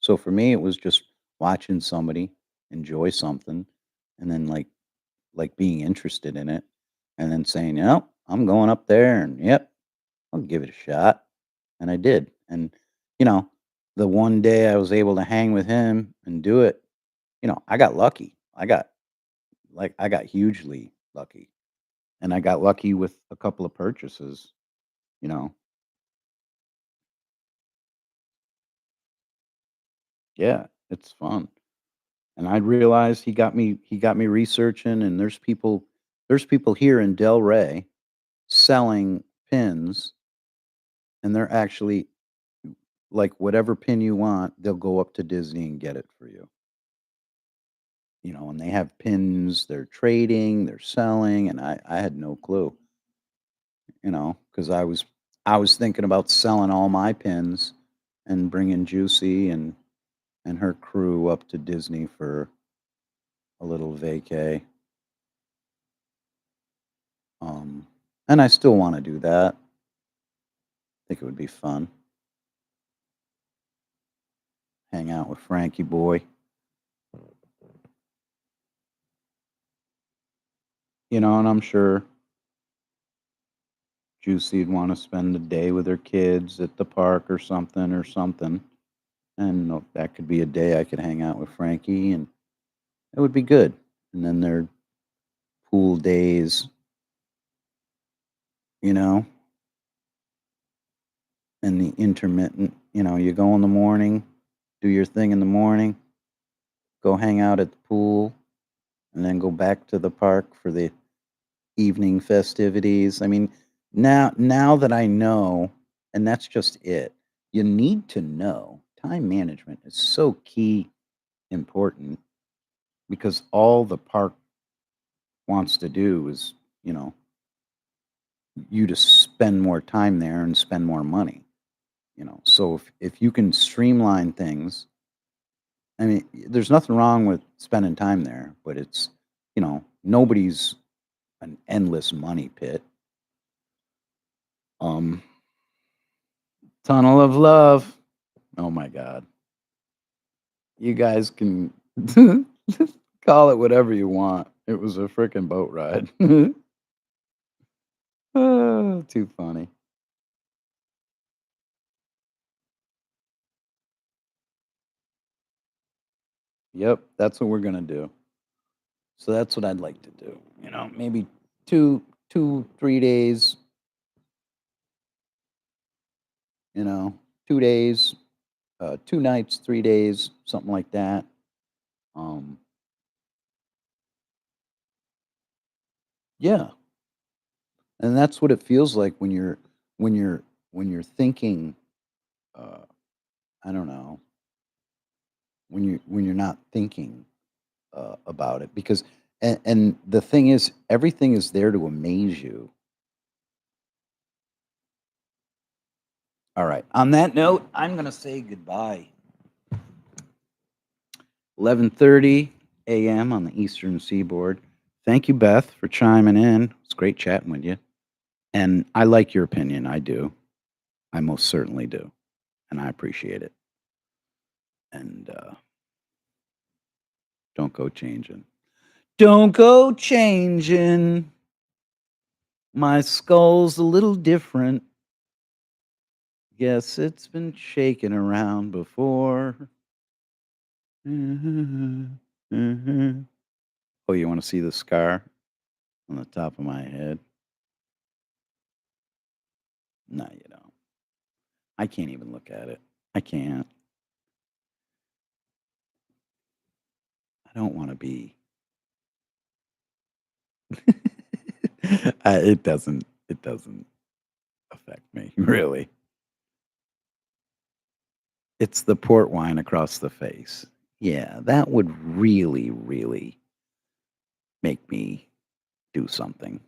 So for me, it was just watching somebody enjoy something and then like being interested in it and then saying, I'm going up there and yep, I'll give it a shot. And I did. And, you know, the one day I was able to hang with him and do it, I got lucky. I got hugely lucky. And I got lucky with a couple of purchases, you know. Yeah, it's fun. And I realized he got me researching and there's people here in Delray selling pins and they're actually like whatever pin you want, they'll go up to Disney and get it for you. And they have pins they're trading, they're selling, and I had no clue, because I was thinking about selling all my pins and bringing Juicy and her crew up to Disney for a little vacay. Um, and I still want to do that. I think it would be fun. Hang out with Frankie Boy. And I'm sure Juicy'd want to spend the day with her kids at the park or something or something. And that could be a day I could hang out with Frankie and it would be good. And then their pool days, you know, and the intermittent, you go in the morning, do your thing in the morning, go hang out at the pool, and then go back to the park for the evening festivities. I mean, now that I know, and that's just it. You need to know time management is so key important because all the park wants to do is, you know, you to spend more time there and spend more money. So if you can streamline things, I mean, there's nothing wrong with spending time there, but it's, nobody's an endless money pit. Um, Tunnel of love. Oh my god. You guys can call it whatever you want. It was a freaking boat ride. Too funny. Yep, that's what we're gonna do. So that's what I'd like to do. Maybe 3 days. You know, 2 days, 2 nights, 3 days, something like that. Um, yeah, and that's what it feels like when you're when you're thinking. Uh, I don't know when you're not thinking about it because and the thing is everything is there to amaze you. All right. On that note, I'm gonna say goodbye. 11:30 a.m. on the Eastern Seaboard. Thank you, Beth, for chiming in. It's great chatting with you. And I like your opinion. I do. I most certainly do. And I appreciate it. And don't go changing. Don't go changing. My skull's a little different. Guess it's been shaken around before. Oh, you want to see the scar on the top of my head? No, you don't. I can't even look at it. I can't. I don't want to be. It doesn't affect me, really. It's the port wine across the face. Yeah, that would really, really make me do something.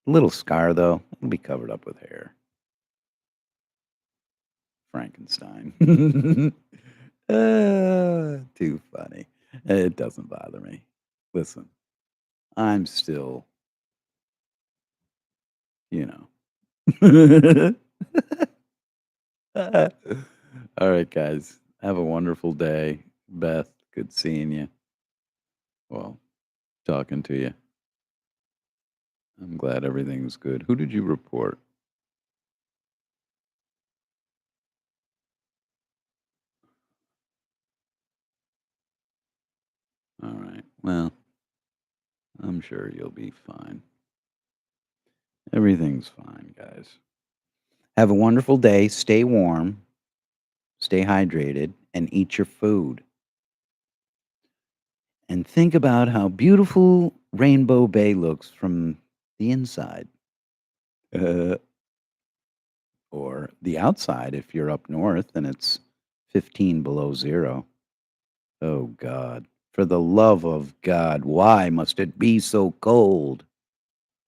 A little scar, though, it'll be covered up with hair. Frankenstein. Too funny. It doesn't bother me. Listen, I'm still, you know. All right, guys. Have a wonderful day. Beth, good seeing you. Well, talking to you. I'm glad everything's good. Who did you report? All right. Well, I'm sure you'll be fine. Everything's fine, guys. Have a wonderful day. Stay warm, stay hydrated, and eat your food. And think about how beautiful Rainbow Bay looks from the inside. Uh, or the outside if you're up north and it's 15 below zero. Oh, God. For the love of God, why must it be so cold?